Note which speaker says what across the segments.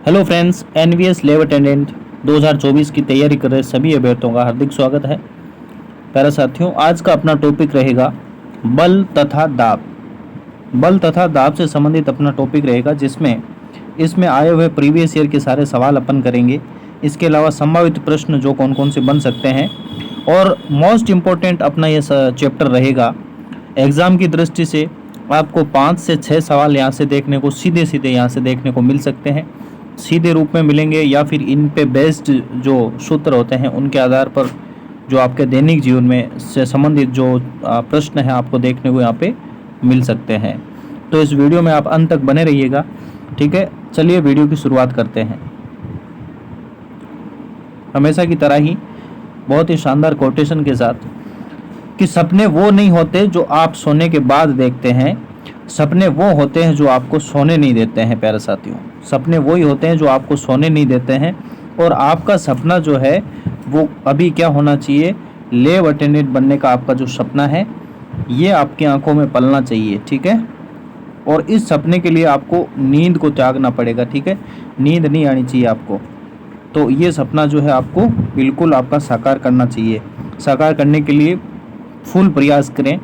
Speaker 1: Hello friends, NVS lab attendant 2024 की तैयारी कर रहे सभी अभ्यर्थियों का हार्दिक स्वागत है। प्यारे साथियों, आज का अपना टॉपिक रहेगा बल तथा दाब। बल तथा दाब से संबंधित अपना टॉपिक रहेगा, जिसमें इसमें आए हुए प्रीवियस ईयर के सारे सवाल अपन करेंगे। इसके अलावा संभावित प्रश्न जो कौन कौन से बन सकते हैं, और मोस्ट इम्पोर्टेंट अपना ये चैप्टर रहेगा। एग्ज़ाम की दृष्टि से आपको 5 से 6 सवाल यहाँ से देखने को सीधे सीधे यहाँ से देखने को मिल सकते हैं, सीधे रूप में मिलेंगे, या फिर इन पे बेस्ड जो सूत्र होते हैं उनके आधार पर जो आपके दैनिक जीवन में से संबंधित जो प्रश्न है आपको देखने को यहाँ पे मिल सकते हैं। तो इस वीडियो में आप अंत तक बने रहिएगा, ठीक है। चलिए वीडियो की शुरुआत करते हैं। हमेशा की तरह ही बहुत ही शानदार कोटेशन के साथ कि सपने वो नहीं होते जो आप सोने के बाद देखते हैं, सपने वो होते हैं जो आपको सोने नहीं देते हैं। प्यारे साथियों, सपने वही होते हैं जो आपको सोने नहीं देते हैं। और आपका सपना जो है वो अभी क्या होना चाहिए, लैब अटेंडेंट बनने का आपका जो सपना है ये आपकी आंखों में पलना चाहिए, ठीक है। और इस सपने के लिए आपको नींद को त्यागना पड़ेगा, ठीक है। नींद नहीं आनी चाहिए आपको। तो ये सपना जो है आपको बिल्कुल आपका साकार करना चाहिए। साकार करने के लिए फुल प्रयास करें,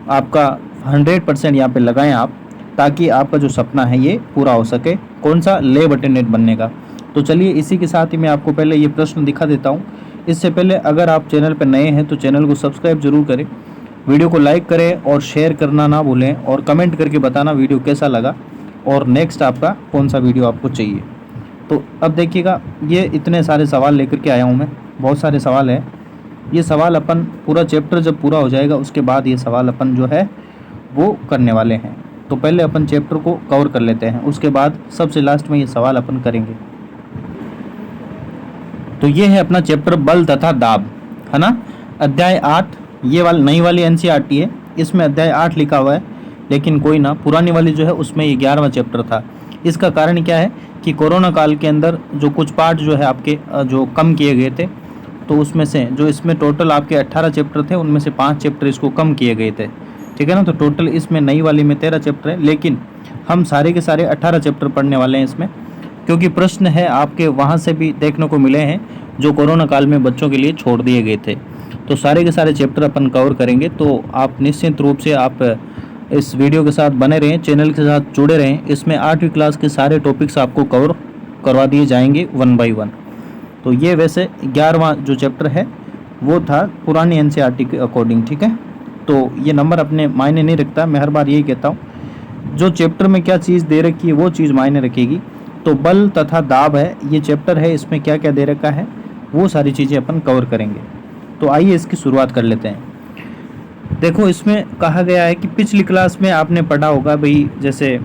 Speaker 1: आपका 100% यहाँ पे लगाएं आप, ताकि आपका जो सपना है ये पूरा हो सके। कौन सा? लैब अटेंडेंट बनने का। तो चलिए इसी के साथ ही मैं आपको पहले ये प्रश्न दिखा देता हूँ। इससे पहले अगर आप चैनल पर नए हैं तो चैनल को सब्सक्राइब जरूर करें, वीडियो को लाइक करें और शेयर करना ना भूलें, और कमेंट करके बताना वीडियो कैसा लगा और नेक्स्ट आपका कौन सा वीडियो आपको चाहिए। तो अब देखिएगा, ये इतने सारे सवाल लेकर के आया हूँ मैं, बहुत सारे सवाल हैं। ये सवाल अपन पूरा चैप्टर जब पूरा हो जाएगा उसके बाद ये सवाल अपन जो है वो करने वाले हैं। तो पहले अपन चैप्टर को कवर कर लेते हैं, उसके बाद सबसे लास्ट में ये सवाल अपन करेंगे। तो ये है अपना चैप्टर बल तथा दाब, है ना। अध्याय 8, ये वाली नई वाली एनसीईआरटी है, इसमें अध्याय 8 लिखा हुआ है, लेकिन कोई ना, पुरानी वाली जो है उसमें ये 11वां चैप्टर था। इसका कारण क्या है कि कोरोना काल के अंदर जो कुछ पार्ट जो है आपके जो कम किए गए थे, तो उसमें से जो इसमें टोटल आपके 18 चैप्टर थे उनमें से 5 चैप्टर इसको कम किए गए थे, ठीक है ना। तो टोटल इसमें नई वाली में 13 चैप्टर है, लेकिन हम सारे के सारे 18 चैप्टर पढ़ने वाले हैं इसमें, क्योंकि प्रश्न है आपके वहाँ से भी देखने को मिले हैं जो कोरोना काल में बच्चों के लिए छोड़ दिए गए थे। तो सारे के सारे चैप्टर अपन कवर करेंगे। तो आप निश्चित रूप से आप इस वीडियो के साथ बने रहें, चैनल के साथ जुड़े रहें। इसमें 8वीं क्लास के सारे टॉपिक्स आपको कवर करवा दिए जाएंगे 1 बाय 1। तो ये वैसे 11वां जो चैप्टर है वो था पुरानी एनसीईआरटी के अकॉर्डिंग, ठीक है। तो ये नंबर अपने मायने नहीं रखता, मैं हर बार यही कहता हूँ, जो चैप्टर में क्या चीज़ दे रखी है वो चीज़ मायने रखेगी। तो बल तथा दाब है ये चैप्टर है, इसमें क्या क्या दे रखा है वो सारी चीज़ें अपन कवर करेंगे। तो आइए इसकी शुरुआत कर लेते हैं। देखो, इसमें कहा गया है कि पिछली क्लास में आपने पढ़ा होगा भाई, जैसे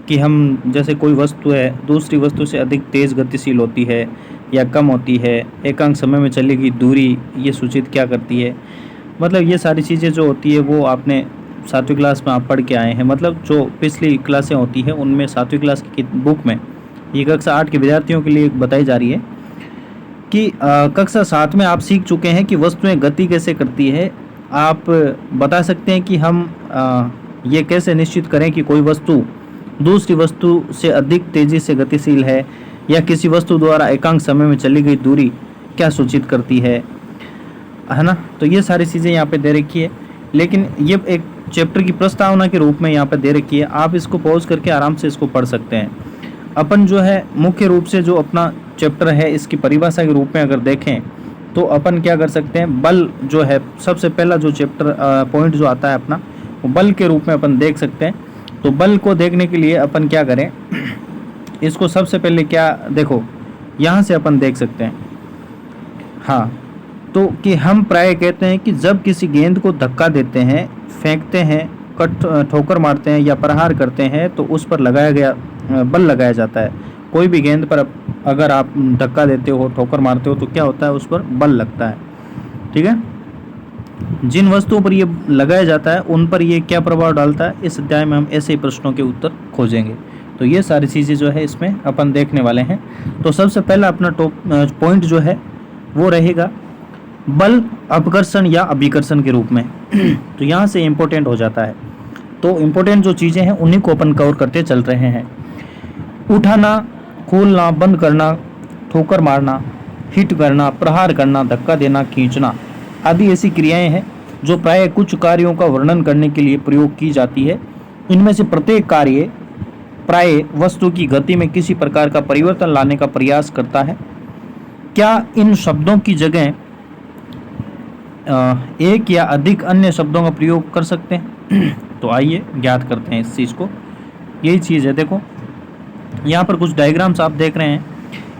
Speaker 1: कि हम जैसे कोई वस्तु है दूसरी वस्तु से अधिक तेज़ गतिशील होती है या कम होती है, एकांक समय में चलेगी दूरी ये सूचित क्या करती है। मतलब ये सारी चीज़ें जो होती है वो आपने 7वीं क्लास में आप पढ़ के आए हैं। मतलब जो पिछली क्लासें होती हैं उनमें 7वीं क्लास की बुक में ये कक्षा 8 के विद्यार्थियों के लिए बताई जा रही है कि कक्षा 7 में आप सीख चुके हैं कि वस्तुएं गति कैसे करती है। आप बता सकते हैं कि हम ये कैसे निश्चित करें कि कोई वस्तु दूसरी वस्तु से अधिक तेज़ी से गतिशील है, या किसी वस्तु द्वारा एकांक समय में चली गई दूरी क्या सूचित करती है ना। तो ये सारी चीज़ें यहाँ पे दे रखी है, लेकिन ये एक चैप्टर की प्रस्तावना के रूप में यहाँ पे दे रखी है। आप इसको पॉज करके आराम से इसको पढ़ सकते हैं। अपन जो है मुख्य रूप से जो अपना चैप्टर है इसकी परिभाषा के रूप में अगर देखें तो अपन क्या कर सकते हैं, बल जो है सबसे पहला जो चैप्टर पॉइंट जो आता है अपना, वो बल के रूप में अपन देख सकते हैं। तो बल को देखने के लिए अपन क्या करें, इसको सबसे पहले क्या देखो, यहाँ से अपन देख सकते हैं, हाँ, तो कि हम प्राय कहते हैं कि जब किसी गेंद को धक्का देते हैं, फेंकते हैं, ठोकर मारते हैं या प्रहार करते हैं तो उस पर लगाया गया बल लगाया जाता है। कोई भी गेंद पर अगर आप धक्का देते हो, ठोकर मारते हो, तो क्या होता है, उस पर बल लगता है, ठीक है। जिन वस्तुओं पर ये लगाया जाता है उन पर ये क्या प्रभाव डालता है, इस अध्याय में हम ऐसे ही प्रश्नों के उत्तर खोजेंगे। तो ये सारी चीज़ें जो है इसमें अपन देखने वाले हैं। तो सबसे पहला अपना पॉइंट जो है वो रहेगा बल अपकर्षण या अभिकर्षण के रूप में। तो यहाँ से इम्पोर्टेंट हो जाता है। तो इम्पोर्टेंट जो चीज़ें हैं उन्हीं को अपन कवर करते चल रहे हैं। उठाना, खोलना, बंद करना, ठोकर मारना, हिट करना, प्रहार करना, धक्का देना, खींचना आदि ऐसी क्रियाएं हैं जो प्राय कुछ कार्यों का वर्णन करने के लिए प्रयोग की जाती है। इनमें से प्रत्येक कार्य प्राय वस्तु की गति में किसी प्रकार का परिवर्तन लाने का प्रयास करता है। क्या इन शब्दों की जगह एक या अधिक अन्य शब्दों का प्रयोग कर सकते हैं? तो आइए ज्ञात करते हैं इस चीज़ को। यही चीज़ है, देखो यहाँ पर कुछ डायग्राम्स आप देख रहे हैं।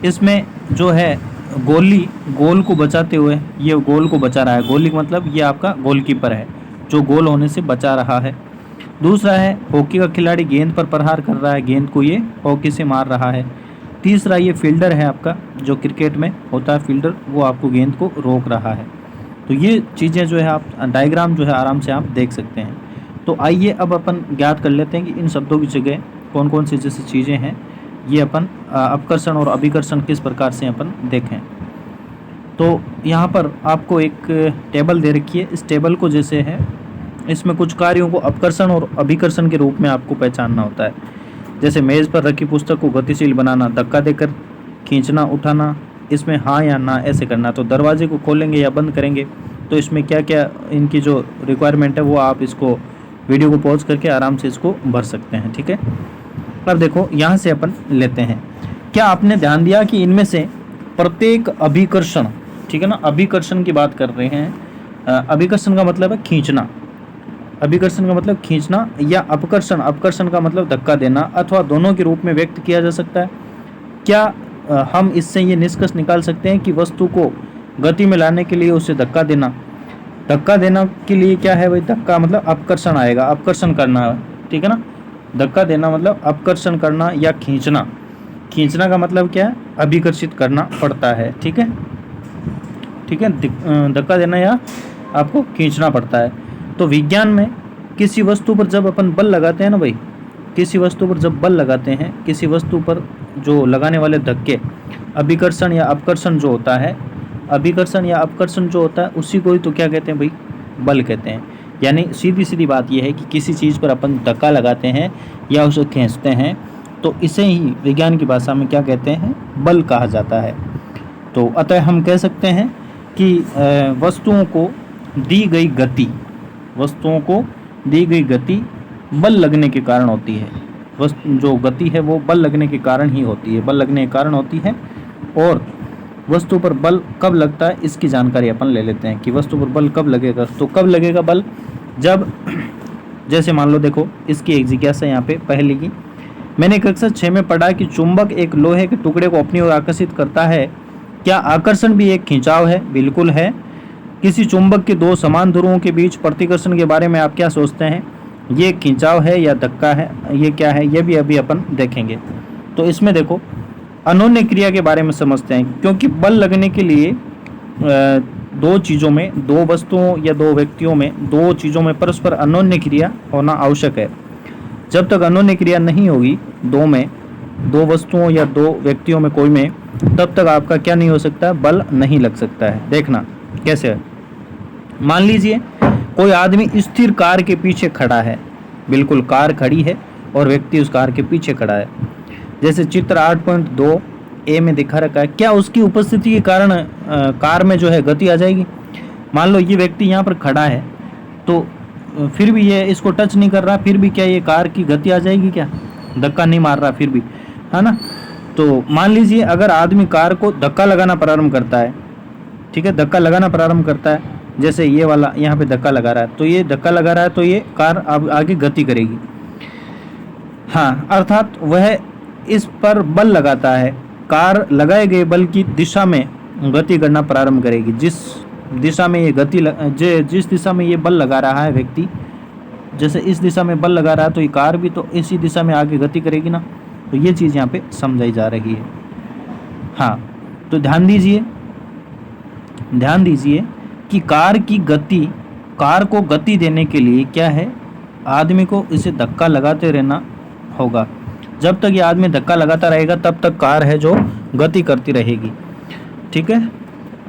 Speaker 1: इसमें जो है गोली गोल को बचाते हुए, ये गोल को बचा रहा है। गोली का मतलब ये आपका गोलकीपर है जो गोल होने से बचा रहा है। दूसरा है हॉकी का खिलाड़ी गेंद पर प्रहार कर रहा है, गेंद को ये हॉकी से मार रहा है। तीसरा ये फील्डर है आपका, जो क्रिकेट में होता है फील्डर, वो आपको गेंद को रोक रहा है। तो ये चीज़ें जो है आप डायग्राम जो है आराम से आप देख सकते हैं। तो आइए अब अपन ज्ञात कर लेते हैं कि इन शब्दों की जगह कौन कौन सी जैसी चीज़ें हैं, ये अपन अपकर्षण और अभिकर्षण किस प्रकार से अपन देखें। तो यहाँ पर आपको एक टेबल दे रखी है। इस टेबल को जैसे है, इसमें कुछ कार्यों को अपकर्षण और अभिकर्षण के रूप में आपको पहचानना होता है। जैसे मेज़ पर रखी पुस्तक को गतिशील बनाना, धक्का देकर खींचना, उठाना, इसमें हाँ या ना ऐसे करना। तो दरवाजे को खोलेंगे या बंद करेंगे तो इसमें क्या क्या इनकी जो रिक्वायरमेंट है वो आप इसको वीडियो को पॉज करके आराम से इसको भर सकते हैं। ठीक है, अब देखो यहाँ से अपन लेते हैं। क्या आपने ध्यान दिया कि इनमें से प्रत्येक अभिकर्षण, ठीक है ना, अभिकर्षण की बात कर रहे हैं। अभिकर्षण का मतलब है खींचना, अभिकर्षण का मतलब खींचना, या अपकर्षण, अपकर्षण का मतलब धक्का देना, अथवा दोनों के रूप में व्यक्त किया जा सकता है। क्या हम इससे ये निष्कर्ष निकाल सकते हैं कि वस्तु को गति में लाने के लिए उसे धक्का देना, धक्का देना के लिए क्या है भाई, धक्का मतलब अपकर्षण आएगा, अपकर्षण करना, ठीक है ना। धक्का देना मतलब अपकर्षण करना, या खींचना, खींचना का मतलब क्या है, अभिकर्षित करना पड़ता है। ठीक है, ठीक है, धक्का देना या आपको खींचना पड़ता है। तो विज्ञान में किसी वस्तु पर जब अपन बल लगाते हैं ना भाई, किसी वस्तु पर जब बल लगाते हैं, किसी वस्तु पर जो लगाने वाले धक्के, अभिकर्षण या अपकर्षण जो होता है, अभिकर्षण या अपकर्षण जो होता है उसी को ही तो क्या कहते हैं भाई, बल कहते हैं। यानी सीधी सीधी बात यह है कि किसी चीज़ पर अपन धक्का लगाते हैं या उसे खींचते हैं तो इसे ही विज्ञान की भाषा में क्या कहते हैं, बल कहा जाता है। तो अतः हम कह सकते हैं कि वस्तुओं को दी गई गति, वस्तुओं को दी गई गति बल लगने के कारण होती है। जो गति है वो बल लगने के कारण ही होती है, बल लगने के कारण होती है। और वस्तु पर बल कब लगता है इसकी जानकारी अपन ले लेते हैं कि वस्तु पर बल कब लगेगा। तो कब लगेगा बल, जब जैसे मान लो देखो इसकी एक जिज्ञासा यहाँ पे पहले की, मैंने कक्षा 6 में पढ़ा कि चुंबक एक लोहे के टुकड़े को अपनी ओर आकर्षित करता है। क्या आकर्षण भी एक खिंचाव है? बिल्कुल है। किसी चुंबक के दो समान ध्रुवों के बीच प्रतिकर्षण के बारे में आप क्या सोचते हैं? ये खिंचाव है या धक्का है, ये क्या है, ये भी अभी अपन देखेंगे। तो इसमें देखो अनोन्य क्रिया के बारे में समझते हैं, क्योंकि बल लगने के लिए दो चीज़ों में, दो वस्तुओं या दो व्यक्तियों में, दो चीज़ों में परस्पर अनोन्य क्रिया होना आवश्यक है। जब तक अनोन्य क्रिया नहीं होगी दो में, दो वस्तुओं या दो व्यक्तियों में कोई में, तब तक आपका क्या नहीं हो सकता, बल नहीं लग सकता है। देखना कैसे है। मान लीजिए कोई आदमी स्थिर कार के पीछे खड़ा है, बिल्कुल कार खड़ी है और व्यक्ति उस कार के पीछे खड़ा है, जैसे चित्र 8.2 ए में दिखा रखा है। क्या उसकी उपस्थिति के कारण कार में जो है गति आ जाएगी? मान लो ये व्यक्ति यहाँ पर खड़ा है तो फिर भी ये इसको टच नहीं कर रहा, फिर भी क्या ये कार की गति आ जाएगी? क्या धक्का नहीं मार रहा फिर भी, है ना। तो मान लीजिए अगर आदमी कार को धक्का लगाना प्रारंभ करता है, ठीक है, धक्का लगाना प्रारंभ करता है, जैसे ये वाला यहाँ पे धक्का लगा रहा है, तो ये धक्का लगा रहा है तो ये कार अब आगे गति करेगी। हाँ, अर्थात वह इस पर बल लगाता है, कार लगाए गए बल की दिशा में गति करना प्रारंभ करेगी। जिस दिशा में ये जिस दिशा में ये बल लगा रहा है व्यक्ति, जैसे इस दिशा में बल लगा रहा है तो ये कार भी तो इसी दिशा में आगे गति करेगी ना। तो ये चीज़ यहाँ पे समझाई जा रही है। हाँ, तो ध्यान दीजिए कि कार को गति देने के लिए क्या है, आदमी को इसे धक्का लगाते रहना होगा। जब तक ये आदमी धक्का लगाता रहेगा तब तक कार है जो गति करती रहेगी। ठीक है,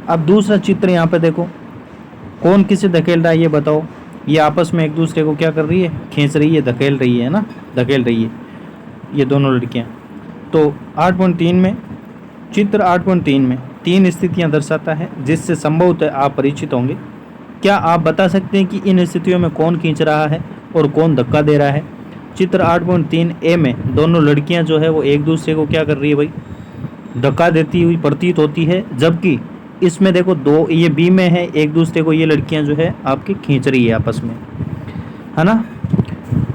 Speaker 1: अब दूसरा चित्र यहाँ पे देखो, कौन किसे धकेल रहा है ये बताओ। ये आपस में एक दूसरे को क्या कर रही है, खींच रही है, धकेल रही है ना, धकेल रही है ये दोनों लड़कियाँ। तो 8.3 में, चित्र 8.3 में 3 स्थितियां दर्शाता है जिससे संभवतः आप परिचित होंगे। क्या आप बता सकते हैं कि इन स्थितियों में कौन खींच रहा है और कौन धक्का दे रहा है? चित्र 8.3 ए में दोनों लड़कियां जो है वो एक दूसरे को क्या कर रही है भाई, धक्का देती हुई प्रतीत होती है, जबकि इसमें देखो दो, ये बी में है, एक दूसरे को ये लड़कियां जो है आपकी खींच रही है आपस में, है ना।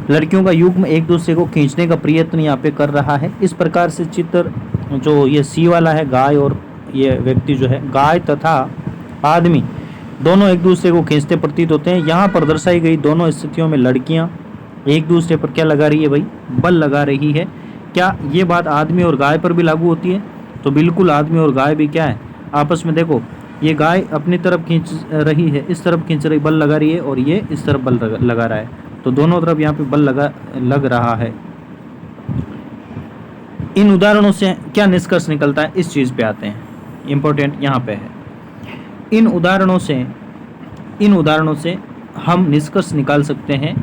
Speaker 1: लड़कियों का युग्म एक दूसरे को खींचने का प्रयत्न यहाँ पे कर रहा है। इस प्रकार से चित्र जो ये सी वाला है, गाय और ये व्यक्ति जो है, गाय तथा आदमी दोनों एक दूसरे को खींचते प्रतीत होते हैं। यहाँ पर दर्शाई गई दोनों स्थितियों में लड़कियाँ एक दूसरे पर क्या लगा रही है भाई, बल लगा रही है। क्या ये बात आदमी और गाय पर भी लागू होती है? तो बिल्कुल आदमी और गाय भी क्या है, आपस में देखो, ये गाय अपनी तरफ खींच रही है, इस तरफ खींच रही, बल लगा रही है, और ये इस तरफ बल लगा रहा है, तो दोनों तरफ यहाँ पे बल लग रहा है। इन उदाहरणों से क्या निष्कर्ष निकलता है, इस चीज़ पे आते हैं, इम्पोर्टेंट यहाँ पे है। इन उदाहरणों से हम निष्कर्ष निकाल सकते हैं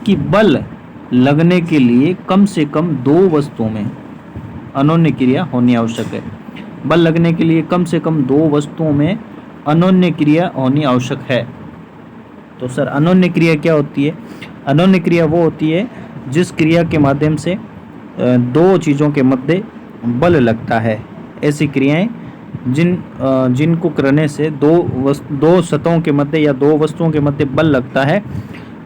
Speaker 1: कि बल लगने के लिए कम से कम 2 वस्तुओं में अनोन्य क्रिया होनी आवश्यक है। बल लगने के लिए कम से कम 2 वस्तुओं में अनोन्य क्रिया होनी आवश्यक है। तो सर अनोन्य क्रिया क्या होती है? अनोन्य क्रिया वो होती है जिस क्रिया के माध्यम से 2 चीज़ों के मध्य बल लगता है। ऐसी क्रियाएं जिनको करने से 2 सतहों के मध्य या 2 वस्तुओं के मध्य बल लगता है,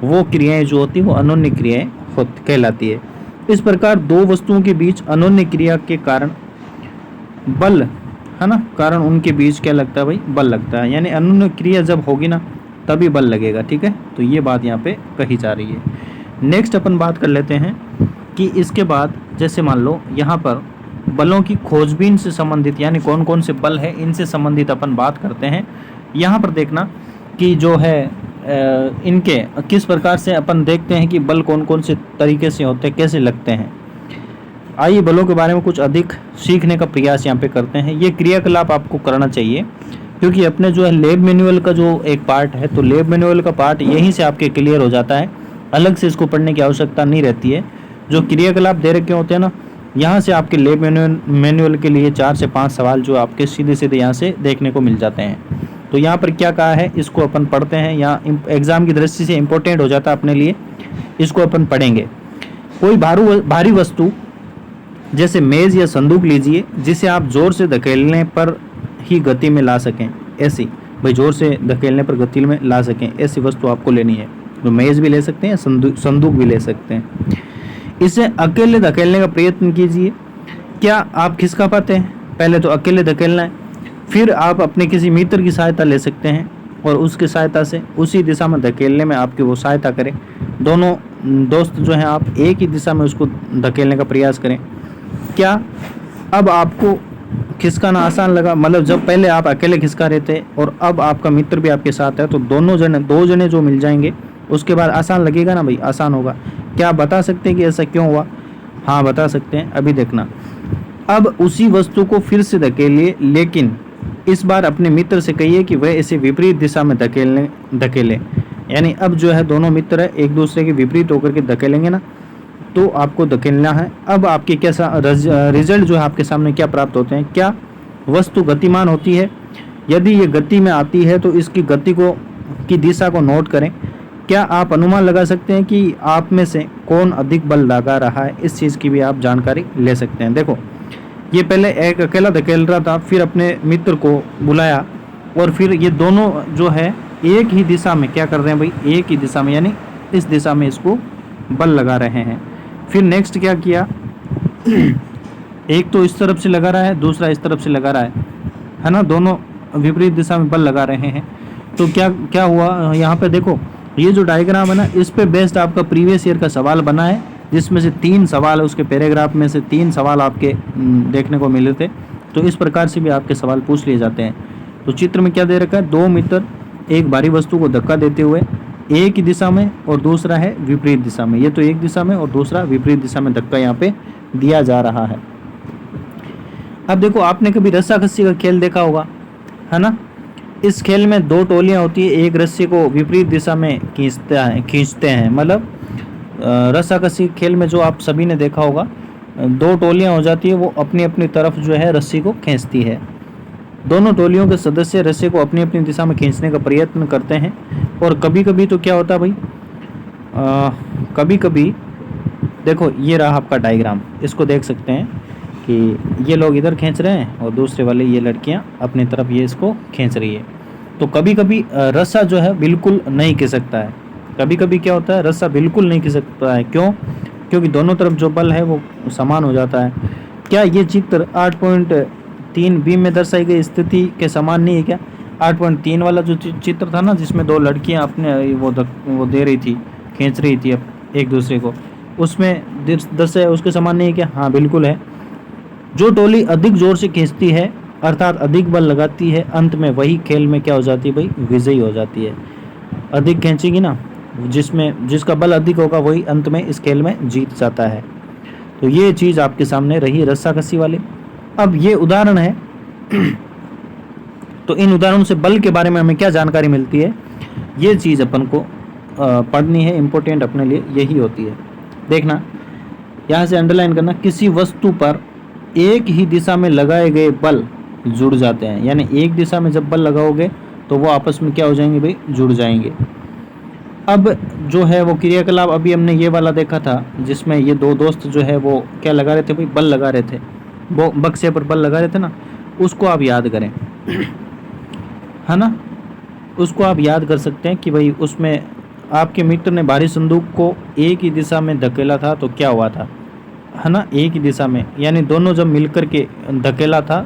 Speaker 1: वो क्रियाएं जो होती है वो अनोन्य क्रियाएं कहलाती है। इस प्रकार 2 वस्तुओं के बीच अनोन्य क्रिया के कारण बल, है ना, कारण उनके बीच क्या लगता है भाई, बल लगता है। यानी अनोन्य क्रिया जब होगी ना तभी बल लगेगा, ठीक है। तो ये बात यहाँ पे कही जा रही है। नेक्स्ट अपन बात कर लेते हैं कि इसके बाद जैसे मान लो यहाँ पर बलों की खोजबीन से संबंधित, यानी कौन कौन से बल है इनसे संबंधित अपन बात करते हैं। यहाँ पर देखना कि जो है इनके किस प्रकार से अपन देखते हैं कि बल कौन कौन से तरीके से होते हैं, कैसे लगते हैं। आइए बलों के बारे में कुछ अधिक सीखने का प्रयास यहाँ पे करते हैं। ये क्रियाकलाप आपको करना चाहिए क्योंकि अपने जो है लैब मैनुअल का जो एक पार्ट है, तो लैब मैनुअल का पार्ट यहीं से आपके क्लियर हो जाता है, अलग से इसको पढ़ने की आवश्यकता नहीं रहती है। जो क्रियाकलाप दे रखे होते हैं ना, यहाँ से आपके लैब मैनुअल के लिए 4 से 5 सवाल जो आपके सीधे सीधे यहाँ से देखने को मिल जाते हैं। तो यहाँ पर क्या कहा है इसको अपन पढ़ते हैं, यहाँ एग्जाम की दृष्टि से इम्पोर्टेंट हो जाता है अपने लिए, इसको अपन पढ़ेंगे। कोई भारी वस्तु जैसे मेज या संदूक लीजिए जिसे आप जोर से धकेलने पर ही गति में ला सकें। ऐसी भाई जोर से धकेलने पर गति में ला सकें, ऐसी वस्तु आपको लेनी है। तो मेज भी ले सकते हैं, संदूक भी ले सकते हैं। इसे अकेले धकेलने का प्रयत्न कीजिए। क्या आप खिसका पाते हैं? पहले तो अकेले धकेलना है, फिर आप अपने किसी मित्र की सहायता ले सकते हैं और उसकी सहायता से उसी दिशा में धकेलने में आपकी वो सहायता करें। दोनों दोस्त जो हैं आप एक ही दिशा में उसको धकेलने का प्रयास करें। क्या अब आपको खिसकाना आसान लगा? मतलब जब पहले आप अकेले खिसका रहे थे और अब आपका मित्र भी आपके साथ है, तो दो जने जो मिल जाएंगे उसके बाद आसान लगेगा ना भाई, आसान होगा। क्या आप बता सकते हैं कि ऐसा क्यों हुआ? हाँ बता सकते हैं, अभी देखना। अब उसी वस्तु को फिर से धकेलिए, लेकिन इस बार अपने मित्र से कहिए कि वह इसे विपरीत दिशा में धकेले। यानी अब जो है दोनों मित्र एक दूसरे के विपरीत होकर के धकेलेंगे ना, तो आपको धकेलना है। अब आपके कैसा रिजल्ट जो है आपके सामने क्या प्राप्त होते हैं? क्या वस्तु गतिमान होती है? यदि ये गति में आती है तो इसकी गति की दिशा को नोट करें। क्या आप अनुमान लगा सकते हैं कि आप में से कौन अधिक बल लगा रहा है? इस चीज़ की भी आप जानकारी ले सकते हैं। देखो ये पहले एक अकेला धकेल रहा था, फिर अपने मित्र को बुलाया और फिर ये दोनों जो है एक ही दिशा में क्या कर रहे हैं भाई, एक ही दिशा में, यानी इस दिशा में इसको बल लगा रहे हैं। फिर नेक्स्ट क्या किया, एक तो इस तरफ से लगा रहा है, दूसरा इस तरफ से लगा रहा है ना, दोनों विपरीत दिशा में बल लगा रहे हैं। तो क्या हुआ यहाँ पे देखो, ये जो डायग्राम है ना, इस पे बेस्ड आपका प्रीवियस ईयर का सवाल बना है, जिसमें से 3 सवाल, उसके पैराग्राफ में से 3 सवाल आपके देखने को मिले थे। तो इस प्रकार से भी आपके सवाल पूछ लिए जाते हैं। तो चित्र में क्या दे रखा है, 2 मित्र एक भारी वस्तु को धक्का देते हुए एक ही दिशा में और दूसरा है विपरीत दिशा में। ये तो एक दिशा में और दूसरा विपरीत दिशा में धक्का यहाँ पे दिया जा रहा है। अब देखो आपने कभी रस्साकसी का खेल देखा होगा, है ना। इस खेल में 2 टोलियाँ होती है, एक रस्सी को विपरीत दिशा में खींचते हैं। मतलब रस्साकसी खेल में जो आप सभी ने देखा होगा, दो टोलियां हो जाती है, वो अपनी अपनी तरफ जो है रस्सी को खींचती है। दोनों टोलियों के सदस्य रस्सी को अपनी अपनी दिशा में खींचने का प्रयत्न करते हैं। और कभी कभी तो क्या होता है भाई, कभी कभी देखो ये रहा आपका डायग्राम, इसको देख सकते हैं कि ये लोग इधर खींच रहे हैं और दूसरे वाले ये लड़कियां अपनी तरफ ये इसको खींच रही है। तो कभी कभी रस्सा जो है बिल्कुल नहीं खिसकता है। कभी कभी क्या होता है, रस्सा बिल्कुल नहीं खिसकता है। क्यों? क्योंकि दोनों तरफ जो बल है वो समान हो जाता है। क्या ये चित्र 8.3b में दर्शाई गई स्थिति के समान नहीं है क्या? 8.3 वाला जो चित्र था ना, जिसमें दो लड़कियां अपने वो दे रही थी, खींच रही थी एक दूसरे को, उसमें दर्शाया उसके समान नहीं है क्या? हाँ बिल्कुल है। जो टोली अधिक जोर से खींचती है अर्थात अधिक बल लगाती है, अंत में वही खेल में क्या हो जाती है भाई, विजयी हो जाती है। अधिक खींचेगी ना, जिसका बल अधिक होगा वही अंत में इस खेल में जीत जाता है। तो ये चीज़ आपके सामने रही रस्साकसी वाली। अब ये उदाहरण है तो इन उदाहरणों से बल के बारे में हमें क्या जानकारी मिलती है, ये चीज़ अपन को पढ़नी है। इम्पोर्टेंट अपने लिए यही होती है। देखना, यहाँ से अंडरलाइन करना, किसी वस्तु पर एक ही दिशा में लगाए गए बल जुड़ जाते हैं। यानी एक दिशा में जब बल लगाओगे तो वो आपस में क्या हो जाएंगे भाई, जुड़ जाएंगे। अब जो है वो क्रियाकलाप अभी हमने ये वाला देखा था, जिसमें ये दो दोस्त जो है वो क्या लगा रहे थे भाई, बल लगा रहे थे, वो बक्से पर बल लगा रहे थे ना, उसको आप याद करें है ना, उसको आप याद कर सकते हैं कि भाई उसमें आपके मित्र ने भारी संदूक को एक ही दिशा में धकेला था तो क्या हुआ था, है ना, एक ही दिशा में, यानी दोनों जब मिलकर के धकेला था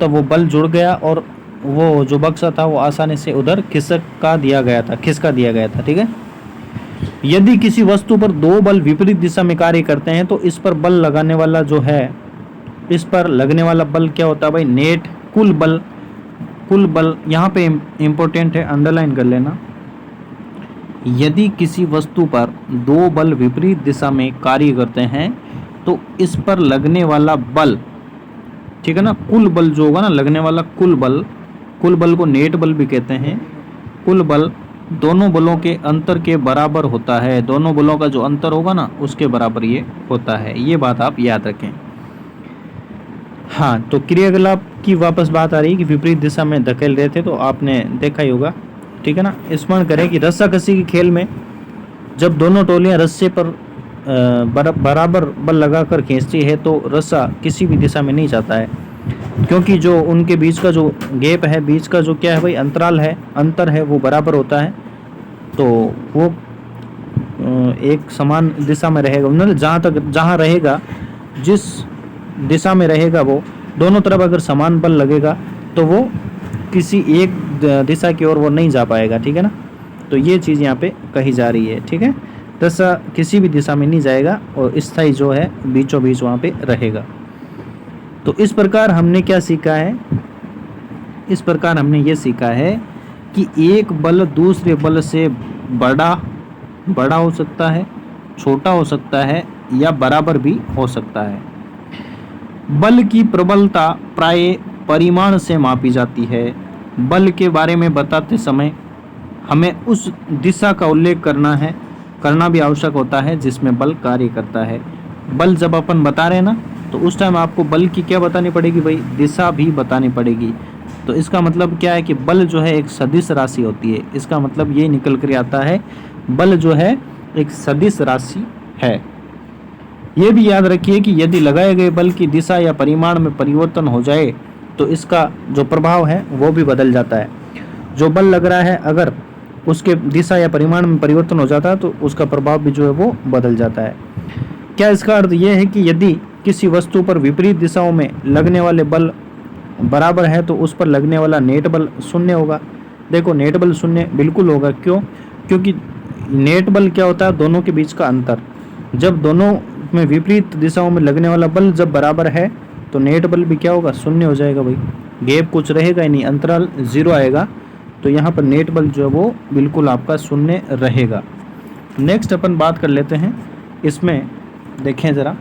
Speaker 1: तब वो बल जुड़ गया और वो जो बक्सा था वो आसानी से उधर खिसका दिया गया था। ठीक है। यदि किसी वस्तु पर दो बल विपरीत दिशा में कार्य करते हैं तो इस पर बल लगाने वाला जो है, इस पर लगने वाला बल क्या होता है भाई, नेट कुल बल यहाँ पे इम्पोर्टेंट है, अंडरलाइन कर लेना। यदि किसी वस्तु पर दो बल विपरीत दिशा में कार्य करते हैं तो इस पर लगने वाला बल, ठीक है ना, कुल बल जो होगा ना, लगने वाला कुल बल को नेट बल भी कहते हैं। कुल बल दोनों बलों के अंतर के बराबर होता है। दोनों बलों का जो अंतर होगा ना उसके बराबर ये होता है। ये बात आप याद रखें। हाँ, तो क्रियाकलाप की वापस बात आ रही है कि विपरीत दिशा में धकेल रहे थे, तो आपने देखा ही होगा, ठीक है ना। स्मरण करें कि रस्साकसी के खेल में जब दोनों टोलियां रस्से पर बराबर बल लगाकर खींचती है तो रस्सा किसी भी दिशा में नहीं जाता है, क्योंकि जो उनके बीच का जो गैप है, बीच का जो क्या है भाई, अंतर है वो बराबर होता है। तो वो एक समान दिशा में रहेगा, मतलब जहाँ रहेगा, जिस दिशा में रहेगा वो दोनों तरफ अगर समान बल लगेगा तो वो किसी एक दिशा की ओर वो नहीं जा पाएगा। ठीक है ना। तो ये चीज़ यहाँ पे कही जा रही है। ठीक है, रस्सा किसी भी दिशा में नहीं जाएगा और स्थायी जो है बीचों बीच वहाँ पे रहेगा। तो इस प्रकार हमने क्या सीखा है, इस प्रकार हमने ये सीखा है कि एक बल दूसरे बल से बड़ा हो सकता है, छोटा हो सकता है या बराबर भी हो सकता है। बल की प्रबलता प्राय परिमाण से मापी जाती है। बल के बारे में बताते समय हमें उस दिशा का उल्लेख करना भी आवश्यक होता है जिसमें बल कार्य करता है। बल जब अपन बता रहे हैं ना, तो उस टाइम आपको बल की क्या बतानी पड़ेगी भाई, दिशा भी बतानी पड़ेगी। तो इसका मतलब क्या है कि बल जो है एक सदिश राशि होती है। इसका मतलब ये निकल कर आता है, बल जो है एक सदिश राशि है। ये भी याद रखिए कि यदि लगाए गए बल की दिशा या परिमाण में परिवर्तन हो जाए तो इसका जो प्रभाव है वो भी बदल जाता है। जो बल लग रहा है अगर उसके दिशा या परिमाण में परिवर्तन हो जाता है तो उसका प्रभाव भी जो है वो बदल जाता है। क्या इसका अर्थ ये है कि यदि किसी वस्तु पर विपरीत दिशाओं में लगने वाले बल बराबर है तो उस पर लगने वाला नेट बल शून्य होगा? देखो, नेट बल शून्य बिल्कुल होगा। क्यों? क्योंकि नेट बल क्या होता है, दोनों के बीच का अंतर। जब दोनों में विपरीत दिशाओं में लगने वाला बल जब बराबर है तो नेट बल भी क्या होगा, शून्य हो जाएगा भाई। गैप कुछ रहेगा ही नहीं, अंतराल 0 आएगा। तो यहाँ पर नेट बल जो है वो बिल्कुल आपका शून्य रहेगा। नेक्स्ट अपन बात कर लेते हैं, इसमें देखें ज़रा,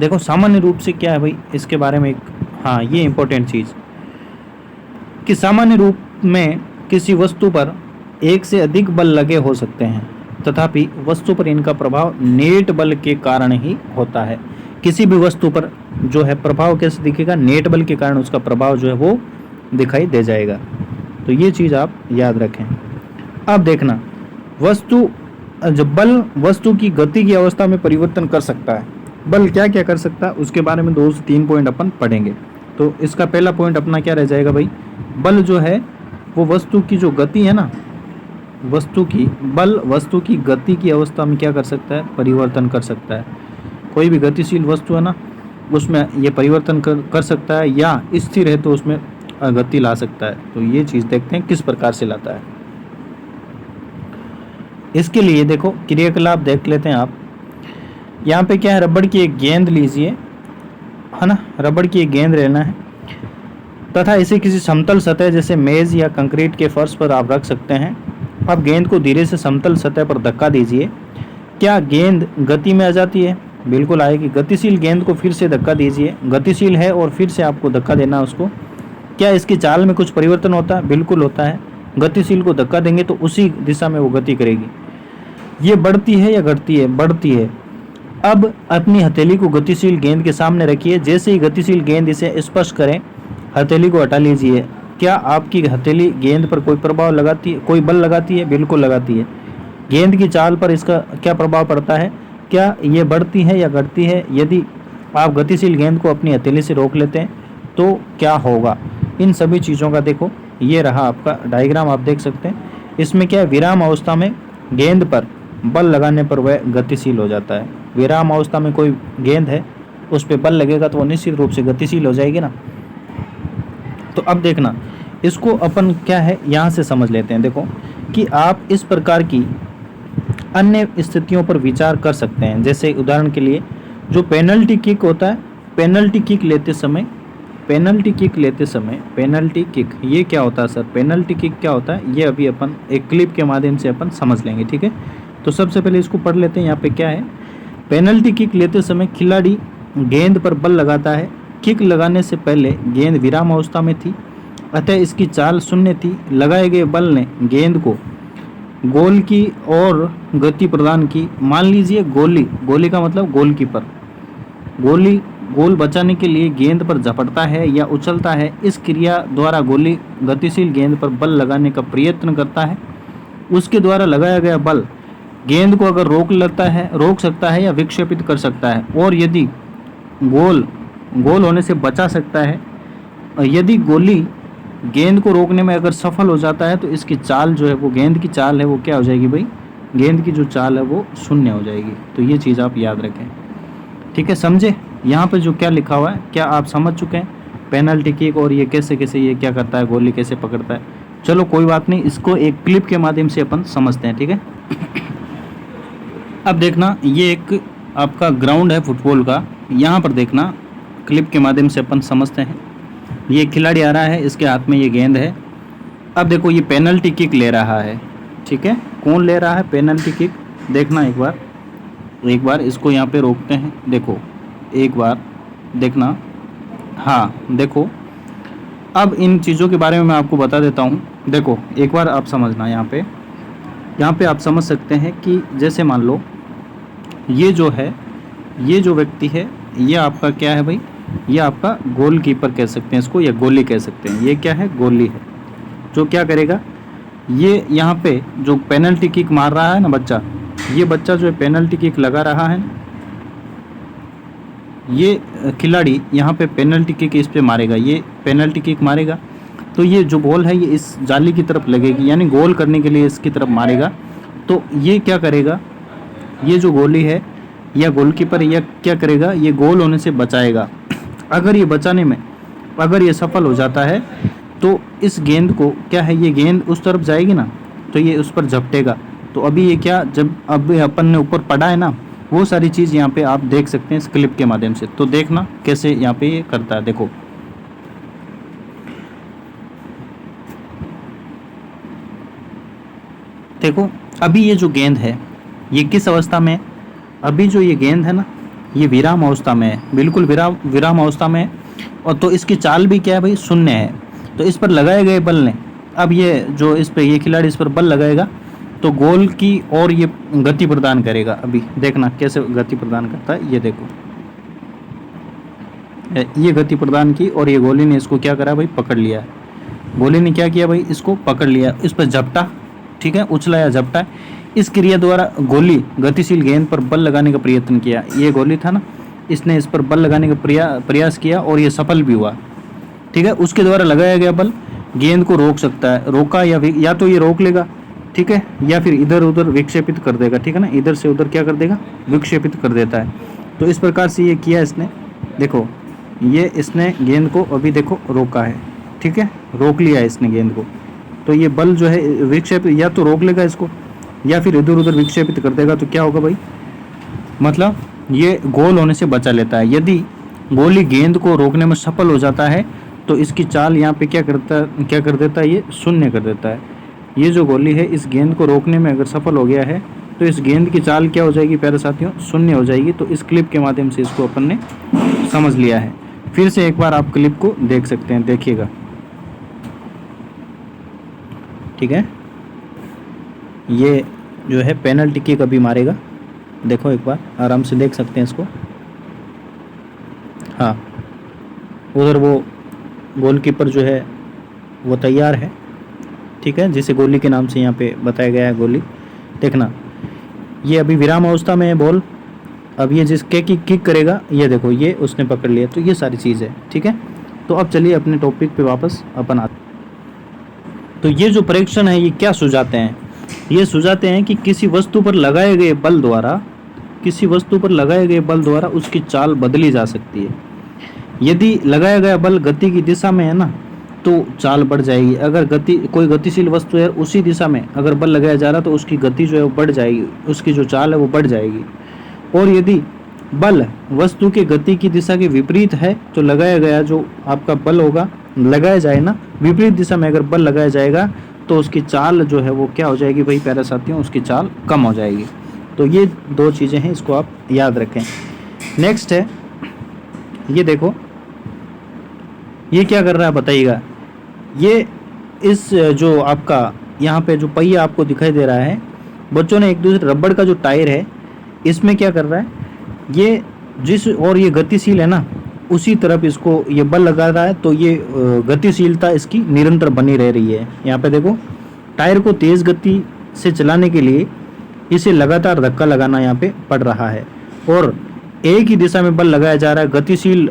Speaker 1: देखो सामान्य रूप से क्या है भाई, इसके बारे में एक, हाँ ये इंपॉर्टेंट चीज़ कि सामान्य रूप में किसी वस्तु पर एक से अधिक बल लगे हो सकते हैं, तथापि वस्तु पर इनका प्रभाव नेट बल के कारण ही होता है। किसी भी वस्तु पर जो है प्रभाव कैसे दिखेगा, नेट बल के कारण उसका प्रभाव जो है वो दिखाई दे जाएगा। तो ये चीज़ आप याद रखें। अब देखना, वस्तु जब बल वस्तु की गति की अवस्था में परिवर्तन कर सकता है, बल क्या क्या कर सकता है उसके बारे में 2 से 3 पॉइंट अपन पढ़ेंगे। तो इसका पहला पॉइंट अपना क्या रह जाएगा भाई, बल जो है वो वस्तु की जो गति है ना, वस्तु की गति की अवस्था में क्या कर सकता है, परिवर्तन कर सकता है। कोई भी गतिशील वस्तु है ना, उसमें ये परिवर्तन कर सकता है, या स्थिर है तो उसमें गति ला सकता है। तो ये चीज़ देखते हैं किस प्रकार से लाता है। इसके लिए देखो क्रियाकलाप देख लेते हैं आप। यहाँ पे क्या है, रबड़ की एक गेंद लीजिए, है ना, रबड़ की एक गेंद लेना है तथा इसे किसी समतल सतह जैसे मेज या कंक्रीट के फर्श पर आप रख सकते हैं। अब गेंद को धीरे से समतल सतह पर धक्का दीजिए। क्या गेंद गति में आ जाती है? बिल्कुल आएगी। गतिशील गेंद को फिर से धक्का दीजिए, गतिशील है और फिर से आपको धक्का देना है उसको। क्या इसकी चाल में कुछ परिवर्तन होता है? बिल्कुल होता है। गतिशील को धक्का देंगे तो उसी दिशा में वो गति करेगी। ये बढ़ती है या घटती है? बढ़ती है। अब अपनी हथेली को गतिशील गेंद के सामने रखिए। जैसे ही गतिशील गेंद इसे स्पर्श करें, हथेली को हटा लीजिए। क्या आपकी हथेली गेंद पर कोई प्रभाव लगाती है, कोई बल लगाती है? बिल्कुल लगाती है। गेंद की चाल पर इसका क्या प्रभाव पड़ता है? क्या ये बढ़ती है या घटती है? यदि आप गतिशील गेंद को अपनी हथेली से रोक लेते हैं तो क्या होगा? इन सभी चीज़ों का देखो, ये रहा आपका डायग्राम, आप देख सकते हैं। इसमें क्या है, विराम अवस्था में गेंद पर बल लगाने पर वह गतिशील हो जाता है। विराम अवस्था में कोई गेंद है, उस पर बल लगेगा तो वो निश्चित रूप से गतिशील हो जाएगी ना। तो अब देखना, इसको अपन क्या है यहाँ से समझ लेते हैं। देखो कि आप इस प्रकार की अन्य स्थितियों पर विचार कर सकते हैं। जैसे उदाहरण के लिए जो पेनल्टी किक होता है, पेनल्टी किक लेते समय पेनल्टी किक ये क्या होता है सर? पेनल्टी किक क्या होता है ये अभी अपन एक क्लिप के माध्यम से अपन समझ लेंगे, ठीक है। तो सबसे पहले इसको पढ़ लेते हैं। यहाँ पे क्या है, पेनल्टी किक लेते समय खिलाड़ी गेंद पर बल लगाता है। किक लगाने से पहले गेंद विराम अवस्था में थी, अतः इसकी चाल शून्य थी। लगाए गए बल ने गेंद को गोल की और गति प्रदान की। मान लीजिए गोली का मतलब गोलकीपर, गोली गोल बचाने के लिए गेंद पर झपटता है या उछलता है। इस क्रिया द्वारा गोली गतिशील गेंद पर बल लगाने का प्रयत्न करता है। उसके द्वारा लगाया गया बल गेंद को अगर रोक सकता है या विक्षेपित कर सकता है, और यदि गोल होने से बचा सकता है। यदि गोली गेंद को रोकने में अगर सफल हो जाता है तो इसकी चाल जो है वो, गेंद की चाल है वो क्या हो जाएगी भाई, गेंद की जो चाल है वो शून्य हो जाएगी। तो ये चीज़ आप याद रखें, ठीक है। समझे यहाँ पे जो क्या लिखा हुआ है, क्या आप समझ चुके हैं पेनल्टी किक और ये कैसे ये क्या करता है, गोली कैसे पकड़ता है? चलो कोई बात नहीं, इसको एक क्लिप के माध्यम से अपन समझते हैं, ठीक है। अब देखना, ये एक आपका ग्राउंड है फुटबॉल का। यहाँ पर देखना, क्लिप के माध्यम से अपन समझते हैं। ये खिलाड़ी आ रहा है, इसके हाथ में ये गेंद है। अब देखो ये पेनल्टी किक ले रहा है, ठीक है। कौन ले रहा है पेनल्टी किक? देखना एक बार इसको यहाँ पे रोकते हैं। देखो एक बार देखना, हाँ देखो। अब इन चीज़ों के बारे में मैं आपको बता देता हूँ। देखो एक बार आप समझना, यहाँ पे आप समझ सकते हैं कि जैसे मान लो ये जो व्यक्ति है, ये आपका क्या है भाई, ये आपका गोलकीपर कह सकते हैं इसको, या गोली कह सकते हैं। ये क्या है, गोली है। जो क्या करेगा, ये यहाँ पे जो पेनल्टी किक मार रहा है ना बच्चा, ये बच्चा जो है पेनल्टी किक लगा रहा है, ये खिलाड़ी यहाँ पे पेनल्टी किक इस पे मारेगा, ये पेनल्टी किक मारेगा तो ये जो बॉल है ये इस जाली की तरफ लगेगी, यानी गोल करने के लिए इसकी तरफ मारेगा। तो ये क्या करेगा, ये जो गोली है या गोलकीपर या क्या करेगा, ये गोल होने से बचाएगा। अगर ये बचाने में अगर ये सफल हो जाता है तो इस गेंद को क्या है, ये गेंद उस तरफ जाएगी ना, तो ये उस पर झपटेगा। तो अभी ये क्या, जब अब अपन ने ऊपर पढ़ा है ना, वो सारी चीज़ यहाँ पे आप देख सकते हैं इस क्लिप के माध्यम से। तो देखना कैसे यहाँ पे ये करता है। देखो अभी ये जो गेंद है ये किस अवस्था में है? अभी जो ये गेंद है ना, ये विराम अवस्था में है, बिल्कुल विराम अवस्था में है। और तो इसकी चाल भी क्या है भाई, शून्य है। तो इस पर लगाए गए बल ने, अब ये जो इस पे ये खिलाड़ी इस पर बल लगाएगा तो गोल की और ये गति प्रदान करेगा। अभी देखना कैसे गति प्रदान करता है, ये देखो ये गति प्रदान की और ये गोली ने इसको क्या करा भाई, पकड़ लिया। गोली ने क्या किया भाई, इसको पकड़ लिया, इस पर झपटा, ठीक है, उछला या झपटा। इस क्रिया द्वारा गोली गतिशील गेंद पर बल लगाने का प्रयत्न किया। ये गोली था ना, इसने इस पर बल लगाने का प्रयास किया और ये सफल भी हुआ, ठीक है। उसके द्वारा लगाया गया बल गेंद को रोक सकता है, रोका या तो ये रोक लेगा, ठीक है, या फिर इधर उधर विक्षेपित कर देगा, ठीक है ना, इधर से उधर क्या कर देगा, विक्षेपित कर देता है। तो इस प्रकार से ये किया इसने, देखो ये इसने गेंद को अभी देखो रोका है, ठीक है, रोक लिया है इसने गेंद को। तो ये बल जो है विक्षेप या तो रोक लेगा इसको या फिर इधर उधर विक्षेपित कर देगा। तो क्या होगा भाई, मतलब ये गोल होने से बचा लेता है। यदि गोली गेंद को रोकने में सफल हो जाता है तो इसकी चाल यहाँ पे क्या कर देता है, ये शून्य कर देता है। ये जो गोली है इस गेंद को रोकने में अगर सफल हो गया है तो इस गेंद की चाल क्या हो जाएगी प्यारे साथियों, शून्य हो जाएगी। तो इस क्लिप के माध्यम से इसको अपन ने समझ लिया है। फिर से एक बार आप क्लिप को देख सकते हैं, देखिएगा, ठीक है। ये जो है पेनल्टी किक अभी मारेगा, देखो एक बार आराम से देख सकते हैं इसको। हाँ, उधर वो गोलकीपर जो है वो तैयार है, ठीक है, जिसे गोली के नाम से यहाँ पे बताया गया है गोली। देखना ये अभी विराम अवस्था में है बॉल, अब ये जिसके की किक करेगा ये देखो ये उसने पकड़ लिया। तो ये सारी चीज़ है, ठीक है। तो अब चलिए अपने टॉपिक पे वापस अपन आते। तो ये जो परीक्षण है ये क्या सुझाते हैं, ये सुझाते हैं कि किसी वस्तु पर लगाए गए बल द्वारा उसकी चाल बदली जा सकती है। यदि लगाया गया बल गति की दिशा में है ना तो चाल बढ़ जाएगी। अगर कोई गतिशील वस्तु है उसी दिशा में अगर बल लगाया जा रहा तो उसकी गति जो है वो बढ़ जाएगी, उसकी जो चाल है वो बढ़ जाएगी। और यदि बल वस्तु के गति की दिशा के विपरीत है तो लगाया गया जो आपका बल होगा, लगाया जाए ना विपरीत दिशा में अगर बल लगाया जाएगा तो उसकी चाल जो है वो क्या हो जाएगी भाई प्यारे साथियों, उसकी चाल कम हो जाएगी। तो ये दो चीज़ें हैं, इसको आप याद रखें। नेक्स्ट है, ये देखो ये क्या कर रहा है बताइएगा। ये इस जो आपका यहाँ पे जो पहिया आपको दिखाई दे रहा है, बच्चों ने एक दूसरे रबड़ का जो टायर है इसमें क्या कर रहा है, ये जिस और ये गतिशील है ना उसी तरफ इसको ये बल लगा रहा है। तो ये गतिशीलता इसकी निरंतर बनी रह रही है। यहाँ पे देखो टायर को तेज़ गति से चलाने के लिए इसे लगातार धक्का लगाना यहाँ पे पड़ रहा है और एक ही दिशा में बल लगाया जा रहा है। गतिशील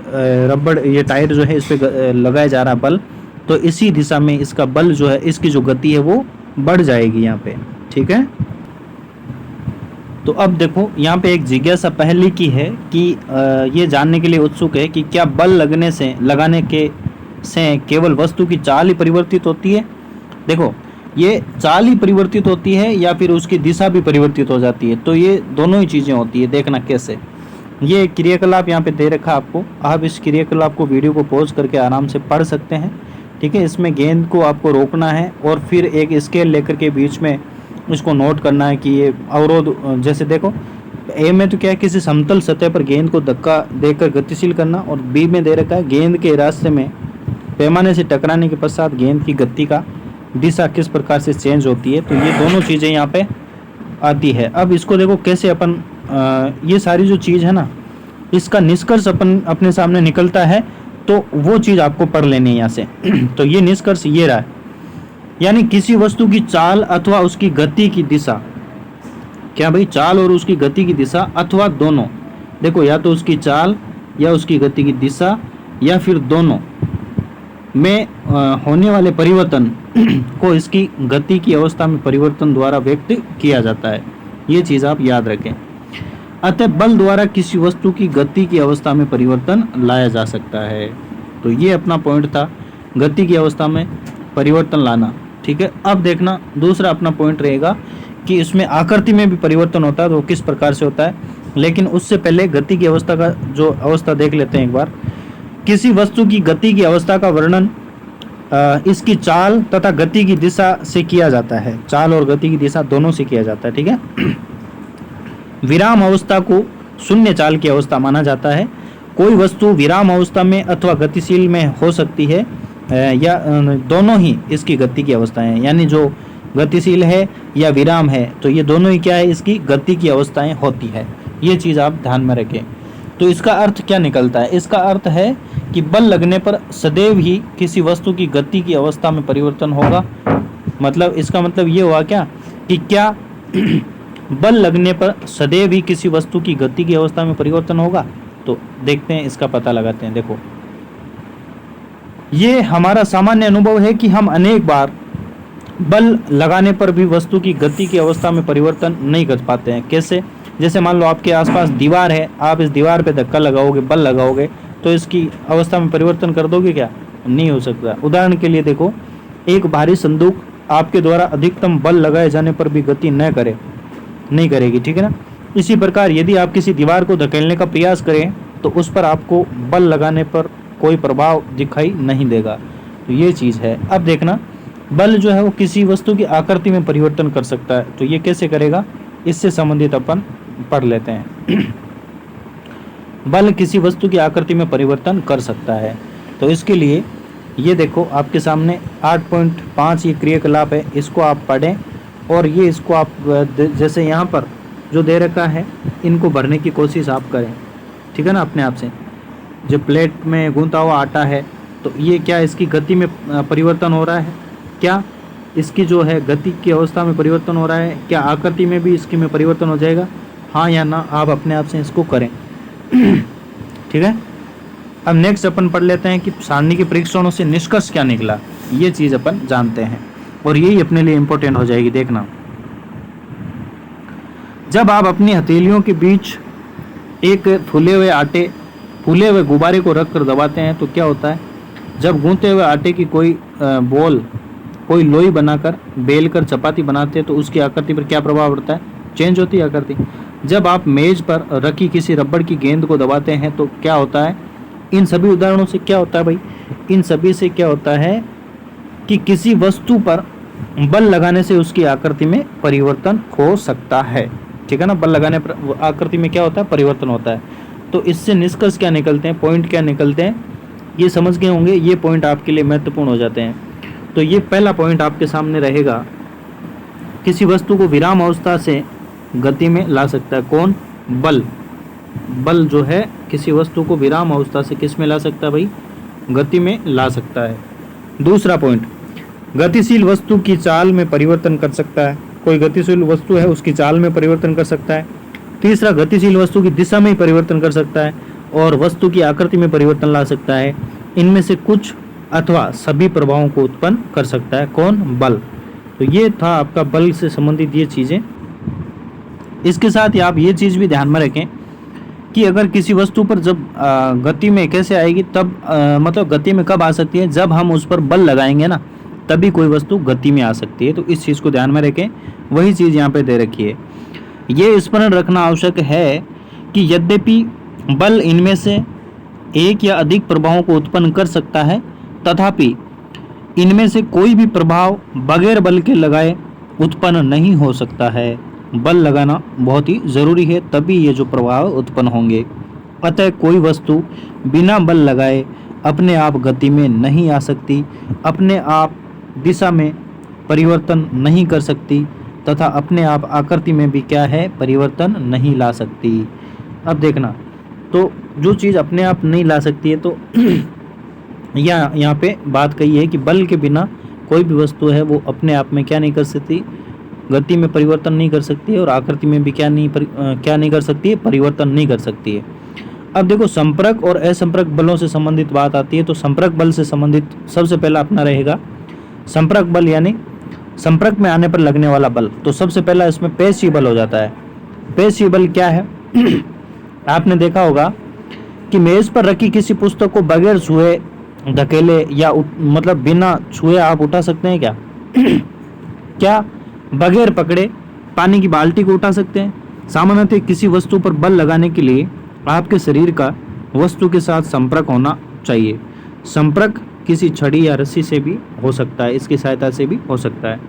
Speaker 1: रबड़ ये टायर जो है इस पर लगाया जा रहा है बल, तो इसी दिशा में इसका बल जो है, इसकी जो गति है वो बढ़ जाएगी यहाँ पे, ठीक है। तो अब देखो यहाँ पे एक जिज्ञासा पहले की है कि ये जानने के लिए उत्सुक है कि क्या बल लगाने से केवल वस्तु की चाल ही परिवर्तित होती है। देखो ये चाल ही परिवर्तित होती है या फिर उसकी दिशा भी परिवर्तित हो जाती है। तो ये दोनों ही चीज़ें होती है। देखना कैसे, ये क्रियाकलाप यहाँ पे दे रखा आपको, आप इस क्रियाकलाप को वीडियो को पॉज करके आराम से पढ़ सकते हैं, ठीक है। इसमें गेंद को आपको रोकना है और फिर एक स्केल लेकर के बीच में इसको नोट करना है कि ये अवरोध, जैसे देखो ए में तो क्या है किसी समतल सतह पर गेंद को धक्का देकर गतिशील करना, और बी में दे रखा है गेंद के रास्ते में पैमाने से टकराने के पश्चात गेंद की गति का दिशा किस प्रकार से चेंज होती है। तो ये दोनों चीज़ें यहाँ पे आती है। अब इसको देखो कैसे अपन ये सारी जो चीज़ है ना इसका निष्कर्ष अपन अपने सामने निकलता है, तो वो चीज़ आपको पढ़ लेनी है यहाँ से। तो ये निष्कर्ष ये रहा है, यानी किसी वस्तु की चाल अथवा उसकी गति की दिशा, क्या भाई चाल और उसकी गति की दिशा अथवा दोनों, देखो या तो उसकी चाल या उसकी गति की दिशा या फिर दोनों में होने वाले परिवर्तन को इसकी गति की अवस्था में परिवर्तन द्वारा व्यक्त किया जाता है। ये चीज़ आप याद रखें। अतः बल द्वारा किसी वस्तु की गति की अवस्था में परिवर्तन लाया जा सकता है। तो ये अपना पॉइंट था, गति की अवस्था में परिवर्तन लाना, ठीक है। अब देखना दूसरा अपना पॉइंट रहेगा कि इसमें आकृति में भी परिवर्तन होता है, तो किस प्रकार से होता है। लेकिन उससे पहले गति की अवस्था का जो अवस्था देख लेते हैं एक बार। किसी वस्तु की गति की अवस्था का वर्णन इसकी चाल तथा गति की दिशा से किया जाता है। चाल और गति की दिशा दोनों से किया जाता है, ठीक है। विराम अवस्था को शून्य चाल की अवस्था माना जाता है। कोई वस्तु विराम अवस्था में अथवा गतिशील में हो सकती है या दोनों ही इसकी गति की अवस्थाएं, यानी जो गतिशील है या विराम है, तो ये दोनों ही क्या है, इसकी गति की अवस्थाएं होती है। ये चीज़ आप ध्यान में रखें। तो इसका अर्थ क्या निकलता है? इसका अर्थ है कि बल लगने पर सदैव ही किसी वस्तु की गति की अवस्था में परिवर्तन होगा। मतलब इसका मतलब ये हुआ क्या कि क्या बल लगने पर सदैव ही किसी वस्तु की गति की अवस्था में परिवर्तन होगा? तो देखते हैं, इसका पता लगाते हैं। देखो, ये हमारा सामान्य अनुभव है कि हम अनेक बार बल लगाने पर भी वस्तु की गति की अवस्था में परिवर्तन नहीं कर पाते हैं। कैसे? जैसे मान लो आपके आसपास दीवार है, आप इस दीवार पे धक्का लगाओगे, बल लगाओगे, तो इसकी अवस्था में परिवर्तन कर दोगे क्या? नहीं हो सकता। उदाहरण के लिए देखो, एक भारी संदूक आपके द्वारा अधिकतम बल लगाए जाने पर भी गति नहीं करेगी, ठीक है ना। इसी प्रकार यदि आप किसी दीवार को धकेलने का प्रयास करें तो उस पर आपको बल लगाने पर कोई प्रभाव दिखाई नहीं देगा। तो ये चीज़ है। अब देखना, बल जो है वो किसी वस्तु की आकृति में परिवर्तन कर सकता है। तो ये कैसे करेगा, इससे संबंधित अपन पढ़ लेते हैं। बल किसी वस्तु की आकृति में परिवर्तन कर सकता है। तो इसके लिए ये देखो आपके सामने 8.5 ये क्रियाकलाप है, इसको आप पढ़ें और ये इसको आप जैसे यहाँ पर जो दे रखा है इनको भरने की कोशिश आप करें, ठीक है ना। अपने आप से जो प्लेट में गूंथा हुआ आटा है, तो ये क्या इसकी गति में परिवर्तन हो रहा है? क्या इसकी जो है गति की अवस्था में परिवर्तन हो रहा है? क्या आकृति में भी इसकी में परिवर्तन हो जाएगा? हाँ या ना, आप अपने आप से इसको करें। ठीक है। अब नेक्स्ट अपन पढ़ लेते हैं कि सारणी के परीक्षणों से निष्कर्ष क्या निकला। ये चीज़ अपन जानते हैं और यही अपने लिए इम्पोर्टेंट हो जाएगी। देखना, जब आप अपनी हथेलियों के बीच एक फूले हुए गुब्बारे को रखकर दबाते हैं तो क्या होता है? जब गूंथे हुए आटे की कोई लोई बनाकर बेलकर चपाती बनाते हैं तो उसकी आकृति पर क्या प्रभाव पड़ता है? चेंज होती है आकृति। जब आप मेज पर रखी किसी रबड़ की गेंद को दबाते हैं तो क्या होता है? इन सभी उदाहरणों से क्या होता है भाई? इन सभी से क्या होता है कि किसी वस्तु पर बल लगाने से उसकी आकृति में परिवर्तन हो सकता है, ठीक है ना। बल लगाने पर आकृति में क्या होता है? परिवर्तन होता है। तो इससे निष्कर्ष क्या निकलते हैं, पॉइंट क्या निकलते हैं, ये समझ गए होंगे। ये पॉइंट आपके लिए महत्वपूर्ण हो जाते हैं। तो ये पहला पॉइंट आपके सामने रहेगा, किसी वस्तु को विराम अवस्था से गति में ला सकता है कौन? बल जो है किसी वस्तु को विराम अवस्था से किस में ला सकता है भाई? गति में ला सकता है। दूसरा पॉइंट, गतिशील वस्तु की चाल में परिवर्तन कर सकता है। कोई गतिशील वस्तु है उसकी चाल में परिवर्तन कर सकता है। तीसरा, गतिशील वस्तु की दिशा में परिवर्तन कर सकता है और वस्तु की आकृति में परिवर्तन ला सकता है। इनमें से कुछ अथवा सभी प्रभावों को उत्पन्न कर सकता है कौन? बल। तो ये था आपका बल से संबंधित ये चीज़ें। इसके साथ ही आप ये चीज़ भी ध्यान में रखें कि अगर किसी वस्तु पर जब गति में कैसे आएगी, तब मतलब गति में कब आ सकती है? जब हम उस पर बल लगाएंगे ना, तभी कोई वस्तु गति में आ सकती है। तो इस चीज़ को ध्यान में रखें। वही चीज़ यहाँ पे दे रखी है। ये स्मरण रखना आवश्यक है कि यद्यपि बल इनमें से एक या अधिक प्रभावों को उत्पन्न कर सकता है, तथापि इनमें से कोई भी प्रभाव बगैर बल के लगाए उत्पन्न नहीं हो सकता है। बल लगाना बहुत ही ज़रूरी है, तभी ये जो प्रभाव उत्पन्न होंगे। अतः कोई वस्तु बिना बल लगाए अपने आप गति में नहीं आ सकती, अपने आप दिशा में परिवर्तन नहीं कर सकती तथा अपने आप आकृति में भी क्या है? परिवर्तन नहीं ला सकती। अब देखना, तो जो चीज़ अपने आप नहीं ला सकती है, तो यहाँ पे बात कही है कि बल के बिना कोई भी वस्तु है वो अपने आप में क्या नहीं कर सकती? गति में परिवर्तन नहीं कर सकती है और आकृति में भी क्या नहीं कर सकती है? परिवर्तन नहीं कर सकती है। अब देखो, संपर्क और असंपर्क बलों से संबंधित बात आती है। तो संपर्क बल से संबंधित सबसे पहला अपना रहेगा संपर्क बल, यानी संपर्क में आने पर लगने वाला बल। तो सबसे पहला इसमें पेशीय बल हो जाता है। पेशीय बल क्या है? आपने देखा होगा कि मेज पर रखी किसी पुस्तक को बगैर छुए, धकेले या मतलब बिना छुए आप उठा सकते हैं क्या? क्या बगैर पकड़े पानी की बाल्टी को उठा सकते हैं? सामान्यतः किसी वस्तु पर बल लगाने के लिए आपके शरीर का वस्तु के साथ संपर्क होना चाहिए। संपर्क किसी छड़ी या रस्सी से भी हो सकता है, इसकी सहायता से भी हो सकता है।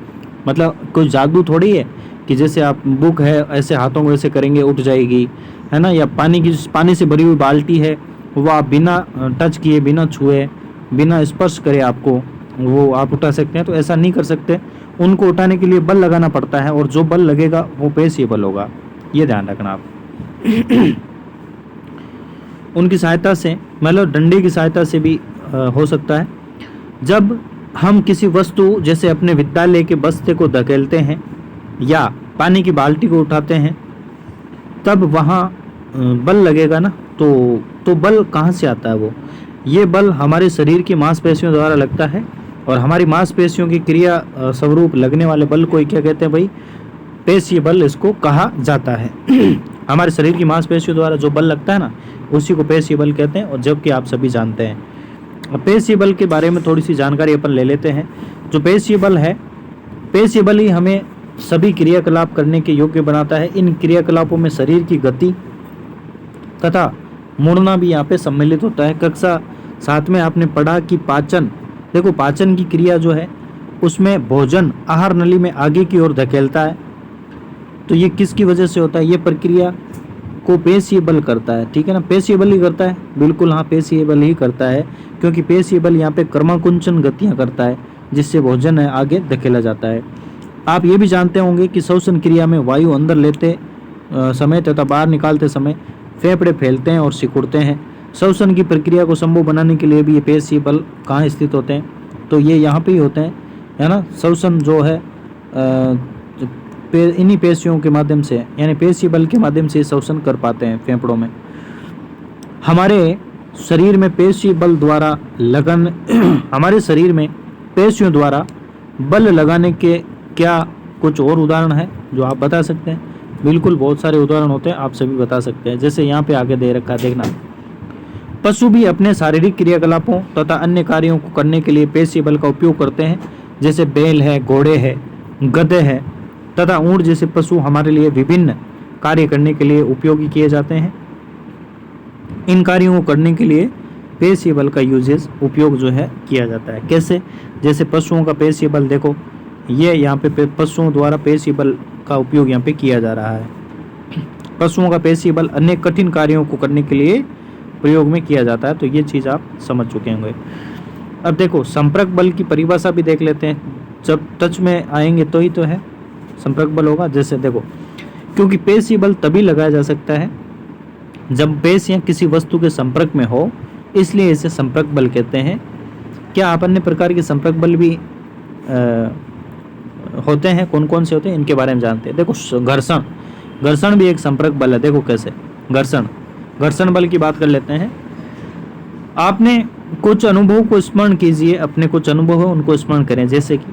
Speaker 1: मतलब कोई जादू थोड़ी है कि जैसे आप बुक है ऐसे हाथों को ऐसे करेंगे उठ जाएगी, है ना। या पानी से भरी हुई बाल्टी है, वो आप बिना टच किए, बिना छुए, बिना स्पर्श करे आपको वो आप उठा सकते हैं। तो ऐसा नहीं कर सकते। उनको उठाने के लिए बल लगाना पड़ता है और जो बल लगेगा वो पेशीय बल होगा। ये ध्यान रखना आप। उनकी सहायता से, मतलब डंडे की सहायता से भी हो सकता है। जब हम किसी वस्तु जैसे अपने विद्यालय के बस्ते को धकेलते हैं या पानी की बाल्टी को उठाते हैं, तब वहाँ बल लगेगा ना, तो बल कहाँ से आता है? वो ये बल हमारे शरीर की मांसपेशियों द्वारा लगता है, और हमारी मांसपेशियों की क्रिया स्वरूप लगने वाले बल को ही क्या कहते हैं भाई? पेशीय बल इसको कहा जाता है। हमारे शरीर की मांसपेशियों द्वारा जो बल लगता है ना, उसी को पेशीय बल कहते हैं, और जबकि आप सभी जानते हैं। अब पेशीय बल के बारे में थोड़ी सी जानकारी अपन ले लेते हैं। जो पेशीय बल है, पेशीय बल ही हमें सभी क्रियाकलाप करने के योग्य बनाता है। इन क्रियाकलापों में शरीर की गति तथा मुड़ना भी यहाँ पे सम्मिलित होता है। कक्षा 7 में आपने पढ़ा कि पाचन, देखो पाचन की क्रिया जो है उसमें भोजन आहार नली में आगे की ओर धकेलता है। तो ये किसकी वजह से होता है? ये प्रक्रिया को पेशीय बल करता है, ठीक है ना? पेशीय बल ही करता है, बिल्कुल हाँ, पेशीय बल ही करता है, क्योंकि पेशीय बल यहाँ पे क्रमाकुंचन गतियाँ करता है, जिससे भोजन है आगे धकेला जाता है। आप ये भी जानते होंगे कि श्वसन क्रिया में वायु अंदर लेते समय तथा बाहर निकालते समय फेफड़े फैलते हैं और सिकुड़ते हैं। श्वसन की प्रक्रिया को संभव बनाने के लिए भी ये पेशीय बल कहाँ स्थित होते हैं? तो ये यहाँ पे ही होते हैं, है ना? श्वसन जो है इन्हीं पेशियों के माध्यम से, यानी पेशीय बल के माध्यम से श्वसन कर पाते हैं फेफड़ों में। हमारे शरीर में पेशीय बल द्वारा लगन हमारे शरीर में पेशियों द्वारा बल लगाने के क्या कुछ और उदाहरण है जो आप बता सकते हैं? बिल्कुल, बहुत सारे उदाहरण होते हैं, आप सभी बता सकते हैं। जैसे यहाँ पे आगे दे रखा है, देखना। पशु भी अपने शारीरिक क्रियाकलापों तथा अन्य कार्यों को करने के लिए पेशीय बल का उपयोग करते हैं। जैसे बैल है, घोड़े है, गधे है तथा ऊंट जैसे पशु हमारे लिए विभिन्न कार्य करने के लिए उपयोगी किए जाते हैं। इन कार्यों को करने के लिए पेशीय बल का यूजेज, उपयोग जो है किया जाता है। कैसे? जैसे पशुओं का पेशीय बल, देखो ये यहाँ पे पशुओं द्वारा पेशीय बल का उपयोग यहाँ पे किया जा रहा है। पशुओं का पेशीय बल अन्य कठिन कार्यों को करने के लिए प्रयोग में किया जाता है। तो ये चीज़ आप समझ चुके होंगे। अब देखो संपर्क बल की परिभाषा भी देख लेते हैं। जब टच में आएंगे तो ही तो है संपर्क बल होगा। जैसे देखो, क्योंकि पेशीय बल तभी लगाया जा सकता है जब पेशियां किसी वस्तु के संपर्क में हो, इसलिए इसे संपर्क बल कहते हैं। क्या आप अन्य प्रकार के संपर्क बल भी होते हैं? कौन कौन से होते हैं इनके बारे में जानते हैं। देखो घर्षण, घर्षण भी एक संपर्क बल है। देखो कैसे घर्षण बल की बात कर लेते हैं। आपने कुछ अनुभव को स्मरण कीजिए, अपने कुछ अनुभव है उनको स्मरण करें। जैसे कि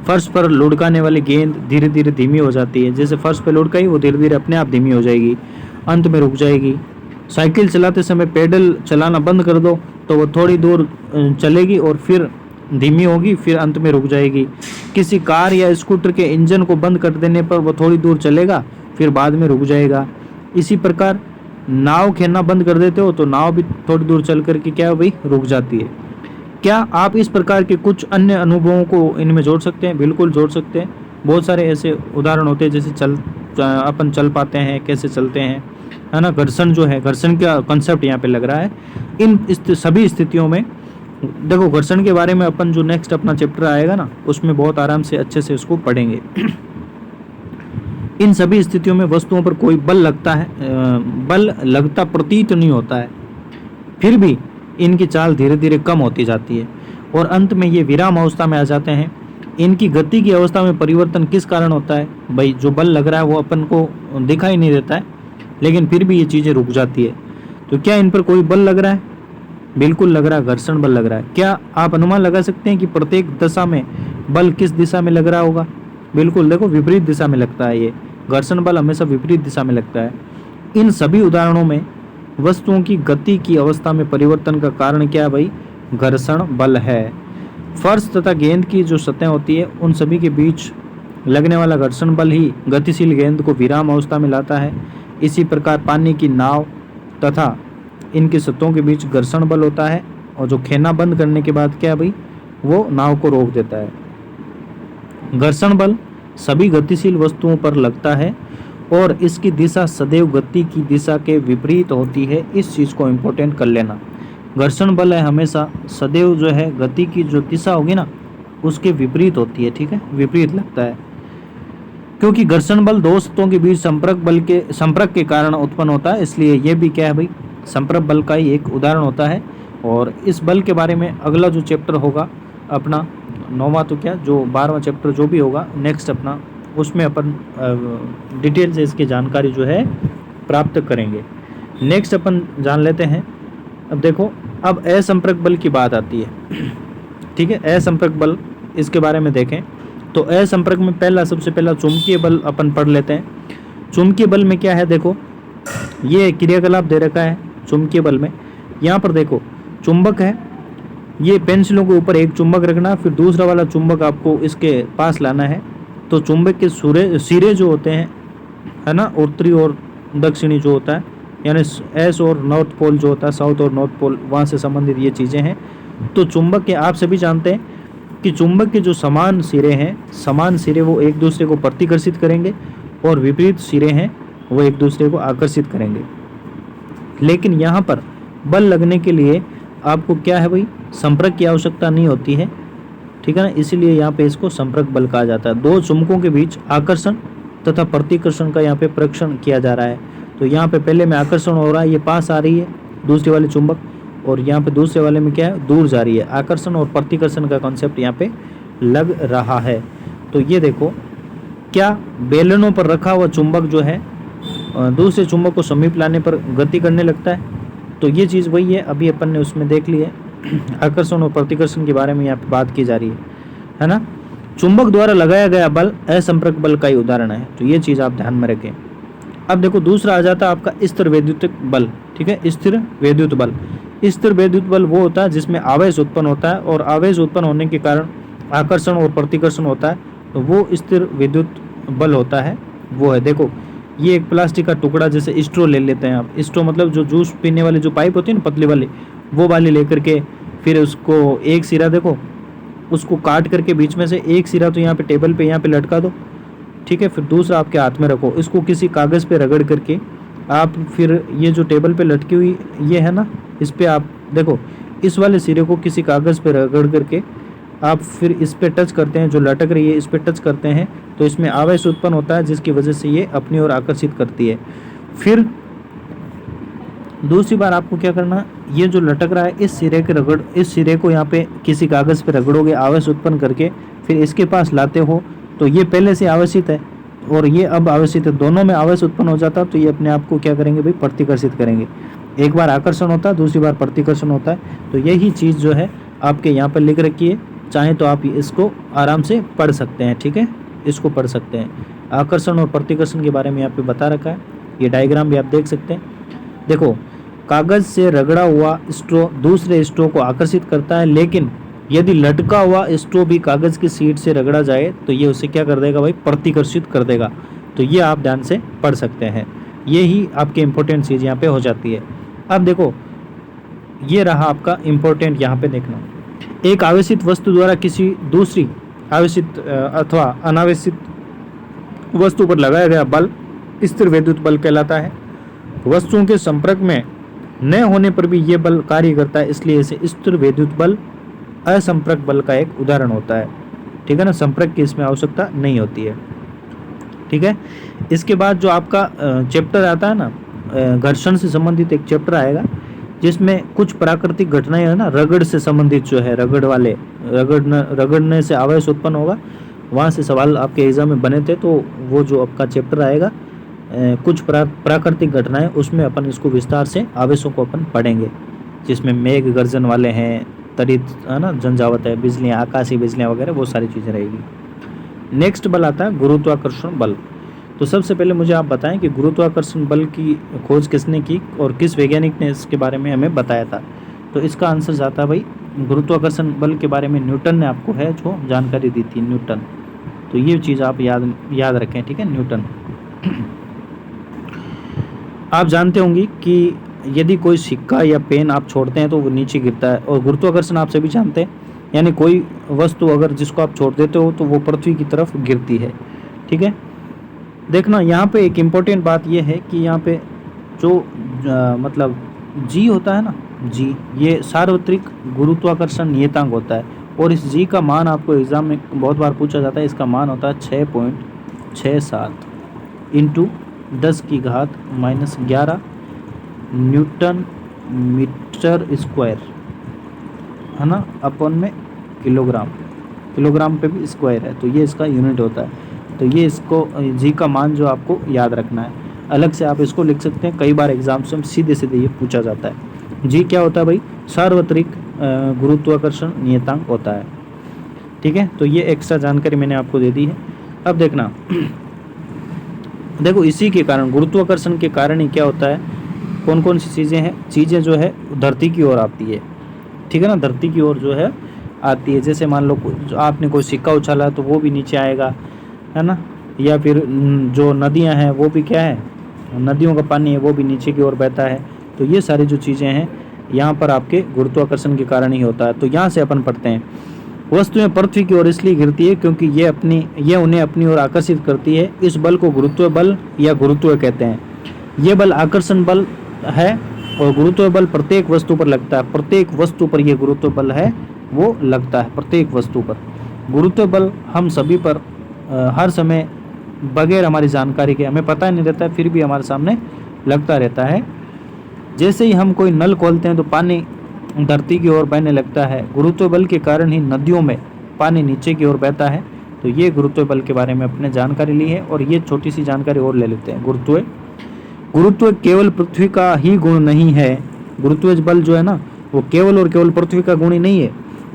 Speaker 1: फर्श पर लुढ़काने वाली गेंद धीरे धीरे धीमी हो जाती है। जैसे फर्श पर लुढ़काई, वो धीरे धीरे अपने आप धीमी हो जाएगी, अंत में रुक जाएगी। साइकिल चलाते समय पेडल चलाना बंद कर दो तो वो थोड़ी दूर चलेगी और फिर धीमी होगी, फिर अंत में रुक जाएगी। किसी कार या स्कूटर के इंजन को बंद कर देने पर वो थोड़ी दूर चलेगा, फिर बाद में रुक जाएगा। इसी प्रकार नाव खेलना बंद कर देते हो तो नाव भी थोड़ी दूर चल करके क्या भाई रुक जाती है। क्या आप इस प्रकार के कुछ अन्य अनुभवों को इनमें जोड़ सकते हैं? बिल्कुल जोड़ सकते हैं। बहुत सारे ऐसे उदाहरण होते हैं, जैसे अपन चल पाते हैं, कैसे चलते हैं, है ना? घर्षण जो है, घर्षण का कॉन्सेप्ट यहाँ पे लग रहा है। इन सभी स्थितियों में देखो, घर्षण के बारे में अपन जो नेक्स्ट अपना चैप्टर आएगा ना, उसमें बहुत आराम से अच्छे से उसको पढ़ेंगे। इन सभी स्थितियों में वस्तुओं पर कोई बल लगता है, बल लगता प्रतीत नहीं होता है, फिर भी इनकी चाल धीरे धीरे कम होती जाती है और अंत में ये विराम अवस्था में आ जाते हैं। इनकी गति की अवस्था में परिवर्तन किस कारण होता है? भाई जो बल लग रहा है वो अपन को दिखाई नहीं देता है, लेकिन फिर भी ये चीज़ें रुक जाती है। तो क्या इन पर कोई बल लग रहा है? बिल्कुल लग रहा है, घर्षण बल लग रहा है। क्या आप अनुमान लगा सकते हैं कि प्रत्येक दशा में बल किस दिशा में लग रहा होगा? बिल्कुल, देखो विपरीत दिशा में लगता है। ये घर्षण बल हमेशा विपरीत दिशा में लगता है। इन सभी उदाहरणों में वस्तुओं की गति की अवस्था में परिवर्तन का कारण क्या है भाई? घर्षण बल है। फर्श तथा गेंद की जो सतह होती है, उन सभी के बीच लगने वाला घर्षण बल ही गतिशील गेंद को विराम अवस्था में लाता है। इसी प्रकार पानी की नाव तथा इनकी सतहों के बीच घर्षण बल होता है, और जो खेना बंद करने के बाद क्या है भाई? वो नाव को रोक देता है। घर्षण बल सभी गतिशील वस्तुओं पर लगता है और इसकी दिशा सदैव गति की दिशा के विपरीत होती है। इस चीज़ को इम्पोर्टेंट कर लेना। घर्षण बल है हमेशा सदैव जो है गति की जो दिशा होगी ना, उसके विपरीत होती है, ठीक है? विपरीत लगता है, क्योंकि घर्षण बल दो सतहों के बीच संपर्क के कारण उत्पन्न होता है। इसलिए ये भी क्या है भाई? संपर्क बल का ही एक उदाहरण होता है। और इस बल के बारे में अगला जो चैप्टर होगा अपना 9वां तो क्या जो 12वां चैप्टर जो भी होगा नेक्स्ट अपना, उसमें अपन डिटेल से इसकी जानकारी जो है प्राप्त करेंगे। नेक्स्ट अपन जान लेते हैं। अब देखो, अब असंपर्क बल की बात आती है, ठीक है। असंपर्क बल, इसके बारे में देखें तो असंपर्क में पहला सबसे पहला चुंबकीय बल अपन पढ़ लेते हैं। चुंबकीय बल में क्या है, देखो ये क्रियाकलाप दे रखा है चुंबकीय बल में। यहाँ पर देखो चुंबक है, ये पेंसिलों के ऊपर एक चुंबक रखना, फिर दूसरा वाला चुंबक आपको इसके पास लाना है। तो चुंबक के सिरे जो होते हैं, है ना, उत्तरी और दक्षिणी जो होता है, यानी एस और नॉर्थ पोल जो होता है, साउथ और नॉर्थ पोल, वहाँ से संबंधित ये चीज़ें हैं। तो चुंबक के आप सभी जानते हैं कि चुंबक के जो समान सिरे हैं, समान सिरे वो एक दूसरे को प्रतिकर्षित करेंगे और विपरीत सिरे हैं वो एक दूसरे को आकर्षित करेंगे। लेकिन यहाँ पर बल लगने के लिए आपको क्या है भाई, संपर्क की आवश्यकता नहीं होती है, ठीक है ना। इसीलिए यहाँ पे इसको संपर्क बल कहा जाता है। दो चुंबकों के बीच आकर्षण तथा प्रतिकर्षण का यहाँ पे परीक्षण किया जा रहा है। तो यहाँ पे पहले में आकर्षण हो रहा है, ये पास आ रही है दूसरे वाले चुंबक, और यहाँ पे दूसरे वाले में क्या है, दूर जा रही है। आकर्षण और प्रतिकर्षण का कॉन्सेप्ट यहाँ पे लग रहा है। तो ये देखो, क्या बेलनों पर रखा हुआ चुंबक जो है दूसरे चुंबक को समीप लाने पर गति करने लगता है। तो ये चीज़ वही है, अभी अपन ने उसमें देख ली है। आकर्षण और प्रतिकर्षण के बारे में यहाँ पे बात की जा रही है ना। चुंबक द्वारा लगाया गया बल असंपर्क बल का ही उदाहरण है। तो ये चीज़ आप ध्यान में रखें। अब देखो दूसरा आ जाता है आपका स्थिर वैद्युतिक बल, ठीक है। स्थिर वैद्युत बल, स्थिर वैद्युत बल वो होता है जिसमें आवेश उत्पन्न होता है, और आवेश उत्पन्न होने के कारण आकर्षण और प्रतिकर्षण होता है। तो वो स्थिर विद्युत बल होता है, वो है। देखो ये एक प्लास्टिक का टुकड़ा, जैसे स्ट्रो ले लेते हैं आप। स्ट्रो मतलब जो जूस पीने वाली जो पाइप होती है ना पतली वाली, वो वाली लेकर के फिर उसको एक सिरा देखो उसको काट करके बीच में से एक सिरा तो यहाँ पे टेबल पे यहाँ पे लटका दो, ठीक है। फिर दूसरा आपके हाथ में रखो, इसको किसी कागज़ पे रगड़ करके आप फिर ये जो टेबल पे लटकी हुई ये है ना, इस पे आप देखो इस वाले सिरे को किसी कागज़ पे रगड़ करके आप फिर इस पे टच करते हैं, जो लटक रही है इस पे टच करते हैं, तो इसमें आवेश उत्पन्न होता है जिसकी वजह से ये अपनी ओर आकर्षित करती है। फिर दूसरी बार आपको क्या करना, ये जो लटक रहा है इस सिरे को यहाँ पे किसी कागज़ पे रगड़ोगे आवेश उत्पन्न करके, फिर इसके पास लाते हो तो ये पहले से आवेशित है और ये अब आवेशित है, दोनों में आवेश उत्पन्न हो जाता है। तो ये अपने आप को क्या करेंगे भाई, प्रतिकर्षित करेंगे। एक बार आकर्षण होता है, दूसरी बार प्रतिकर्षण होता है। तो यही चीज़ जो है आपके यहाँ पर लिख रखी है, चाहे तो आप इसको आराम से पढ़ सकते हैं, ठीक है, इसको पढ़ सकते हैं। आकर्षण और प्रतिकर्षण के बारे में यहाँ पे बता रखा है, ये डायग्राम भी आप देख सकते हैं। देखो कागज़ से रगड़ा हुआ स्ट्रो दूसरे स्ट्रो को आकर्षित करता है, लेकिन यदि लटका हुआ स्ट्रो भी कागज़ की शीट से रगड़ा जाए तो ये उसे क्या कर देगा भाई, प्रतिकर्षित कर देगा। तो ये आप ध्यान से पढ़ सकते हैं, ये ही आपके इम्पोर्टेंट चीज़ यहाँ पे हो जाती है। अब देखो ये रहा आपका इम्पोर्टेंट, यहाँ पे देखना, एक आवेशित वस्तु द्वारा किसी दूसरी आवेशित अथवा अनावेशित वस्तु पर लगाया गया बल स्थिर वैद्युत बल कहलाता है। वस्तुओं के संपर्क में न होने पर भी ये बल कार्य करता है, इसलिए इसे स्थिर वैद्युत बल असंपर्क बल का एक उदाहरण होता है, ठीक है ना। संपर्क की इसमें आवश्यकता नहीं होती है, ठीक है। इसके बाद जो आपका चैप्टर आता है ना, घर्षण से संबंधित एक चैप्टर आएगा जिसमें कुछ प्राकृतिक घटनाएं है ना, रगड़ से संबंधित जो है, रगड़ने से आवेश उत्पन्न होगा, वहाँ से सवाल आपके एग्जाम में बने थे। तो वो जो आपका चैप्टर आएगा कुछ प्राकृतिक घटनाएं, उसमें अपन इसको विस्तार से आवेशों को अपन पढ़ेंगे, जिसमें मेघ गर्जन वाले हैं, तड़ित है ना, झंझावत है, बिजलियाँ, आकाशीय बिजलियाँ वगैरह, वो सारी चीज़ें रहेगी। नेक्स्ट बल आता है गुरुत्वाकर्षण बल। तो सबसे पहले मुझे आप बताएं कि गुरुत्वाकर्षण बल की खोज किसने की और किस वैज्ञानिक ने इसके बारे में हमें बताया था। तो इसका आंसर जाता है भाई, गुरुत्वाकर्षण बल के बारे में न्यूटन ने आपको है जो जानकारी दी थी, न्यूटन। तो ये चीज़ आप याद रखें, ठीक है, न्यूटन। आप जानते होंगे कि यदि कोई सिक्का या पेन आप छोड़ते हैं तो वो नीचे गिरता है, और गुरुत्वाकर्षण आप सभी जानते हैं, यानी कोई वस्तु अगर जिसको आप छोड़ देते हो तो वो पृथ्वी की तरफ गिरती है, ठीक है। देखना यहाँ पे एक इम्पोर्टेंट बात ये है कि यहाँ पे जो मतलब जी होता है ना, जी, ये सार्वत्रिक गुरुत्वाकर्षण नियतांक होता है, और इस जी का मान आपको एग्जाम में बहुत बार पूछा जाता है। इसका मान होता है 6.67 × 10⁻⁻11 न्यूटन मीटर स्क्वायर, है ना, अपन में किलोग्राम, किलोग्राम पे भी स्क्वायर है, तो ये इसका यूनिट होता है। तो ये इसको जी का मान जो आपको याद रखना है, अलग से आप इसको लिख सकते हैं, कई बार एग्जाम्स में सीधे सीधे ये पूछा जाता है। जी क्या होता है भाई? सार्वत्रिक गुरुत्वाकर्षण नियतांक होता है। ठीक है, तो ये एक्स्ट्रा जानकारी मैंने आपको दे दी है। अब देखना देखो इसी के कारण, गुरुत्वाकर्षण के कारण ही क्या होता है, कौन कौन सी चीज़ें हैं, चीज़ें जो है धरती की ओर आती है। ठीक है ना, धरती की ओर जो है आती है। जैसे मान लो जो आपने कोई सिक्का उछाला तो वो भी नीचे आएगा, है ना, या फिर जो नदियां हैं वो भी क्या है, नदियों का पानी है वो भी नीचे की ओर बहता है। तो ये सारी जो चीज़ें हैं यहाँ पर आपके गुरुत्वाकर्षण के कारण ही होता है। तो यहाँ से अपन पढ़ते हैं, वस्तुएं पृथ्वी की ओर इसलिए गिरती है क्योंकि ये उन्हें अपनी ओर आकर्षित करती है। इस बल को गुरुत्व बल या गुरुत्व कहते हैं। ये बल आकर्षण बल है और गुरुत्व बल प्रत्येक वस्तु पर लगता है। प्रत्येक वस्तु पर ये गुरुत्व बल है वो लगता है, प्रत्येक वस्तु पर। गुरुत्व बल हम सभी पर हर समय बगैर हमारी जानकारी के, हमें पता नहीं रहता है, फिर भी हमारे सामने लगता रहता है। जैसे ही हम कोई नल खोलते हैं तो पानी धरती की ओर बहने लगता है। गुरुत्व बल के कारण ही नदियों में पानी नीचे की ओर बहता है। तो ये गुरुत्व बल के बारे में अपने जानकारी ली है। और ये छोटी सी जानकारी और ले लेते हैं। गुरुत्व केवल पृथ्वी का ही गुण नहीं है। गुरुत्व बल जो है ना वो केवल और केवल पृथ्वी का गुण ही नहीं है।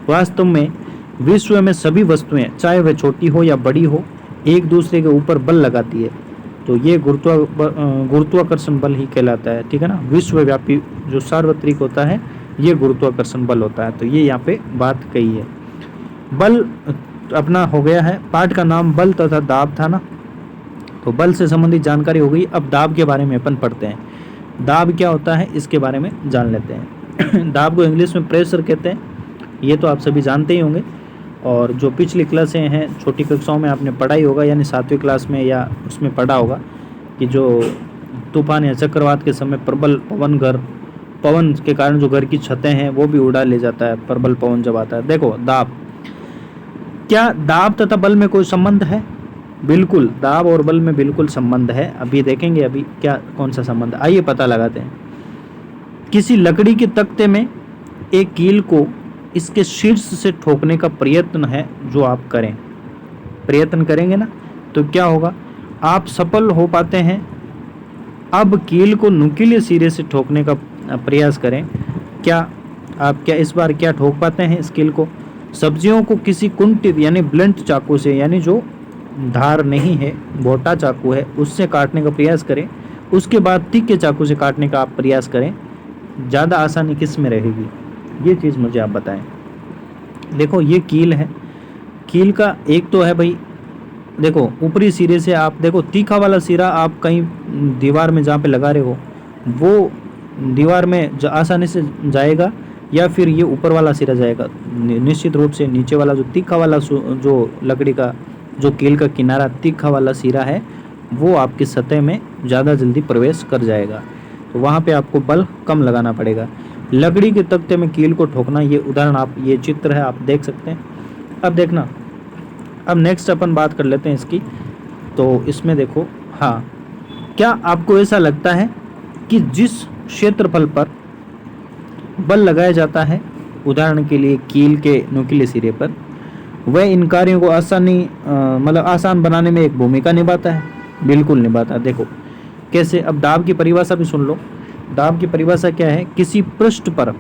Speaker 1: वास्तव में विश्व में सभी वस्तुएं, चाहे वह छोटी हो या बड़ी हो, एक दूसरे के ऊपर बल लगाती है। तो ये गुरुत्वाकर्षण बल ही कहलाता है। ठीक है ना, विश्वव्यापी जो सार्वत्रिक होता है ये गुरुत्वाकर्षण बल होता है। तो ये यहाँ पे बात कही है। बल अपना हो गया है, पाठ का नाम बल तथा दाब था ना, तो बल से संबंधित जानकारी हो गई। अब दाब के बारे में अपन पढ़ते हैं। दाब क्या होता है इसके बारे में जान लेते हैं। दाब को इंग्लिश में प्रेशर कहते हैं, ये तो आप सभी जानते ही होंगे। और जो पिछली क्लासें हैं, छोटी कक्षाओं में आपने पढ़ा ही होगा, यानी 7वीं क्लास में या उसमें पढ़ा होगा कि जो तूफान या चक्रवात के समय प्रबल पवन के कारण जो घर की छतें हैं वो भी उड़ा ले जाता है, प्रबल पवन जब आता है। देखो दाब, क्या दाब तथा बल में कोई संबंध है? बिल्कुल, दाब और बल में बिल्कुल संबंध है। अभी देखेंगे अभी क्या कौन सा संबंध, आइए पता लगाते हैं। किसी लकड़ी के तख्ते में एक कील को इसके शीर्ष से ठोकने का प्रयत्न है जो आप करें, प्रयत्न करेंगे ना तो क्या होगा, आप सफल हो पाते हैं। अब कील को नुकीले सिरे से ठोकने का प्रयास करें, क्या इस बार क्या ठोक पाते हैं इस कील को? सब्जियों को किसी कुंटित यानी ब्लंट चाकू से, यानी जो धार नहीं है, मोटा चाकू है, उससे काटने का प्रयास करें। उसके बाद तीखे चाकू से काटने का आप प्रयास करें। ज़्यादा आसानी किस में रहेगी, ये चीज़ मुझे आप बताएं। देखो ये कील है, कील का एक तो है भाई, देखो ऊपरी सिरे से आप देखो, तीखा वाला सिरा आप कहीं दीवार में जहाँ पे लगा रहे हो वो दीवार में आसानी से जाएगा, या फिर ये ऊपर वाला सिरा जाएगा? निश्चित रूप से नीचे वाला जो तीखा वाला जो लकड़ी का जो कील का किनारा तीखा वाला सिरा है वो आपकी सतह में ज़्यादा जल्दी प्रवेश कर जाएगा। तो वहाँ पे आपको बल कम लगाना पड़ेगा। लकड़ी के तख्ते में कील को ठोकना, ये उदाहरण आप, ये चित्र है आप देख सकते हैं। अब देखना, अब नेक्स्ट अपन बात कर लेते हैं इसकी। तो इसमें देखो, हाँ, क्या आपको ऐसा लगता है कि जिस क्षेत्रफल पर बल लगाया जाता है, उदाहरण के लिए कील के नुकीले सिरे पर, वह इन कार्यों को आसान बनाने में एक भूमिका निभाता है? बिल्कुल निभाता है। देखो कैसे, अब दाब की परिभाषा भी सुन लो। दाब की परिभाषा क्या है? किसी पृष्ठ पर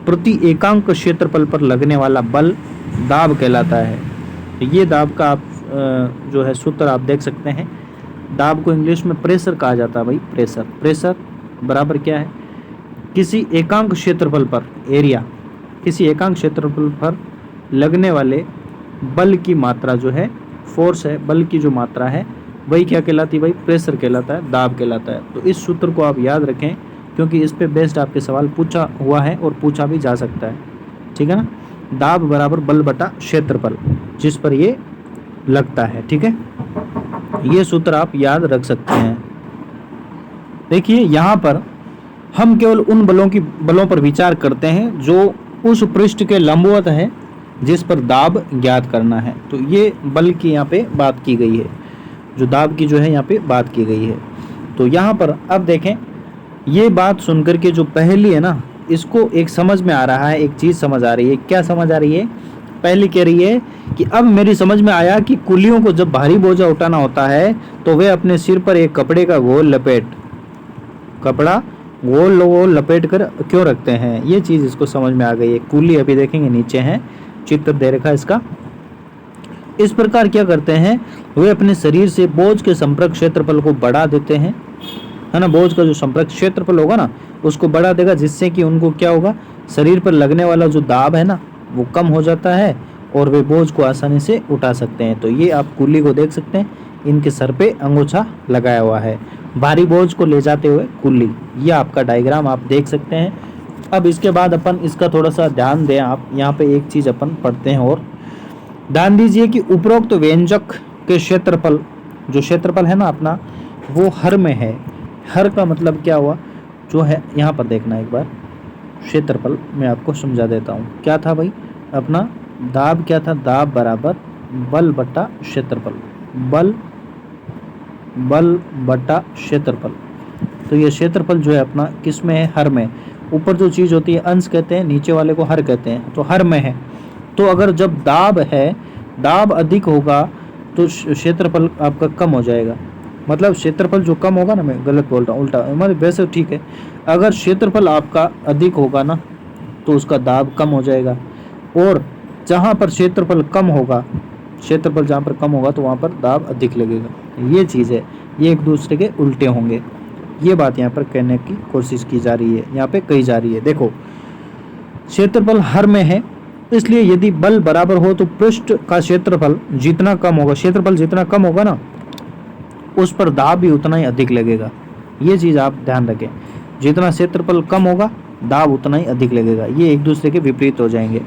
Speaker 1: प्रति एकांक क्षेत्रफल पर लगने वाला बल दाब कहलाता है। ये दाब का आप जो है सूत्र आप देख सकते हैं। दाब को इंग्लिश में प्रेशर कहा जाता है भाई, प्रेशर बराबर क्या है? किसी एकांक क्षेत्रफल पर, एरिया, किसी एकांक क्षेत्रफल पर लगने वाले बल की मात्रा जो है, फोर्स है, बल की जो मात्रा है वही क्या कहलाती है भाई? प्रेशर कहलाता है, दाब कहलाता है। तो इस सूत्र को आप याद रखें क्योंकि इस पे बेस्ड आपके सवाल पूछा हुआ है और पूछा भी जा सकता है। ठीक है ना, दाब बराबर बल बटा क्षेत्रफल जिस पर ये लगता है। ठीक है, ये सूत्र आप याद रख सकते हैं। देखिए यहाँ पर हम केवल उन बलों पर विचार करते हैं जो उस पृष्ठ के लंबवत है जिस पर दाब ज्ञात करना है। तो ये बल की यहाँ पे बात की गई है, जो दाब की जो है यहाँ पे बात की गई है। तो यहाँ पर अब देखें, ये बात सुनकर के जो पहेली है ना, इसको एक समझ में आ रहा है, एक चीज़ समझ आ रही है। क्या समझ आ रही है? पहली कह रही है कि अब मेरी समझ में आया कि कुलियों को जब भारी बोझा उठाना होता है तो वे अपने सिर पर एक कपड़े का कपड़ा गोल लपेट कर क्यों रखते हैं। ये चीज़ इसको समझ में आ गई है। कुली अभी देखेंगे नीचे है, चित्र दे रखा है इसका। इस प्रकार क्या करते हैं, वे अपने शरीर से बोझ के संपर्क क्षेत्रफल को बढ़ा देते हैं, है ना। बोझ का जो संपर्क क्षेत्रफल होगा ना, उसको बढ़ा देगा, जिससे कि उनको क्या होगा, शरीर पर लगने वाला जो दाब है ना, वो कम हो जाता है और वे बोझ को आसानी से उठा सकते हैं। तो ये आप कुली को देख सकते हैं, इनके सर पे अंगूछा लगाया हुआ है, भारी बोझ को ले जाते हुए कुली। ये आपका डायग्राम आप देख सकते हैं। अब इसके बाद अपन इसका थोड़ा सा ध्यान दें। आप यहाँ पे एक चीज़ अपन पढ़ते हैं और ध्यान दीजिए कि उपरोक्त व्यंजक के क्षेत्रफल, जो क्षेत्रफल है ना अपना, वो हर में है। हर का मतलब क्या हुआ, जो है यहाँ पर देखना एक बार। क्षेत्रफल मैं आपको समझा देता हूँ। क्या था भाई अपना दाब, क्या था, दाब बराबर बल बटा क्षेत्रफल, बल बटा क्षेत्रफल। तो ये क्षेत्रफल जो है अपना किस में है, हर में। ऊपर जो चीज़ होती है अंश कहते हैं, नीचे वाले को हर कहते हैं, तो हर में है। तो अगर जब दाब है, दाब अधिक होगा तो क्षेत्रफल आपका कम हो जाएगा। मतलब क्षेत्रफल जो कम होगा ना, मैं गलत बोल रहा हूँ, उल्टा, मतलब वैसे ठीक है। अगर क्षेत्रफल आपका अधिक होगा ना तो उसका दाब कम हो जाएगा, और जहाँ पर क्षेत्रफल कम होगा, क्षेत्रफल जहाँ पर कम होगा तो वहाँ पर दाब अधिक लगेगा। ये चीज़ है, ये एक दूसरे के उल्टे होंगे। ये बात यहाँ पर कहने की कोशिश की जा रही है, यहाँ पे कही जा रही है। देखो क्षेत्रफल हर में है, इसलिए यदि बल बराबर हो तो पृष्ठ का क्षेत्रफल जितना कम होगा, क्षेत्रफल जितना कम होगा ना, उस पर दाब भी उतना ही अधिक लगेगा। ये चीज़ आप ध्यान रखें, जितना क्षेत्रफल कम होगा दाब उतना ही अधिक लगेगा। ये एक दूसरे के विपरीत हो जाएंगे।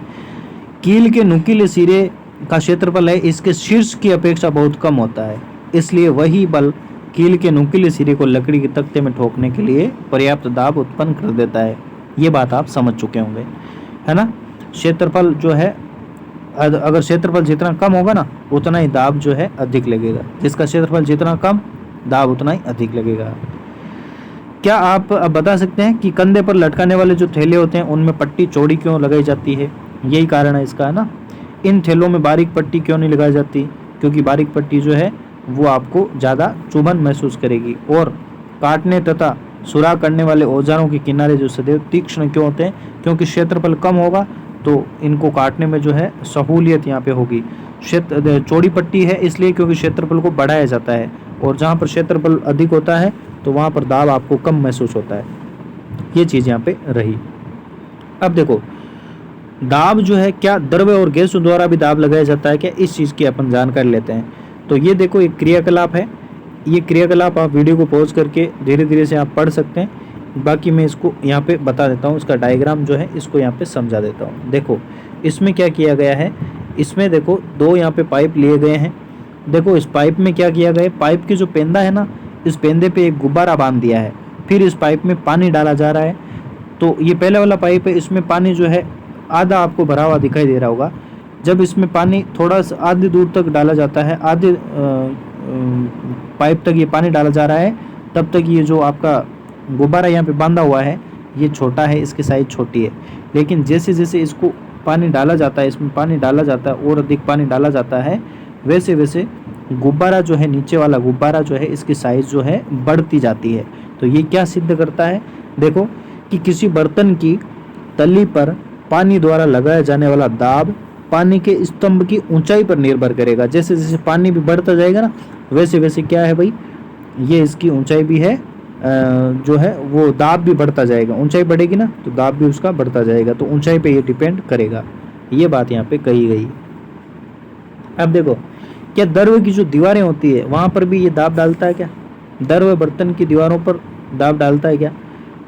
Speaker 1: कील के नुकीले सिरे का क्षेत्रफल है, इसके शीर्ष की अपेक्षा बहुत कम होता है, इसलिए वही बल कील के नुकीले सिरे को लकड़ी के तख्ते में ठोकने के लिए पर्याप्त दाब उत्पन्न कर देता है। ये बात आप समझ चुके होंगे, है ना। क्षेत्रफल जो है, अगर क्षेत्रफल जितना कम होगा ना उतना ही दाब जो है अधिक लगेगा, जिसका क्षेत्रफल जितना कम दाब उतना ही अधिक लगेगा। क्या आप अब बता सकते हैं कि कंधे पर लटकाने वाले जो थैले होते हैं उनमें पट्टी चौड़ी क्यों लगाई जाती है? यही कारण है इसका, है ना। इन थैलों में बारीक पट्टी क्यों नहीं लगाई जाती? क्योंकि बारीक पट्टी जो है वो आपको ज़्यादा चुभन महसूस करेगी। और काटने तथा सुराख करने वाले औजारों के किनारे जो सदैव तीक्ष्ण क्यों होते हैं? क्योंकि क्षेत्रफल कम होगा तो इनको काटने में जो है सहूलियत यहाँ पे होगी। क्षेत्र चौड़ी पट्टी है इसलिए क्योंकि क्षेत्रफल को बढ़ाया जाता है, और जहाँ पर क्षेत्रफल अधिक होता है तो वहाँ पर दाब आपको कम महसूस होता है। ये चीज़ यहाँ पे रही। अब देखो दाब जो है, क्या द्रव्य और गैसों द्वारा भी दाब लगाया जाता है क्या? इस चीज़ की अपन जानकारी लेते हैं। तो ये देखो एक क्रियाकलाप है, ये क्रियाकलाप आप वीडियो को पॉज करके धीरे धीरे से आप पढ़ सकते हैं। बाकी मैं इसको यहाँ पे बता देता हूँ, इसका डायग्राम जो है इसको यहाँ पे समझा देता हूँ। देखो इसमें क्या किया गया है, इसमें देखो दो यहाँ पे पाइप लिए गए हैं। देखो इस पाइप में क्या किया गया है, पाइप की जो पेंदा है ना, इस पेंदे पे एक गुब्बारा बांध दिया है, फिर इस पाइप में पानी डाला जा रहा है। तो ये पहले वाला पाइप है, इसमें पानी जो है आधा आपको भरा हुआ दिखाई दे रहा होगा। जब इसमें पानी थोड़ा सा आधी दूर तक डाला जाता है, आधे पाइप तक ये पानी डाला जा रहा है, तब तक ये जो आपका गुब्बारा यहाँ पे बांधा हुआ है ये छोटा है, इसकी साइज़ छोटी है। लेकिन जैसे जैसे इसको पानी डाला जाता है, इसमें पानी डाला जाता है और अधिक पानी डाला जाता है, वैसे वैसे गुब्बारा जो है, नीचे वाला गुब्बारा जो है, इसकी साइज़ जो है बढ़ती जाती है। तो ये क्या सिद्ध करता है, देखो कि किसी बर्तन की तली पर पानी द्वारा लगाया जाने वाला दाब पानी के स्तंभ की ऊंचाई पर निर्भर करेगा। जैसे जैसे पानी भी बढ़ता जाएगा ना, वैसे वैसे क्या है भाई, ये इसकी ऊंचाई भी है, जो है वो दाब भी बढ़ता जाएगा। ऊंचाई बढ़ेगी ना तो दाब भी उसका बढ़ता जाएगा। तो ऊंचाई पे ये डिपेंड करेगा, ये बात यहाँ पे कही गई। अब देखो क्या द्रव्य की जो दीवारें होती है वहाँ पर भी ये दाब डालता है क्या? द्रव्य बर्तन की दीवारों पर दाब डालता है क्या?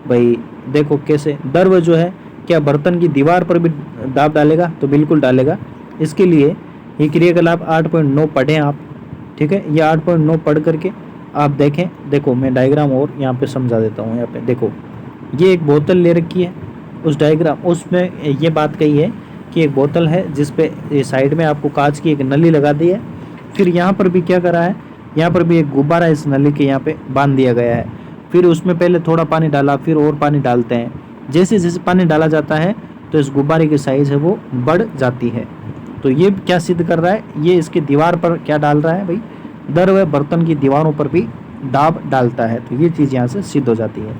Speaker 1: भाई देखो कैसे, द्रव्य जो है क्या बर्तन की दीवार पर भी दाब डालेगा? तो बिल्कुल डालेगा। इसके लिए ये क्रियाकलाप 8.9 पढ़ें आप, ठीक है। ये 8.9 पढ़ करके आप देखें। देखो मैं डायग्राम और यहाँ पे समझा देता हूँ। यहाँ पे देखो ये एक बोतल ले रखी है, उस डायग्राम उसमें ये बात कही है कि एक बोतल है जिसपे ये साइड में आपको कांच की एक नली लगा दी है। फिर यहाँ पर भी क्या करा है, यहाँ पर भी एक गुब्बारा इस नली के यहाँ पे बांध दिया गया है। फिर उसमें पहले थोड़ा पानी डाला, फिर और पानी डालते हैं। जैसे जैसे पानी डाला जाता है तो इस गुब्बारे की साइज़ है वो बढ़ जाती है। तो ये क्या सिद्ध कर रहा है, ये इसकी दीवार पर क्या डाल रहा है भाई, दर व बर्तन की दीवारों पर भी दाब डालता है। तो ये चीज़ यहाँ से सिद्ध हो जाती है।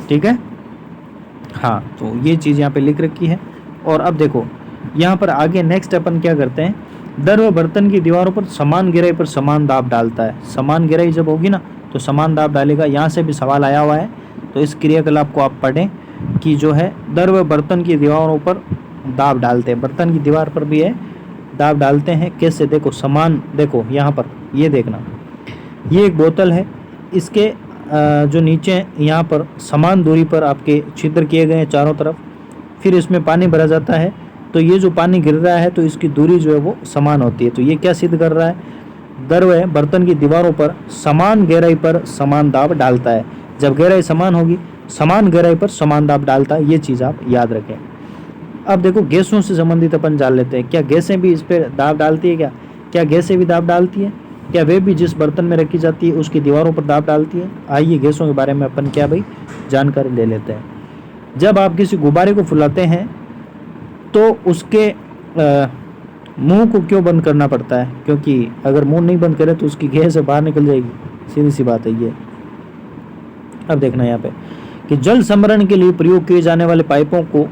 Speaker 1: ठीक है, हाँ, तो ये चीज़ यहाँ पे लिख रखी है। और अब देखो यहाँ पर आगे नेक्स्ट अपन क्या करते हैं, दर व बर्तन की दीवारों पर समान गहराई पर समान दाब डालता है। समान गहराई जब होगी ना तो समान दाब डालेगा। यहाँ से भी सवाल आया हुआ है, तो इस क्रियाकलाप को आप पढ़ें कि जो है दर व बर्तन की दीवारों पर दाब डालते हैं। बर्तन की दीवार पर भी है दाब डालते हैं। कैसे, देखो समान, देखो यहाँ पर ये देखना, ये एक बोतल है, इसके जो नीचे यहाँ पर समान दूरी पर आपके छिद्र किए गए हैं चारों तरफ। फिर इसमें पानी भरा जाता है, तो ये जो पानी गिर रहा है तो इसकी दूरी जो है वो समान होती है। तो ये क्या सिद्ध कर रहा है, दर व बर्तन की दीवारों पर समान गहराई पर समान दाब डालता है। जब गहराई समान होगी, समान गहराई पर समान दाब डालता है। ये चीज़ आप याद रखें। अब देखो गैसों से संबंधित अपन जान लेते हैं। क्या गैसें भी इस पर दाब डालती है? क्या गैसें भी दाब डालती है? क्या वे भी जिस बर्तन में रखी जाती है उसकी दीवारों पर दाब डालती है? आइए गैसों के बारे में अपन क्या भाई जानकारी ले लेते हैं। जब आप किसी गुब्बारे को फुलाते हैं तो उसके मुंह को क्यों बंद करना पड़ता है? क्योंकि अगर मुंह नहीं बंद करे तो उसकी गैस बाहर निकल जाएगी, सीधी सी बात है ये। अब देखना यहाँ पे कि जल संभरण के लिए प्रयोग किए जाने वाले पाइपों को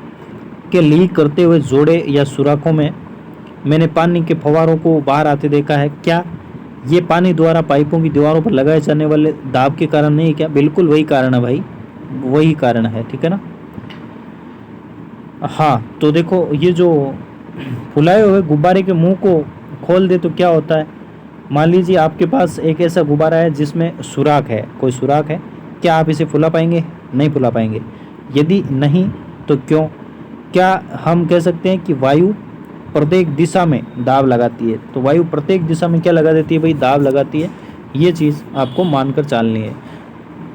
Speaker 1: के लीक करते हुए जोड़े या सुराखों में मैंने पानी के फव्वारों को बाहर आते देखा है। क्या ये पानी द्वारा पाइपों की दीवारों पर लगाए जाने वाले दाब के कारण नहीं है क्या? बिल्कुल वही कारण है भाई, वही कारण है। ठीक है ना। हाँ, तो देखो ये जो फुलाए हुए गुब्बारे के मुंह को खोल दे तो क्या होता है। मान लीजिए आपके पास एक ऐसा गुब्बारा है जिसमें सुराख है, कोई सुराख है, क्या आप इसे फुला पाएंगे? नहीं फुला पाएंगे। यदि नहीं तो क्यों? क्या हम कह सकते हैं कि वायु प्रत्येक दिशा में दाब लगाती है? तो वायु प्रत्येक दिशा में क्या लगा देती है भाई? दाब लगाती है। ये चीज़ आपको मानकर चलनी है।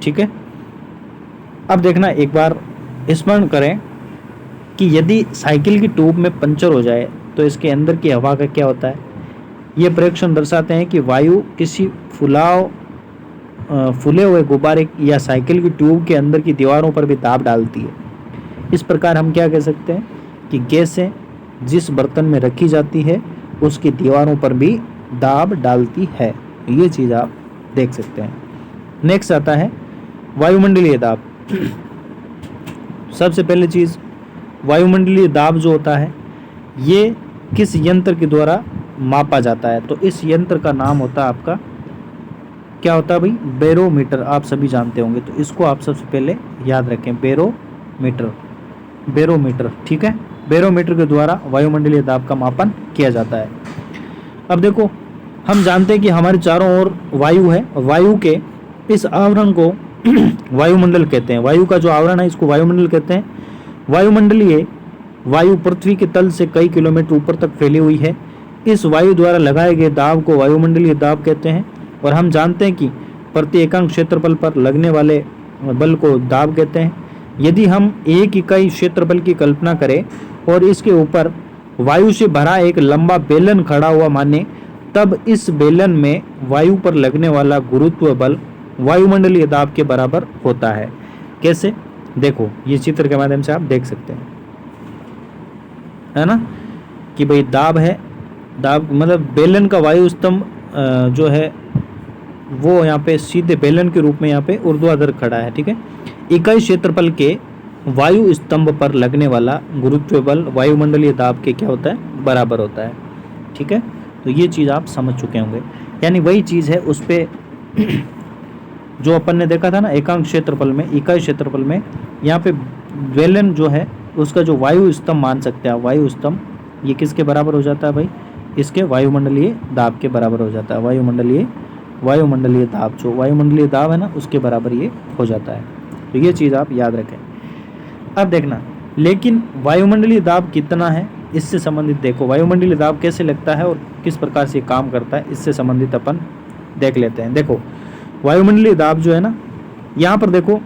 Speaker 1: ठीक है। अब देखना, एक बार स्मरण करें कि यदि साइकिल की ट्यूब में पंचर हो जाए तो इसके अंदर की हवा का क्या होता है। ये परीक्षण दर्शाते हैं कि वायु किसी फूले हुए गुब्बारे या साइकिल की ट्यूब के अंदर की दीवारों पर भी दाब डालती है। इस प्रकार हम क्या कह सकते हैं कि गैसें जिस बर्तन में रखी जाती है उसकी दीवारों पर भी दाब डालती है। ये चीज़ आप देख सकते हैं। नेक्स्ट आता है वायुमंडलीय दाब। सबसे पहले चीज़, वायुमंडलीय दाब जो होता है ये किस यंत्र के द्वारा मापा जाता है? तो इस यंत्र का नाम होता है आपका, क्या होता है भाई? बैरोमीटर। आप सभी जानते होंगे, तो इसको आप सबसे पहले याद रखें, बैरोमीटर। ठीक है, बैरोमीटर के द्वारा वायुमंडलीय दाब का मापन किया जाता है। अब देखो, हम जानते हैं कि हमारे चारों ओर वायु है। वायु के इस आवरण को वायुमंडल कहते हैं। वायु का जो आवरण है इसको वायुमंडल कहते हैं। वायुमंडलीय वायु पृथ्वी के तल से कई किलोमीटर ऊपर तक फैली हुई है। इस वायु द्वारा लगाए गए दाब को वायुमंडलीय दाब कहते हैं। और हम जानते हैं कि प्रति एकांक क्षेत्रफल पर लगने वाले बल को दाब कहते हैं। यदि हम एक इकाई क्षेत्रफल की कल्पना करें और इसके ऊपर वायु से भरा एक लंबा बेलन खड़ा हुआ माने, तब इस बेलन में वायु पर लगने वाला गुरुत्व बल वायुमंडलीय दाब के बराबर होता है। कैसे? देखो, ये चित्र के माध्यम से आप देख सकते हैं, है ना, कि भाई दाब है, दाब मतलब बेलन का वायु स्तंभ जो है वो यहाँ पे सीधे बेलन के रूप में यहाँ पे ऊर्ध्वाधर खड़ा है। ठीक है। इकाई क्षेत्रफल के वायु स्तंभ पर लगने वाला गुरुत्व बल वायुमंडलीय दाब के क्या होता है? बराबर होता है। ठीक है, तो ये चीज़ आप समझ चुके होंगे। यानी वही चीज़ है, उस पर जो अपन ने देखा था ना, एकांक क्षेत्रफल में, इकाई क्षेत्रफल में, यहाँ पे बेलन जो है उसका जो वायु स्तंभ मान सकते हैं, वायु स्तंभ ये किसके बराबर हो जाता है भाई? इसके वायुमंडलीय दाब के बराबर हो जाता है। वायुमंडलीय दाब, जो वायुमंडलीय दाब है ना, उसके बराबर ये हो जाता है। तो ये चीज़ आप याद रखें। अब देखना, लेकिन वायुमंडलीय दाब कितना है इससे संबंधित देखो, वायुमंडलीय दाब कैसे लगता है और किस प्रकार से काम करता है, इससे संबंधित अपन देख लेते हैं। देखो, वायुमंडलीय दाब जो है ना, यहाँ पर देखो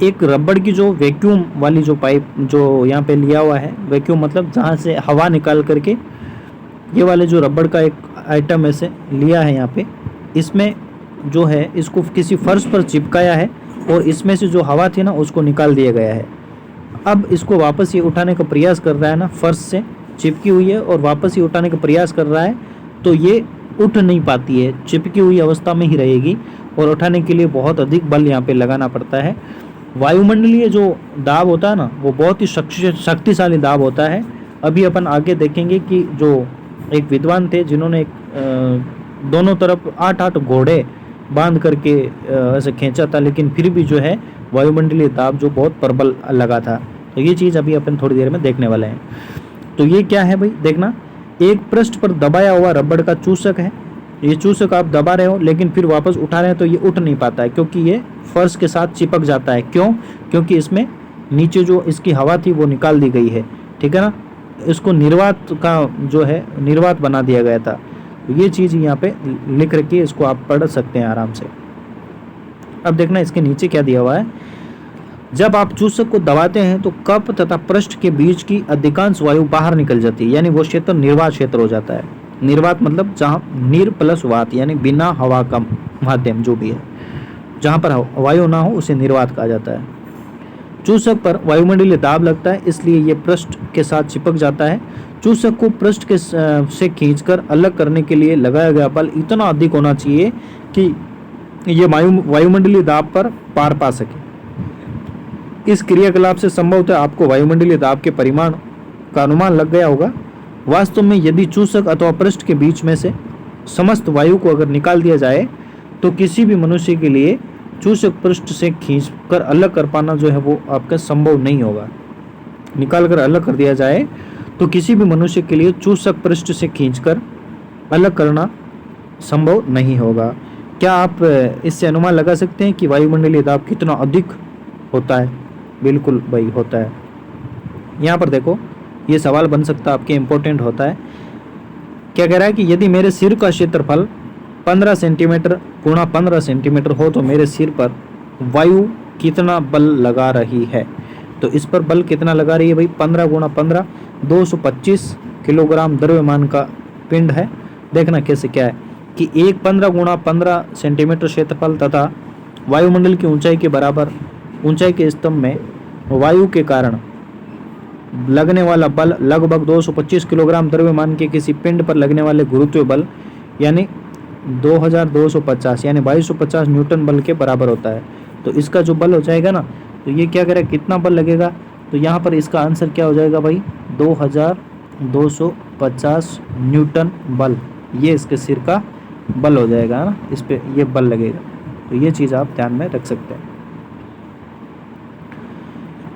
Speaker 1: एक रबड़ की जो वैक्यूम वाली जो पाइप जो यहाँ पे लिया हुआ है, वैक्यूम मतलब जहाँ से हवा निकाल करके ये वाले जो रबड़ का एक आइटम ऐसे लिया है यहाँ पे, इसमें जो है इसको किसी फर्श पर चिपकाया है और इसमें से जो हवा थी ना उसको निकाल दिया गया है। अब इसको वापस ये उठाने का प्रयास कर रहा है ना, फर्श से चिपकी हुई है और वापस ये उठाने का प्रयास कर रहा है, तो ये उठ नहीं पाती है, चिपकी हुई अवस्था में ही रहेगी और उठाने के लिए बहुत अधिक बल यहाँ पे लगाना पड़ता है। वायुमंडलीय जो दाब होता है ना वो बहुत ही शक्तिशाली दाब होता है। अभी अपन आगे देखेंगे कि जो एक विद्वान थे जिन्होंने दोनों तरफ 8-8 घोड़े बांध करके ऐसे खींचा था, लेकिन फिर भी जो है वायुमंडलीय दाब जो बहुत प्रबल लगा था। तो ये चीज़ अभी अपन थोड़ी देर में देखने वाले हैं। तो ये क्या है भाई, देखना, एक पृष्ठ पर दबाया हुआ रबड़ का चूसक है। ये चूसक आप दबा रहे हो लेकिन फिर वापस उठा रहे हैं तो ये उठ नहीं पाता है, क्योंकि ये फर्श के साथ चिपक जाता है। क्यों? क्योंकि इसमें नीचे जो इसकी हवा थी वो निकाल दी गई है, ठीक है ना। इसको निर्वात का जो है निर्वात बना दिया गया था। तो ये चीज़ यहाँ पे लिख रखी है, इसको आप पढ़ सकते हैं आराम से। अब देखना इसके नीचे क्या दिया हुआ है। जब आप चूसक को दबाते हैं तो कप तथा पृष्ठ के बीच की अधिकांश वायु बाहर निकल जाती है, यानी वो क्षेत्र निर्वात क्षेत्र हो जाता है। निर्वात मतलब जहाँ निर प्लस वात, यानी बिना हवा का माध्यम जो भी है, जहाँ पर वायु ना हो उसे निर्वात कहा जाता है। चूसक पर वायुमंडलीय दाब लगता है, इसलिए ये पृष्ठ के साथ चिपक जाता है। चूसक को पृष्ठ के से खींचकर अलग करने के लिए लगाया गया बल इतना अधिक होना चाहिए कि ये वायुमंडलीय दाब पर पार पा सके। इस क्रियाकलाप से संभवतः आपको वायुमंडलीय दाब के परिमाण का अनुमान लग गया होगा। वास्तव में यदि चूसक अथवा पृष्ठ के बीच में से समस्त वायु को अगर निकाल दिया जाए तो किसी भी मनुष्य के लिए चूसक पृष्ठ से खींचकर अलग कर पाना जो है वो आपका संभव नहीं होगा। निकाल कर अलग कर दिया जाए तो किसी भी मनुष्य के लिए चूसक पृष्ठ से खींचकर अलग करना संभव नहीं होगा। क्या आप इससे अनुमान लगा सकते हैं कि वायुमंडलीय दाब कितना अधिक होता है? बिल्कुल भाई होता है। यहाँ पर देखो ये सवाल बन सकता है आपके, इम्पोर्टेंट होता है। क्या कह रहा है कि यदि मेरे सिर का क्षेत्रफल 15 सेंटीमीटर गुणा 15 सेंटीमीटर हो तो मेरे सिर पर वायु कितना बल लगा रही है? तो इस पर बल कितना लगा रही है भाई? 15 गुणा 15 225 किलोग्राम द्रव्यमान का पिंड है। देखना कैसे क्या है कि एक 15 गुणा 15 सेंटीमीटर क्षेत्रफल तथा वायुमंडल की ऊंचाई के बराबर ऊंचाई के स्तंभ में वायु के कारण लगने वाला बल लगभग 225 किलोग्राम द्रव्यमान के किसी पिंड पर लगने वाले गुरुत्वीय बल यानी 2250 यानी 2250 न्यूटन बल के बराबर होता है। तो इसका जो बल हो जाएगा ना, तो ये क्या करेगा, कितना बल लगेगा? तो यहाँ पर इसका आंसर क्या हो जाएगा भाई? 2250 न्यूटन बल, ये इसके सिर का बल हो जाएगा ना, इस पे ये बल लगेगा। तो ये चीज़ आप ध्यान में रख सकते हैं।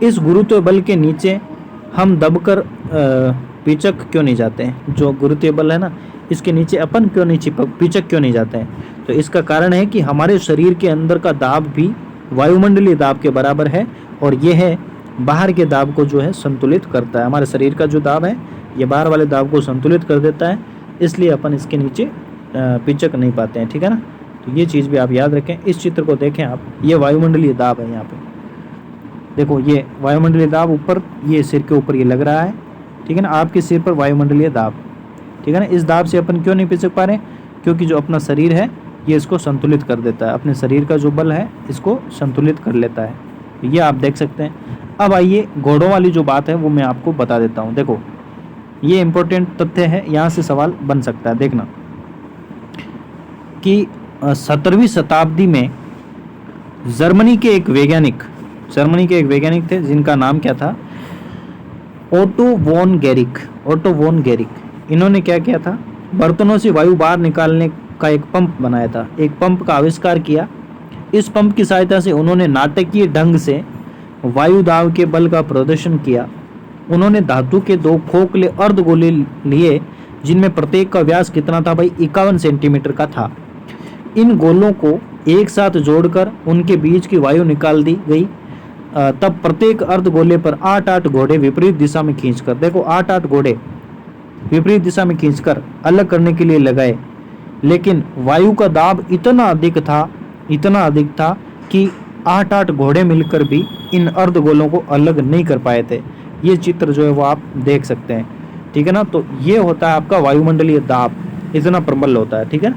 Speaker 1: इस गुरुत्व बल के नीचे हम दबकर पिचक क्यों नहीं जाते हैं? जो गुरुत्व बल है ना, इसके नीचे अपन क्यों नहीं पिचक क्यों नहीं जाते हैं? तो इसका कारण है कि हमारे शरीर के अंदर का दाब भी वायुमंडलीय दाब के बराबर है और ये है बाहर के दाब को जो है संतुलित करता है। हमारे शरीर का जो दाब है ये बाहर वाले दाब को संतुलित कर देता है, इसलिए अपन इसके नीचे पिचक नहीं पाते हैं, ठीक है ना। तो ये चीज़ भी आप याद रखें। इस चित्र को देखें आप, ये वायुमंडलीय दाब है। यहाँ पे देखो ये वायुमंडलीय दाब ऊपर, ये सिर के ऊपर ये लग रहा है, ठीक है ना, आपके सिर पर वायुमंडलीय दाब, ठीक है ना। इस दाब से अपन क्यों नहीं पिचक पा रहे? क्योंकि जो अपना शरीर है ये इसको संतुलित कर देता है, अपने शरीर का जो बल है इसको संतुलित कर लेता है। ये आप देख सकते हैं। अब आइए घोड़ों वाली जो बात है वो मैं आपको बता देता हूँ। देखो ये इम्पोर्टेंट तथ्य है, यहाँ से सवाल बन सकता है। देखना कि 17वीं शताब्दी में जर्मनी के एक वैज्ञानिक थे जिनका नाम क्या था? Otto von Guericke. इन्होंने क्या किया था? बर्तनों से वायु बाहर निकालने का एक पंप बनाया था, एक पंप का आविष्कार किया। इस पंप की सहायता से उन्होंने नाटकीय ढंग से वायु दाब के बल का प्रदर्शन किया। उन्होंने धातु के 2 खोखले अर्धगोले लिए जिनमें प्रत्येक का व्यास कितना था भाई? 51 सेंटीमीटर का था। इन गोलों को एक साथ जोड़कर उनके बीच की वायु निकाल दी गई। तब प्रत्येक अर्धगोले पर 8-8 घोड़े विपरीत दिशा में खींचकर, देखो 8-8 घोड़े विपरीत दिशा में खींचकर अलग करने के लिए लगाए। लेकिन वायु का दाब इतना अधिक था कि 8-8 घोड़े मिलकर भी इन अर्धगोलों को अलग नहीं कर पाए थे। ये चित्र जो है वो आप देख सकते हैं, ठीक है ना। तो ये होता है आपका वायुमंडलीय दाब, इतना प्रबल होता है, ठीक है।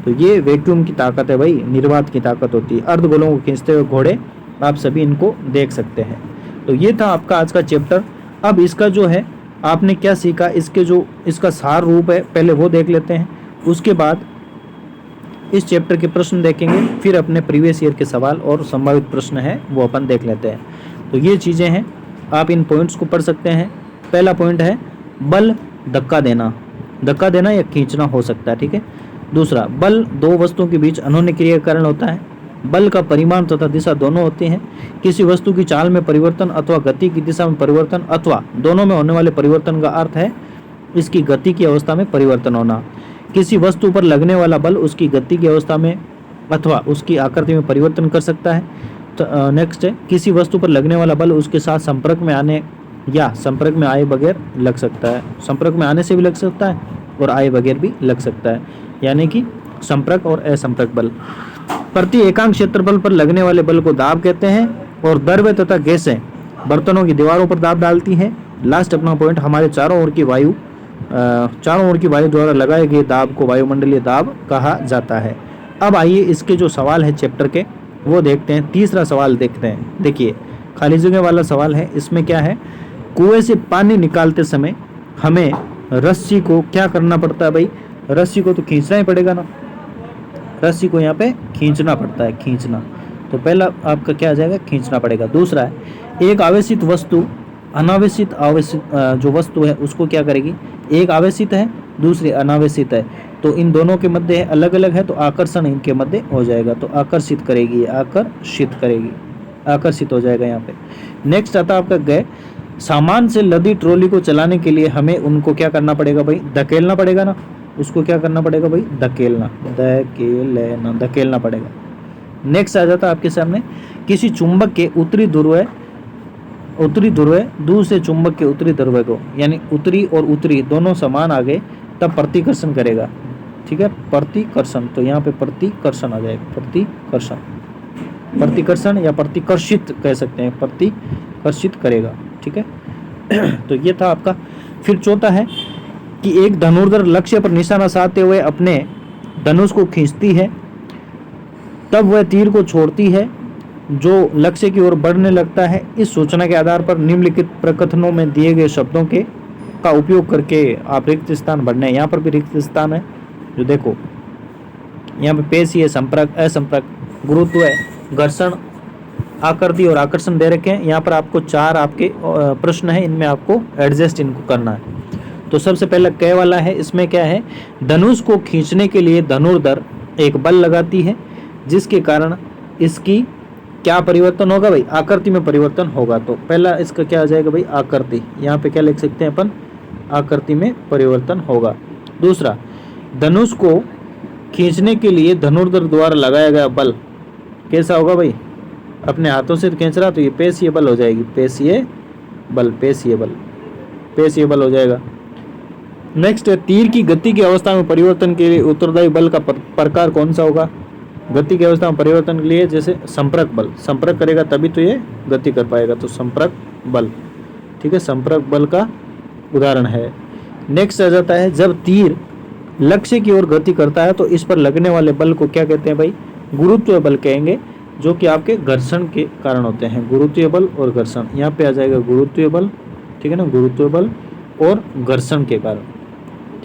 Speaker 1: तो ये वैक्यूम की ताकत है भाई, निर्वात की ताकत होती है। अर्धगोलों को खींचते हुए घोड़े, आप सभी इनको देख सकते हैं। तो ये था आपका आज का चैप्टर। अब इसका जो है आपने क्या सीखा, इसके जो इसका सार रूप है पहले वो देख लेते हैं, उसके बाद इस चैप्टर के प्रश्न देखेंगे, फिर अपने प्रीवियस ईयर के सवाल और संभावित प्रश्न है वो अपन देख लेते हैं। तो ये चीज़ें हैं, आप इन पॉइंट्स को पढ़ सकते हैं। पहला पॉइंट है बल धक्का देना या खींचना हो सकता है, ठीक है। दूसरा, बल दो वस्तुओं के बीच अनोन्य क्रिया के कारण होता है। बल का परिमाण तथा दिशा दोनों होते हैं। किसी वस्तु की चाल में परिवर्तन अथवा गति की दिशा में परिवर्तन अथवा दोनों में होने वाले परिवर्तन का अर्थ है इसकी गति की अवस्था में परिवर्तन होना। किसी वस्तु पर लगने वाला बल उसकी गति की अवस्था में अथवा उसकी आकृति में परिवर्तन कर सकता है। तो नेक्स्ट है, किसी वस्तु पर लगने वाला बल उसके साथ संपर्क में आने या संपर्क में आए बगैर लग सकता है। संपर्क में आने से भी लग सकता है और आए बगैर भी लग सकता है, यानी कि संपर्क और असंपर्क बल। प्रति एकांक क्षेत्रफल पर लगने वाले बल को दाब कहते हैं। और द्रव्य तथा गैसें बर्तनों की दीवारों पर दाब डालती हैं। लास्ट अपना पॉइंट, हमारे चारों ओर की वायु द्वारा लगाए गए दाब को वायुमंडलीय दाब कहा जाता है। अब आइए इसके जो सवाल है चैप्टर के वो देखते हैं। तीसरा सवाल देखते हैं। देखिए, खाली जगह वाला सवाल है। इसमें क्या है, कुएं से पानी निकालते समय हमें रस्सी को क्या करना पड़ता है भाई, रस्सी को तो खींचना ही पड़ेगा ना, रस्सी को यहाँ पे खींचना पड़ता है, खींचना। तो पहला आपका क्या आ जाएगा, खींचना पड़ेगा। दूसरा है, एक आवेशित वस्तु अनावेशित जो वस्तु है उसको क्या करेगी, एक आवेशित है दूसरी अनावेशित है, तो इन दोनों के मध्य अलग अलग है तो आकर्षण इनके मध्य हो जाएगा, तो आकर्षित करेगी, आकर्षित हो जाएगा यहाँ पे। नेक्स्ट आता है आपका गए, सामान से लदी ट्रॉली को चलाने के लिए हमें उनको क्या करना पड़ेगा भाई, धकेलना पड़ेगा ना, उसको क्या करना पड़ेगा भाई, धकेलना पड़ेगा। नेक्स्ट आ जाता है आपके सामने, किसी चुंबक के उत्तरी ध्रुव दूसरे चुंबक के उत्तरी ध्रुव को, यानी उत्तरी और उत्तरी दोनों समान आ गए तब प्रतिकर्षण करेगा, ठीक है, प्रतिकर्षण। तो यहाँ पे प्रतिकर्षण आ जाएगा, प्रतिकर्षण या प्रतिकर्षित कह सकते हैं, प्रतिकर्षित करेगा, ठीक है। तो ये था आपका। फिर चौथा है कि एक धनुर्धर लक्ष्य पर निशाना साधते हुए अपने धनुष को खींचती है, तब वह तीर को छोड़ती है जो लक्ष्य की ओर बढ़ने लगता है। इस सूचना के आधार पर निम्नलिखित प्रकथनों में दिए गए शब्दों का उपयोग करके आप रिक्त स्थान भरने। यहाँ पर भी रिक्त स्थान है, जो देखो यहाँ पे पेशीय, संपर्क, असंपर्क, गुरुत्व, घर्षण, आकृति और आकर्षण दे रखे हैं। यहाँ पर आपको 4 आपके प्रश्न है, इनमें आपको एडजस्ट इनको करना है। तो सबसे पहला क वाला है, इसमें क्या है, धनुष को खींचने के लिए धनुर्धर एक बल लगाती है जिसके कारण इसकी क्या परिवर्तन होगा भाई, आकृति में परिवर्तन होगा। तो पहला इसका क्या आ जाएगा भाई, आकृति। यहाँ पे क्या लिख सकते हैं अपन, आकृति में परिवर्तन होगा। दूसरा, धनुष को खींचने के लिए धनुर्धर द्वारा लगाया गया बल कैसा होगा भाई, अपने हाथों से खींच रहा तो ये पेशीय बल हो जाएगी, पेशीय बल हो जाएगा। नेक्स्ट है, तीर की गति की अवस्था में परिवर्तन के लिए उत्तरदायी बल का प्रकार कौन सा होगा। गति की अवस्था में परिवर्तन के लिए जैसे संपर्क बल, संपर्क करेगा तभी तो ये गति कर पाएगा, तो संपर्क बल, ठीक है, संपर्क बल का उदाहरण है। नेक्स्ट आ जाता है, जब तीर लक्ष्य की ओर गति करता है तो इस पर लगने वाले बल को क्या कहते हैं भाई, गुरुत्व बल कहेंगे, जो कि आपके घर्षण के कारण होते हैं। गुरुत्वीय बल और घर्षण, यहाँ पे आ जाएगा गुरुत्वीय बल, ठीक है ना, गुरुत्वीय बल और घर्षण के कारण,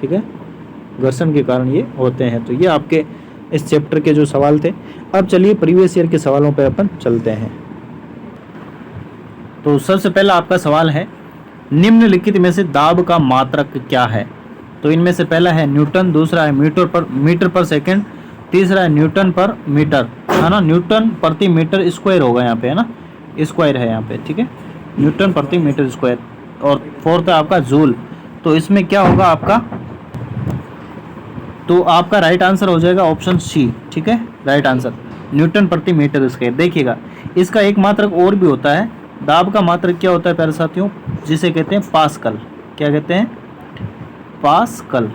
Speaker 1: ठीक है, घर्षण के कारण ये होते हैं। तो ये आपके इस चैप्टर के जो सवाल थे। अब चलिए प्रीवियस ईयर के सवालों पे अपन चलते हैं। तो सबसे पहला आपका सवाल है, निम्नलिखित में से दाब का मात्रक क्या है। तो इनमें से पहला है न्यूटन, दूसरा है मीटर पर सेकंड, तीसरा है न्यूटन पर मीटर, है ना, न्यूटन प्रति मीटर स्क्वायर होगा यहाँ पे, है ना, स्क्वायर है यहाँ पे, ठीक है, न्यूटन प्रति मीटर स्क्वायर। और फोर्थ है आपका जूल। तो इसमें क्या होगा आपका, तो आपका राइट आंसर हो जाएगा ऑप्शन सी, ठीक है, राइट आंसर, न्यूटन प्रति मीटर स्क्वायर। देखिएगा, इसका एक मात्रक और भी होता है, दाब का मात्रक क्या होता है प्यारे साथियों, जिसे कहते हैं पास्कल। क्या कहते हैं, पास्कल।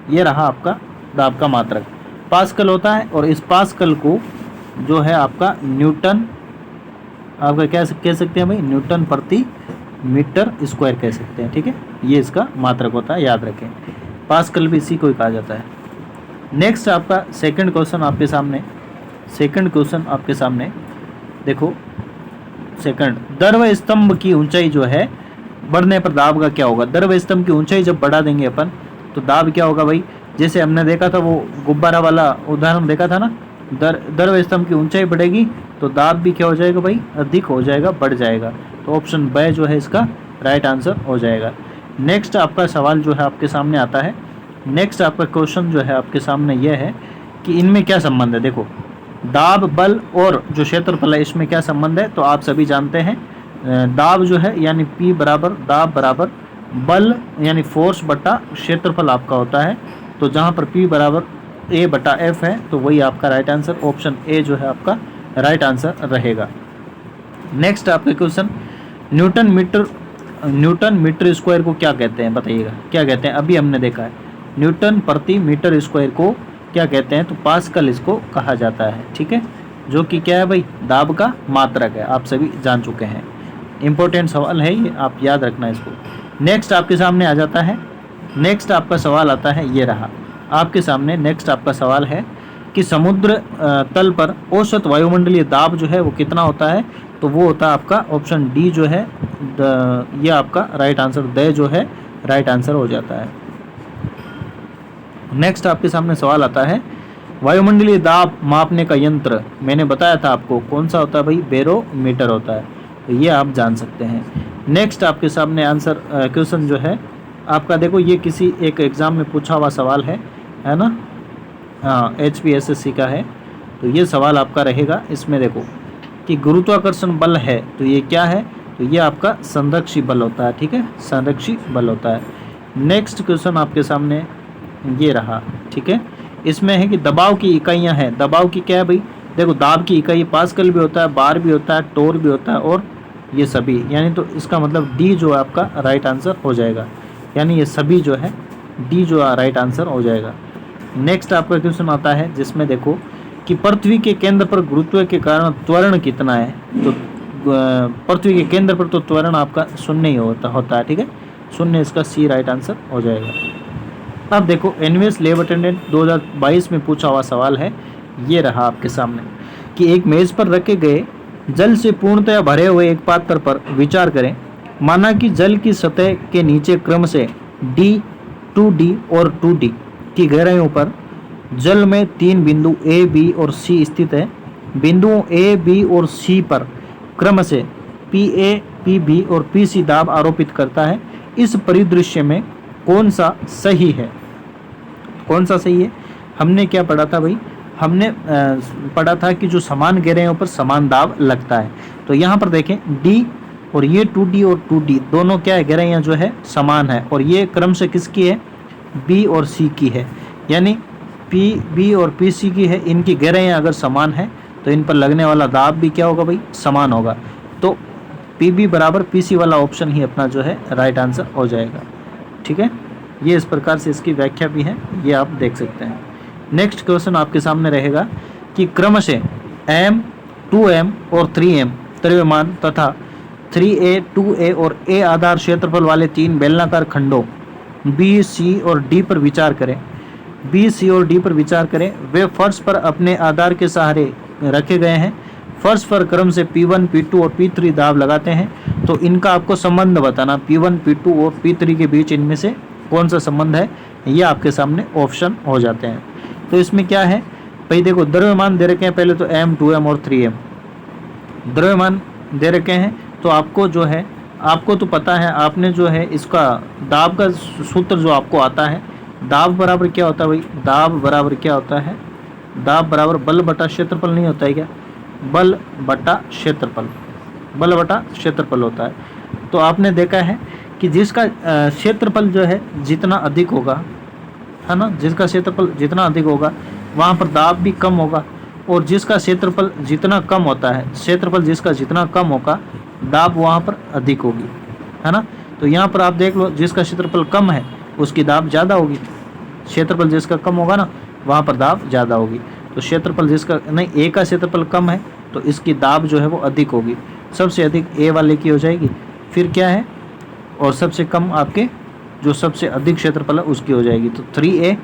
Speaker 1: ये रहा आपका दाब का मात्रक, पास्कल होता है। और इस पास्कल को जो है आपका न्यूटन, आपका क्या कह सकते हैं भाई, न्यूटन प्रति मीटर स्क्वायर कह सकते हैं, ठीक है, ये इसका मात्रक होता है, याद रखें। पास्कल भी इसी को कहा जाता है। नेक्स्ट आपका सेकंड क्वेश्चन आपके सामने देखो। सेकंड, दर्व स्तंभ की ऊंचाई जो है बढ़ने पर दाब का क्या होगा। दर्व स्तंभ की ऊंचाई जब बढ़ा देंगे अपन तो दाब क्या होगा भाई। जैसे हमने देखा था वो गुब्बारा वाला उदाहरण देखा था ना, दर्व स्तंभ की ऊंचाई बढ़ेगी तो दाब भी क्या हो जाएगा भाई, अधिक हो जाएगा, बढ़ जाएगा। तो ऑप्शन ब जो है इसका राइट आंसर हो जाएगा। नेक्स्ट आपका सवाल जो है आपके सामने आता है। नेक्स्ट आपका क्वेश्चन जो है आपके सामने यह है कि इनमें क्या संबंध है। देखो, दाब, बल और जो क्षेत्रफल है इसमें क्या संबंध है, तो आप सभी जानते हैं। दाब जो है यानी P बराबर दाब बराबर बल यानी फोर्स बटा क्षेत्रफल आपका होता है। तो जहाँ पर P बराबर A बटा F है तो वही आपका राइट आंसर, ऑप्शन ए जो है आपका राइट आंसर रहेगा। नेक्स्ट आपके क्वेश्चन, न्यूटन मीटर स्क्वायर को क्या कहते हैं, बताइएगा क्या कहते हैं। अभी हमने देखा है न्यूटन प्रति मीटर स्क्वायर को क्या कहते हैं, तो पास्कल इसको कहा जाता है। ठीक है, जो कि क्या है भाई, दाब का मात्रक है, आप सभी जान चुके हैं। इंपॉर्टेंट सवाल है ये, आप याद रखना इसको। नेक्स्ट आपके सामने आ जाता है, नेक्स्ट आपका सवाल आता है, ये रहा आपके सामने। नेक्स्ट आपका सवाल है कि समुद्र तल पर औसत वायुमंडलीय दाब जो है वो कितना होता है, तो वो होता है आपका ऑप्शन डी जो है ये आपका राइट आंसर, द जो है राइट आंसर हो जाता है। नेक्स्ट आपके सामने सवाल आता है, वायुमंडलीय दाब मापने का यंत्र मैंने बताया था आपको कौन सा होता है भाई, बैरोमीटर होता है। तो ये आप जान सकते हैं। नेक्स्ट आपके सामने आंसर क्वेश्चन जो है आपका, देखो ये किसी एक एग्ज़ाम में पूछा हुआ सवाल है ना, हाँ HPSSC का है। तो ये सवाल आपका रहेगा, इसमें देखो कि गुरुत्वाकर्षण बल है तो ये क्या है, तो ये आपका संरक्षी बल होता है। ठीक है, संरक्षी बल होता है। नेक्स्ट क्वेश्चन आपके सामने ये रहा। ठीक है, इसमें है कि दबाव की इकाइयां हैं, दबाव की क्या है भाई, देखो दाब की इकाई पास्कल भी होता है, बार भी होता है, टोर भी होता है और ये सभी, यानी तो इसका मतलब डी जो आपका राइट आंसर हो जाएगा, यानी ये सभी जो है डी जो राइट आंसर हो जाएगा। नेक्स्ट आपका क्वेश्चन आता है जिसमें देखो कि पृथ्वी के केंद्र पर गुरुत्व के कारण त्वरण कितना है, तो पृथ्वी के केंद्र पर तो त्वरण आपका शून्य ही होता है। ठीक है, शून्य इसका सी राइट आंसर हो जाएगा। अब देखो एनवीएस लैब अटेंडेंट 2022 में पूछा हुआ सवाल है, ये रहा आपके सामने कि एक मेज पर रखे गए जल से पूर्णतया भरे हुए एक पात्र पर विचार करें। माना कि जल की सतह के नीचे क्रम से D, 2D और 2D की गहराइयों पर जल में 3 बिंदु A, B और C स्थित है। बिंदुओं A, B और C पर क्रम से PA, PB और PC दाब आरोपित करता है। इस परिदृश्य में कौन सा सही है, कौन सा सही है। हमने क्या पढ़ा था भाई, हमने पढ़ा था कि जो समान गहराइयों पर समान दाब लगता है। तो यहाँ पर देखें D और ये 2D और 2D दोनों क्या है, गहराइयाँ जो है समान है, और ये क्रम से किसकी है, B और C की है, यानी PB और PC की है। इनकी गहराइयाँ अगर समान है तो इन पर लगने वाला दाब भी क्या होगा भाई, समान होगा। तो PB बराबर PC वाला ऑप्शन ही अपना जो है राइट आंसर हो जाएगा। ठीक है, ये इस प्रकार से इसकी व्याख्या भी है, ये आप देख सकते हैं। नेक्स्ट क्वेश्चन आपके सामने रहेगा कि क्रमशः M, 2M और 3M द्रव्यमान तथा 3A, 2A और A आधार क्षेत्रफल वाले 3 बेलनाकार खंडों B, C और D पर विचार करें। B, C और D पर विचार करें। वे फर्श पर अपने आधार के सहारे रखे गए हैं। फर्श पर क्रम से P1, P2 और P3 दाब लगाते हैं। तो इनका आपको संबंध बताना, P1, P2 और P3 के बीच इनमें से कौन सा संबंध है, ये आपके सामने ऑप्शन हो जाते हैं। तो इसमें क्या है भाई, देखो द्रव्यमान दे रखे हैं पहले तो M, 2M और 3M द्रव्यमान दे रखे हैं। तो आपको जो है, आपको तो पता है, आपने जो है इसका दाब का सूत्र जो आपको आता है, दाब बराबर क्या होता है भाई, दाब बराबर क्या होता है, दाब बराबर बल बटा क्षेत्रफल नहीं होता है क्या, बल बटा क्षेत्रफल, बल बटा क्षेत्रफल होता है। तो आपने देखा है कि जिसका क्षेत्रफल जो है जितना अधिक होगा, है ना, जिसका क्षेत्रफल जितना अधिक होगा वहाँ पर दाब भी कम होगा, और जिसका क्षेत्रफल जितना कम होता है, क्षेत्रफल जिसका जितना कम होगा दाब वहाँ पर अधिक होगी, है ना। तो यहाँ पर आप देख लो, जिसका क्षेत्रफल कम है उसकी दाब ज़्यादा होगी, क्षेत्रफल जिसका कम होगा ना वहाँ पर दाब ज़्यादा होगी। तो क्षेत्रफल जिसका नहीं, ए का क्षेत्रफल कम है तो इसकी दाब जो है वो अधिक होगी, सबसे अधिक ए वाले की हो जाएगी, फिर क्या है, और सबसे कम आपके जो सबसे अधिक क्षेत्रफल है उसकी हो जाएगी। तो 3A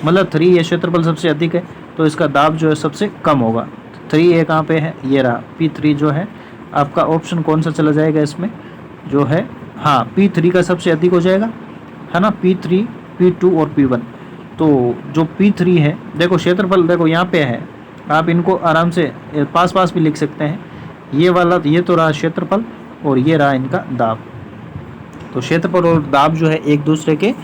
Speaker 1: मतलब 3 ये क्षेत्रफल सबसे अधिक है तो इसका दाब जो है सबसे कम होगा। 3 ये कहाँ पे है, ये रहा P3 जो है आपका ऑप्शन कौन सा चला जाएगा इसमें जो है, हाँ P3 का सबसे अधिक हो जाएगा है ना, P3 P2 और P1। तो जो P3 है देखो क्षेत्रफल देखो यहाँ पे है, आप इनको आराम से पास पास भी लिख सकते हैं। ये वाला ये तो रहा क्षेत्रफल और ये रहा इनका दाब। तो क्षेत्रफल और दाब जो है एक दूसरे के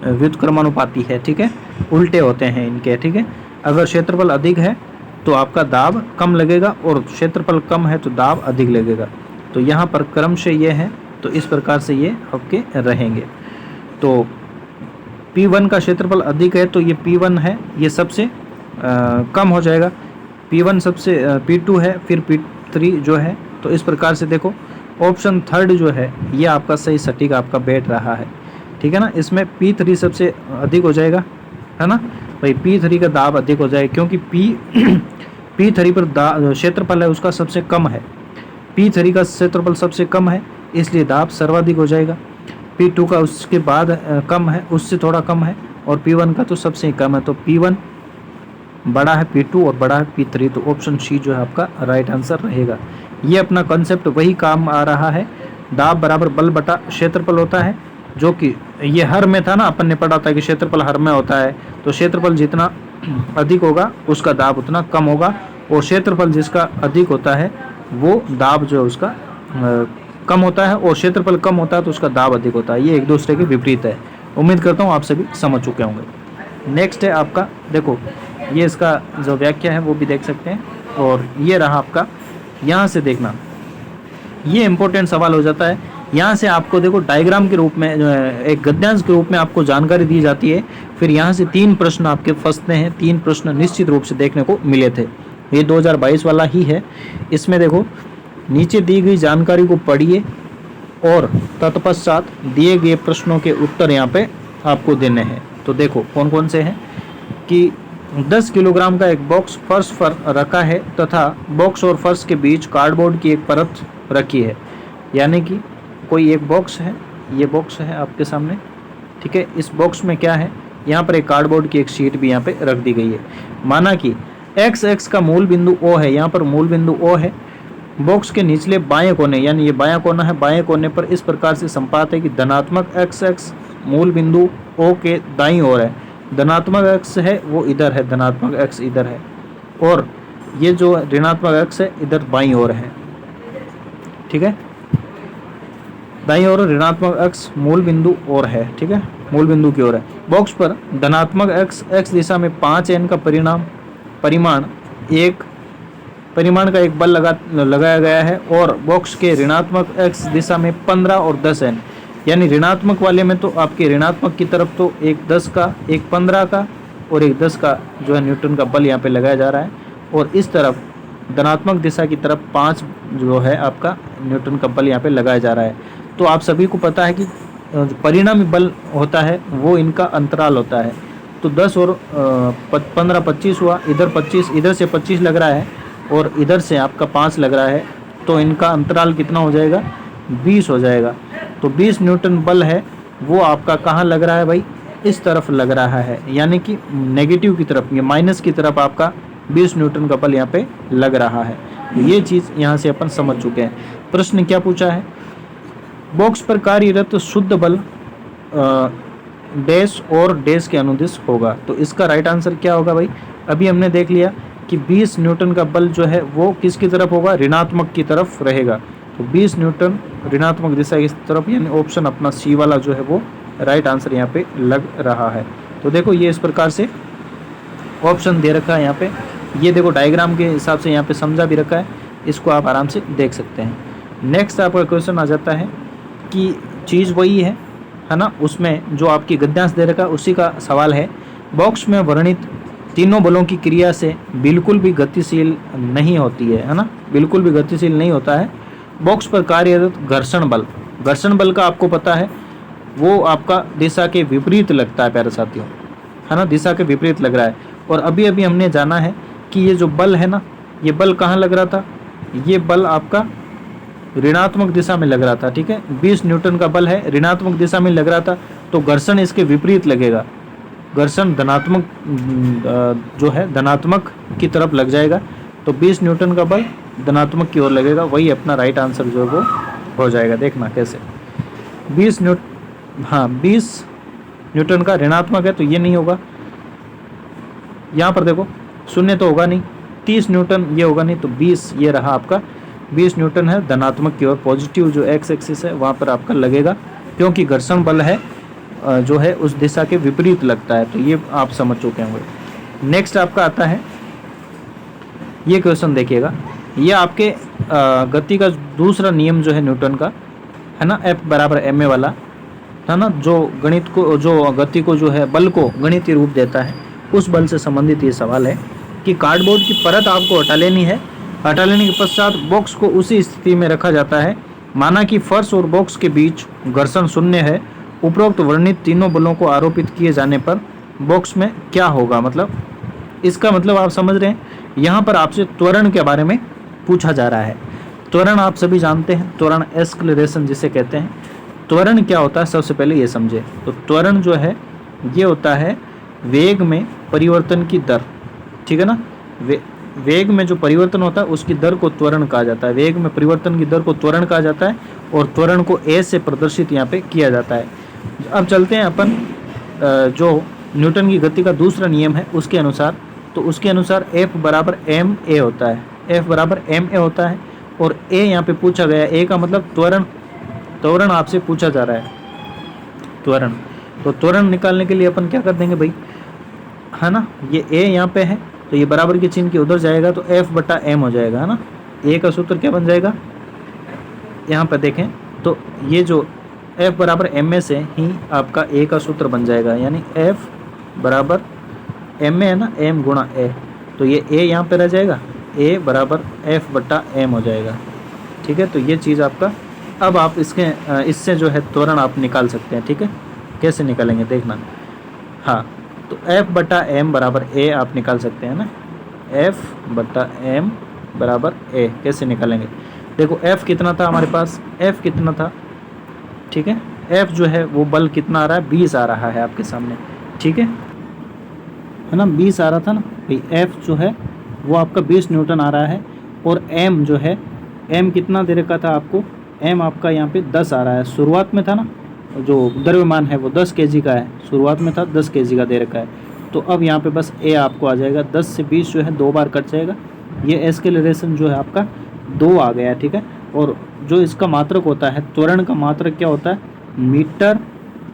Speaker 1: व्युत्क्रमानुपाती है, ठीक है, उल्टे होते हैं इनके, ठीक है। अगर क्षेत्रफल अधिक है तो आपका दाब कम लगेगा और क्षेत्रफल कम है तो दाब अधिक लगेगा। तो यहाँ पर क्रमशः ये है, तो इस प्रकार से ये आपके रहेंगे। तो P1 का क्षेत्रफल अधिक है तो ये P1 है, ये सबसे कम हो जाएगा। P1 सबसे P2 है, फिर P3 जो है। तो इस प्रकार से देखो ऑप्शन थर्ड जो है ये आपका सही सटीक आपका बैठ रहा है, ठीक है ना। इसमें P3 सबसे अधिक हो जाएगा, है ना भाई, P3 का दाब अधिक हो जाएगा क्योंकि P3 पर क्षेत्रफल है उसका सबसे कम है, P3 का क्षेत्रफल सबसे कम है इसलिए दाब सर्वाधिक हो जाएगा। P2 का उसके बाद कम है, उससे थोड़ा कम है, और P1 का तो सबसे कम है। तो P1 बड़ा है P2 और बड़ा है P3, तो ऑप्शन सी जो है आपका राइट आंसर रहेगा। ये अपना कॉन्सेप्ट वही काम आ रहा है, दाब बराबर बल बटा क्षेत्रफल होता है, जो कि ये हर में था ना, अपन ने पढ़ा था कि क्षेत्रफल हर में होता है। तो क्षेत्रफल जितना अधिक होगा उसका दाब उतना कम होगा, और क्षेत्रफल जिसका अधिक होता है वो दाब जो है उसका कम होता है, और क्षेत्रफल कम होता है तो उसका दाब अधिक होता है। ये एक दूसरे के विपरीत है। उम्मीद करता हूँ आप सभी समझ चुके होंगे। नेक्स्ट है आपका, देखो ये इसका जो व्याख्या है वो भी देख सकते हैं, और ये रहा आपका, यहाँ से देखना ये इंपॉर्टेंट सवाल हो जाता है। यहाँ से आपको देखो डायग्राम के रूप में जो है एक गद्यांश के रूप में आपको जानकारी दी जाती है, फिर यहाँ से 3 प्रश्न आपके फंसते हैं। 3 प्रश्न निश्चित रूप से देखने को मिले थे, ये 2022 वाला ही है। इसमें देखो नीचे दी गई जानकारी को पढ़िए और तत्पश्चात दिए गए प्रश्नों के उत्तर यहाँ पे आपको देने हैं। तो देखो कौन कौन से हैं कि 10 किलोग्राम का एक बॉक्स फर्श पर रखा है तथा बॉक्स और फर्श के बीच कार्डबोर्ड की एक परत रखी है। यानी कि कोई एक बॉक्स है, ये बॉक्स है आपके सामने, ठीक है। इस बॉक्स में क्या है, यहाँ पर एक कार्डबोर्ड की एक शीट भी यहाँ पे रख दी गई है। माना कि x का मूल बिंदु O है, यहाँ पर मूल बिंदु O है। बॉक्स के निचले बाएं कोने, यानी ये बायां कोना है, बाएं कोने पर इस प्रकार से संपात है कि धनात्मक x मूल बिंदु O के दाईं ओर है, धनात्मक x है वो इधर है, धनात्मक x इधर है, और ये जो ऋणात्मक x है इधर बाईं ओर है, ठीक है। दाईं ओर ऋणात्मक x मूल बिंदु और है, ठीक है, मूल बिंदु की ओर है। बॉक्स पर धनात्मक x दिशा में 5n का परिमाण का एक बल लगाया गया है, और बॉक्स के ऋणात्मक x दिशा में 15 और 10n, यानी ऋणात्मक वाले में तो आपके ऋणात्मक की तरफ तो एक 10 का, एक 15 का और एक 10 का जो है न्यूटन का बल यहाँ पे लगाया जा रहा है, और इस तरफ धनात्मक दिशा की तरफ 5 जो है आपका न्यूटन का बल यहाँ पे लगाया जा रहा है। तो आप सभी को पता है कि परिणामी बल होता है वो इनका अंतराल होता है। तो 10 और 15 25 हुआ, इधर 25, इधर से 25 लग रहा है और इधर से आपका 5 लग रहा है, तो इनका अंतराल कितना हो जाएगा, 20 हो जाएगा। तो 20 न्यूटन बल है वो आपका कहाँ लग रहा है भाई, इस तरफ लग रहा है, यानी कि नेगेटिव की तरफ, ये माइनस की तरफ आपका 20 न्यूटन का बल यहाँ पे लग रहा है। तो ये चीज़ यहाँ से अपन समझ चुके हैं। प्रश्न क्या पूछा है, बॉक्स पर कार्यरत शुद्ध बल डैश और डैश के अनुदिश होगा। तो इसका राइट आंसर क्या होगा भाई, अभी हमने देख लिया कि 20 न्यूटन का बल जो है वो किसकी तरफ होगा, ऋणात्मक की तरफ रहेगा। तो 20 न्यूटन ऋणात्मक दिशा की तरफ, यानी ऑप्शन अपना सी वाला जो है वो राइट आंसर यहाँ पे लग रहा है। तो देखो ये इस प्रकार से ऑप्शन दे रखा है यहाँ पे, ये देखो डायग्राम के हिसाब से यहाँ पे समझा भी रखा है, इसको आप आराम से देख सकते हैं। नेक्स्ट आपका क्वेश्चन आ जाता है कि चीज़ वही है ना, उसमें जो आपकी गद्यांश दे रखा है उसी का सवाल है। बॉक्स में वर्णित तीनों बलों की क्रिया से बिल्कुल भी गतिशील नहीं होती है ना, बिल्कुल भी गतिशील नहीं होता है। बॉक्स पर कार्यरत घर्षण बल का आपको पता है वो आपका दिशा के विपरीत लगता है प्यारे साथियों, है ना, दिशा के विपरीत लग रहा है। और अभी अभी हमने जाना है कि ये जो बल है ना, ये बल कहाँ लग रहा था, ये बल आपका ऋणात्मक दिशा में लग रहा था, ठीक है। 20 न्यूटन का बल है, ऋणात्मक दिशा में लग रहा था, तो घर्षण इसके विपरीत लगेगा, घर्षण धनात्मक जो है धनात्मक की तरफ लग जाएगा, तो 20 न्यूटन का बल धनात्मक की ओर लगेगा, वही अपना राइट आंसर जो है वो हो जाएगा। देखना कैसे, 20 न्यूटन का ऋणात्मक है तो ये नहीं होगा, यहाँ पर देखो शून्य तो होगा नहीं, 30 न्यूटन ये होगा नहीं, तो 20 ये रहा आपका, 20 न्यूटन है धनात्मक की ओर, पॉजिटिव जो एक्स एक्सिस है वहाँ पर आपका लगेगा, क्योंकि घर्षण बल है जो है उस दिशा के विपरीत लगता है, तो ये आप समझ चुके होंगे। नेक्स्ट आपका आता है ये क्वेश्चन, देखिएगा ये आपके गति का दूसरा नियम जो है न्यूटन का है ना, F बराबर ma वाला है ना, जो गणित को, जो गति को जो है बल को गणितीय रूप देता है, उस बल से संबंधित ये सवाल है कि कार्डबोर्ड की परत आपको हटा लेनी है, हटा लेने के पश्चात बॉक्स को उसी स्थिति में रखा जाता है, माना कि फर्श और बॉक्स के बीच घर्षण शून्य है, उपरोक्त वर्णित तीनों बलों को आरोपित किए जाने पर बॉक्स में क्या होगा। मतलब इसका मतलब आप समझ रहे हैं, यहाँ पर आपसे त्वरण के बारे में पूछा जा रहा है। त्वरण आप सभी जानते हैं, त्वरण एक्सेलरेशन जिसे कहते हैं। त्वरण क्या होता है सबसे पहले ये समझे, तो त्वरण जो है ये होता है वेग में परिवर्तन की दर, ठीक है ना, वेग में जो परिवर्तन होता है उसकी दर को त्वरण कहा जाता है, वेग में परिवर्तन की दर को त्वरण कहा जाता है, और त्वरण को ए से प्रदर्शित यहाँ पे किया जाता है। अब चलते हैं अपन जो न्यूटन की गति का दूसरा नियम है उसके अनुसार, तो उसके अनुसार F बराबर एम ए होता है, F बराबर एम ए होता है, और ए यहाँ पे पूछा गया है, ए का मतलब त्वरण, त्वरण आपसे पूछा जा रहा है, त्वरण। तो त्वरण निकालने के लिए अपन क्या कर देंगे भाई, है ना, ये ए यहाँ पे है तो ये बराबर के चिन्ह के उधर जाएगा, तो F बटा एम हो जाएगा, है ना। ए का सूत्र क्या बन जाएगा, यहाँ पे देखें तो ये जो F बराबर एम ए से ही आपका ए का सूत्र बन जाएगा, यानी F बराबर एम ए है ना, एम गुणा ए, तो ये ए यहाँ पे रह जाएगा, ए बराबर F बटा एम हो जाएगा, ठीक है। तो ये चीज़ आपका, अब आप इससे जो है त्वरण आप निकाल सकते हैं, ठीक है। कैसे निकालेंगे देखना, हाँ, तो F बटा एम बराबर ए आप निकाल सकते हैं ना, F बटा एम बराबर ए कैसे निकालेंगे, देखो F कितना था हमारे पास, F कितना था, ठीक है, F जो है वो बल कितना आ रहा है, 20 आ रहा है आपके सामने, ठीक है ना, 20 आ रहा था ना भाई, F जो है वो आपका 20 न्यूटन आ रहा है, और M जो है, M कितना दे रखा था आपको, M आपका यहाँ पे 10 आ रहा है, शुरुआत में था ना, जो द्रव्यमान है वो 10 kg का है, शुरुआत में था 10 kg का दे रखा है, तो अब यहाँ पे बस A आपको आ जाएगा, 10 से 20 जो है 2 बार कट जाएगा, ये एक्सेलरेशन जो है आपका 2 आ गया, ठीक है। और जो इसका मात्रक होता है, त्वरण का मात्रक क्या होता है, मीटर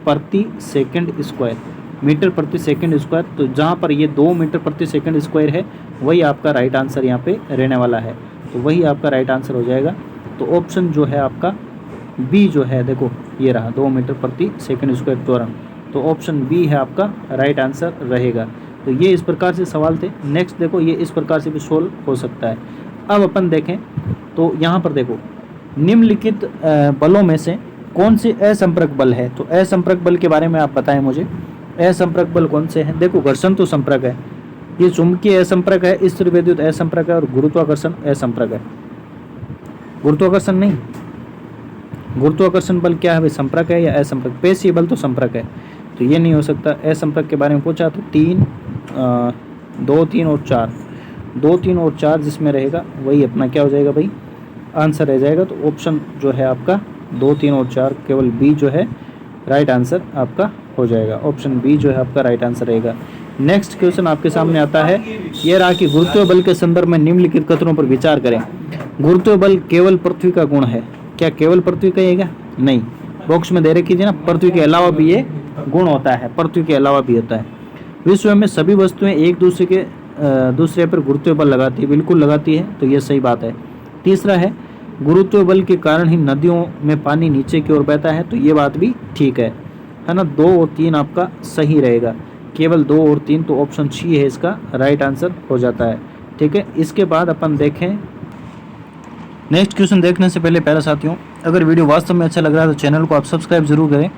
Speaker 1: प्रति सेकंड स्क्वायर, मीटर प्रति सेकंड स्क्वायर, तो जहाँ पर ये 2 मीटर प्रति सेकंड स्क्वायर है वही आपका राइट आंसर यहाँ पे रहने वाला है, तो वही आपका राइट आंसर हो जाएगा। तो ऑप्शन जो है आपका बी जो है, देखो ये रहा 2 मीटर प्रति सेकंड स्क्वायर त्वरण, तो ऑप्शन बी है आपका राइट आंसर रहेगा। तो ये इस प्रकार से सवाल थे। नेक्स्ट देखो, ये इस प्रकार से भी सोल्व हो सकता है। अब अपन देखें तो यहाँ पर देखो, निम्नलिखित बलों में से कौन से असंपर्क बल है, तो असंपर्क बल के बारे में आप बताएं मुझे, असंपर्क बल कौन से हैं। देखो घर्षण तो संपर्क है, ये चुंबकीय असंपर्क है, स्थिर विद्युत असंपर्क है, और गुरुत्वाकर्षण असंपर्क है। गुरुत्वाकर्षण नहीं, गुरुत्वाकर्षण बल क्या है भाई, संपर्क है या असंपर्क, पेशीय बल तो संपर्क है, तो ये नहीं हो सकता। असंपर्क के बारे में पूछा तो 3, 2, 3 और 4, 2, 3 और 4 जिसमें रहेगा वही अपना क्या हो जाएगा भाई, आंसर रह जाएगा। तो ऑप्शन जो है आपका 2, 3 और 4, केवल बी जो है राइट आंसर आपका हो जाएगा, ऑप्शन बी जो है आपका राइट आंसर रहेगा। नेक्स्ट क्वेश्चन आपके सामने आता है, यह रहा कि गुरुत्वीय बल के संदर्भ में निम्नलिखित कथनों पर विचार करें। गुरुत्वीय बल केवल पृथ्वी का गुण है, क्या केवल पृथ्वी का ही है क्या, नहीं, बॉक्स में दे रखी थी ना, पृथ्वी के अलावा भी ये गुण होता है, पृथ्वी के अलावा भी होता है। विश्व में सभी वस्तुएं एक दूसरे पर गुरुत्वीय बल लगाती है, बिल्कुल लगाती है, तो ये सही बात है। तीसरा है, गुरुत्वीय बल के कारण ही नदियों में पानी नीचे की ओर बहता है, तो ये बात भी ठीक है ना। 2 और 3 आपका सही रहेगा, केवल 2 और 3, तो ऑप्शन सी है इसका राइट आंसर हो जाता है, ठीक है। इसके बाद अपन देखें, नेक्स्ट क्वेश्चन देखने से पहले प्यारे साथियों, अगर वीडियो वास्तव में अच्छा लग रहा है तो चैनल को आप सब्सक्राइब जरूर करें,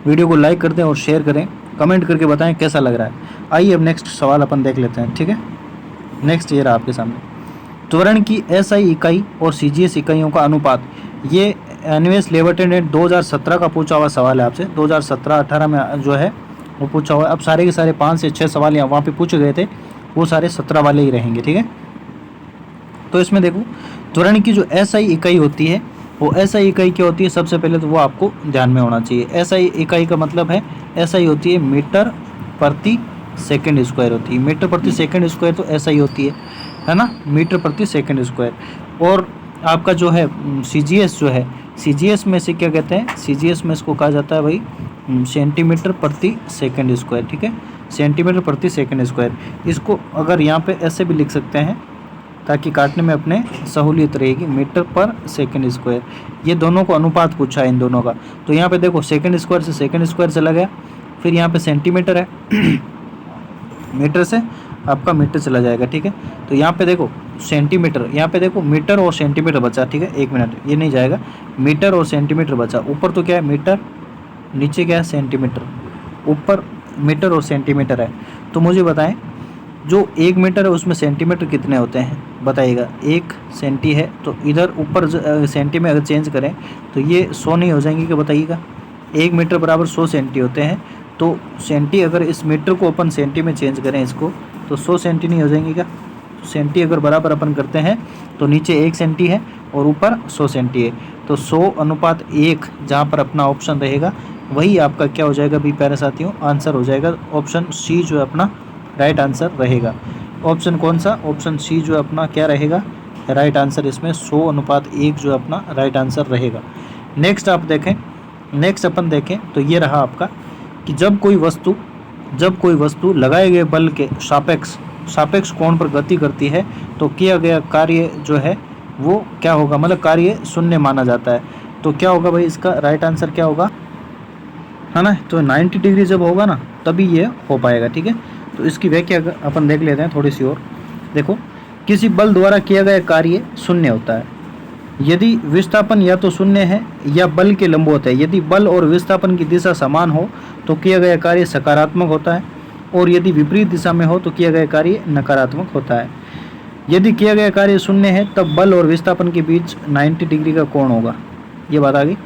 Speaker 1: वीडियो को लाइक कर दें और शेयर करें, कमेंट करके बताएं कैसा लग रहा है। आइए अब नेक्स्ट सवाल अपन देख लेते हैं, ठीक है। नेक्स्ट ये रहा आपके सामने, त्वरण की एसआई इकाई और सीजीएस इकाइयों का अनुपात, ये एनवीएस लेवर्टे ने 2017 का पूछा हुआ सवाल है आपसे, 2017-18 में जो है वो पूछा हुआ है। अब सारे के सारे 5 से 6 सवाल यहाँ वहाँ पे पूछे गए थे, वो सारे 17 वाले ही रहेंगे, ठीक है। तो इसमें देखो त्वरण की जो एसआई इकाई होती है, वो एसआई इकाई क्या होती है, सबसे पहले तो वो आपको ध्यान में होना चाहिए। एसआई इकाई का मतलब है, एसआई होती है मीटर प्रति सेकंड स्क्वायर होती है। मीटर प्रति सेकंड स्क्वायर तो एसआई होती है ना, मीटर प्रति सेकंड स्क्वायर। और आपका जो है सीजीएस जो है, सीजीएस में से क्या कहते हैं, सीजीएस में इसको कहा जाता है भाई सेंटीमीटर प्रति सेकंड स्क्वायर, ठीक है, सेंटीमीटर प्रति सेकंड स्क्वायर। इसको अगर यहाँ पे ऐसे भी लिख सकते हैं ताकि काटने में अपने सहूलियत रहेगी, मीटर पर सेकंड स्क्वायर। ये दोनों को अनुपात पूछा है इन दोनों का। तो यहाँ पे देखो सेकंड स्क्वायर से सेकंड स्क्वायर चला गया, फिर यहाँ पे सेंटीमीटर है मीटर से आपका मीटर चला जाएगा, ठीक है। तो यहाँ पे देखो सेंटीमीटर, यहाँ पे देखो मीटर और सेंटीमीटर बचा, ठीक है, 1 मिनट ये नहीं जाएगा, मीटर और सेंटीमीटर बचा। ऊपर तो क्या है मीटर, नीचे क्या है सेंटीमीटर, ऊपर मीटर और सेंटीमीटर है। तो मुझे बताएं जो 1 मीटर है उसमें सेंटीमीटर कितने होते हैं, बताइएगा। 1 सेंटी है तो इधर ऊपर सेंटी में अगर चेंज करें तो ये 100 नहीं हो जाएंगे क्या, बताइएगा। 1 मीटर बराबर 100 सेंटी होते हैं। तो सेंटी अगर इस मीटर को अपन सेंटी में चेंज करें इसको, तो 100 सेंटी नहीं हो जाएंगे क्या। तो सेंटी अगर बराबर अपन करते हैं तो नीचे 1 सेंटी है और ऊपर 100 सेंटी है। तो 100:1 जहाँ पर अपना ऑप्शन रहेगा वही आपका क्या हो जाएगा भी प्यारे साथियों, आंसर हो जाएगा। ऑप्शन सी जो है अपना राइट आंसर रहेगा। ऑप्शन कौन सा, ऑप्शन सी जो अपना क्या रहेगा राइट आंसर, इसमें 100:1 जो अपना राइट आंसर रहेगा। नेक्स्ट आप देखें, नेक्स्ट अपन देखें तो ये रहा आपका कि जब कोई वस्तु लगाए गए बल के सापेक्ष कोण पर गति करती है तो किया गया कार्य जो है वो क्या होगा, मतलब कार्य शून्य माना जाता है। तो क्या होगा भाई इसका राइट आंसर क्या होगा, है ना। तो 90 डिग्री जब होगा ना तभी ये हो पाएगा, ठीक है। तो इसकी व्याख्या अपन देख लेते हैं थोड़ी सी और। देखो किसी बल द्वारा किया गया कार्य शून्य होता है यदि विस्थापन या तो शून्य है या बल के लंबवत है। यदि बल और विस्थापन की दिशा समान हो तो किया गया कार्य सकारात्मक होता है, और यदि विपरीत दिशा में हो तो किया गया कार्य नकारात्मक होता है। यदि किया गया कार्य शून्य है तब बल और विस्थापन के बीच 90 डिग्री का कोण होगा। ये बात आ गई।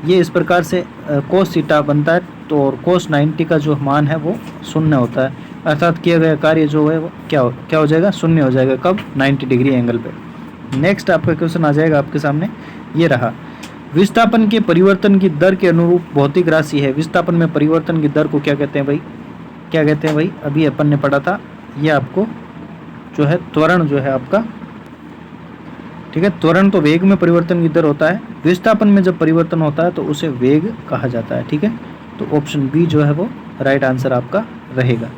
Speaker 1: ये इस प्रकार से कोस थीटा बनता है, तो और कोस 90 का जो मान है वो शून्य होता है, अर्थात किया गया कार्य जो है वो क्या हो जाएगा, शून्य हो जाएगा। कब, 90 डिग्री एंगल पे। नेक्स्ट आपका क्वेश्चन आ जाएगा आपके सामने, ये रहा। विस्थापन के परिवर्तन की दर के अनुरूप भौतिक राशि है। विस्थापन में परिवर्तन की दर को क्या कहते हैं भाई, क्या कहते हैं भाई, अभी अपन ने पढ़ा था। ये आपको जो है त्वरण जो है आपका, ठीक है। त्वरण तो वेग में परिवर्तन की दर होता है, विस्थापन में जब परिवर्तन होता है तो उसे वेग कहा जाता है, ठीक है। तो ऑप्शन बी जो है वो राइट आंसर आपका रहेगा।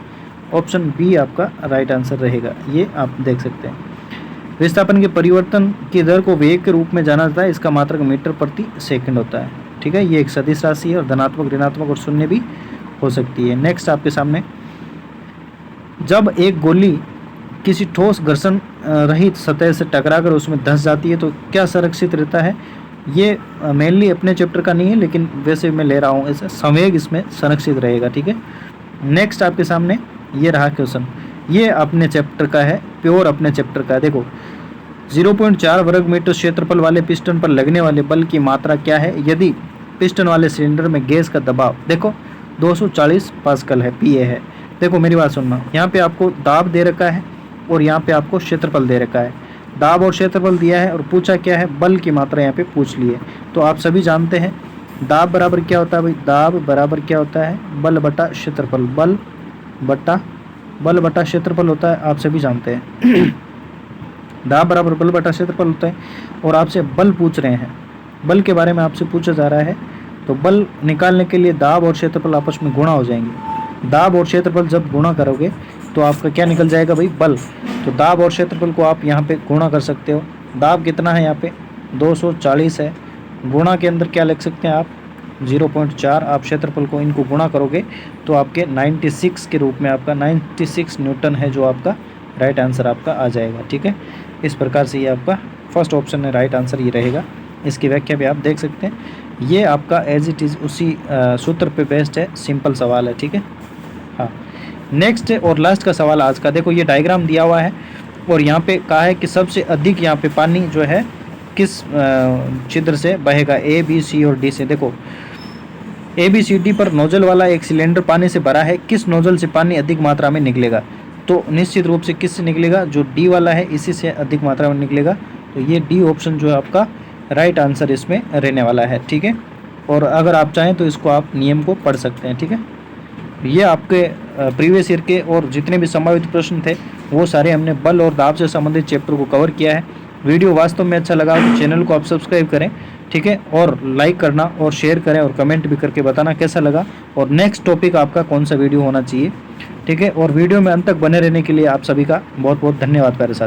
Speaker 1: ऑप्शन बी आपका राइट आंसर रहेगा, ये आप देख सकते हैं। विस्थापन के परिवर्तन की दर को वेग के रूप में जाना जाता है, इसका मात्रक मीटर प्रति सेकंड होता है, ठीक है। ये एक सदिश राशि है और धनात्मक, ऋणात्मक और शून्य भी हो सकती है। नेक्स्ट आपके सामने, जब एक गोली किसी ठोस घर्षण रहित सतह से टकराकर उसमें धंस जाती है तो क्या संरक्षित रहता है। ये मेनली अपने चैप्टर का नहीं है लेकिन वैसे मैं ले रहा हूँ ऐसे, संवेग इसमें संरक्षित रहेगा, ठीक है। नेक्स्ट आपके सामने ये रहा क्वेश्चन, ये अपने चैप्टर का है, प्योर अपने चैप्टर का है। देखो 0.4 वर्ग मीटर क्षेत्रफल वाले पिस्टन पर लगने वाले बल की मात्रा क्या है यदि पिस्टन वाले सिलेंडर में गैस का दबाव देखो 240 पास्कल है, पीए है। देखो मेरी बात सुनना, यहाँ पे आपको दाब दे रखा है और यहाँ पे आपको क्षेत्रफल दे रखा है। दाब और क्षेत्रफल दिया है और पूछा क्या है, बल की मात्रा यहाँ पे पूछ ली है। तो आप सभी जानते हैं दाब बराबर क्या होता है भाई, दाब बराबर क्या होता है, बल बटा क्षेत्रफल, बल बटा क्षेत्रफल होता है, आप सभी जानते हैं। दाब बराबर बल बटा क्षेत्रफल होता है और आपसे बल पूछ रहे हैं, बल के बारे में आपसे पूछा जा रहा है। तो बल निकालने के लिए दाब और क्षेत्रफल आपस में गुणा हो जाएंगे। दाब और क्षेत्रफल जब गुणा करोगे तो आपका क्या निकल जाएगा भाई, बल। तो दाब और क्षेत्रफल को आप यहाँ पे गुणा कर सकते हो। दाब कितना है यहाँ पे 240 है, गुणा के अंदर क्या लिख सकते हैं आप 0.4। आप क्षेत्रफल को इनको गुणा करोगे तो आपके 96 के रूप में आपका 96 न्यूटन है जो आपका राइट आंसर आपका आ जाएगा, ठीक है। इस प्रकार से ये आपका फर्स्ट ऑप्शन है, राइट आंसर ये रहेगा। इसकी व्याख्या भी आप देख सकते हैं। ये आपका एज इट इज़ उसी सूत्र पे बेस्ड है, सिंपल सवाल है, ठीक है। हाँ, नेक्स्ट और लास्ट का सवाल आज का, देखो ये डायग्राम दिया हुआ है और यहाँ पे कहा है कि सबसे अधिक यहाँ पे पानी जो है किस छिद्र से बहेगा, ए बी सी और डी से। देखो ABCD पर नोजल वाला एक सिलेंडर पानी से भरा है, किस नोजल से पानी अधिक मात्रा में निकलेगा? तो निश्चित रूप से किससे निकलेगा? जो डी वाला है इसी से अधिक मात्रा में निकलेगा। तो ये डी ऑप्शन जो है आपका राइट आंसर इसमें रहने वाला है। ठीक है, और अगर आप चाहें तो इसको आप नियम को पढ़ सकते हैं। ठीक है, ये आपके प्रीवियस ईयर के और जितने भी संभावित प्रश्न थे वो सारे हमने बल और दाब से संबंधित चैप्टर को कवर किया है। वीडियो वास्तव में अच्छा लगा तो चैनल को आप सब्सक्राइब करें। ठीक है, और लाइक करना और शेयर करें और कमेंट भी करके बताना कैसा लगा और नेक्स्ट टॉपिक आपका कौन सा वीडियो होना चाहिए। ठीक है, और वीडियो में अंत तक बने रहने के लिए आप सभी का बहुत बहुत धन्यवाद मेरे साथ।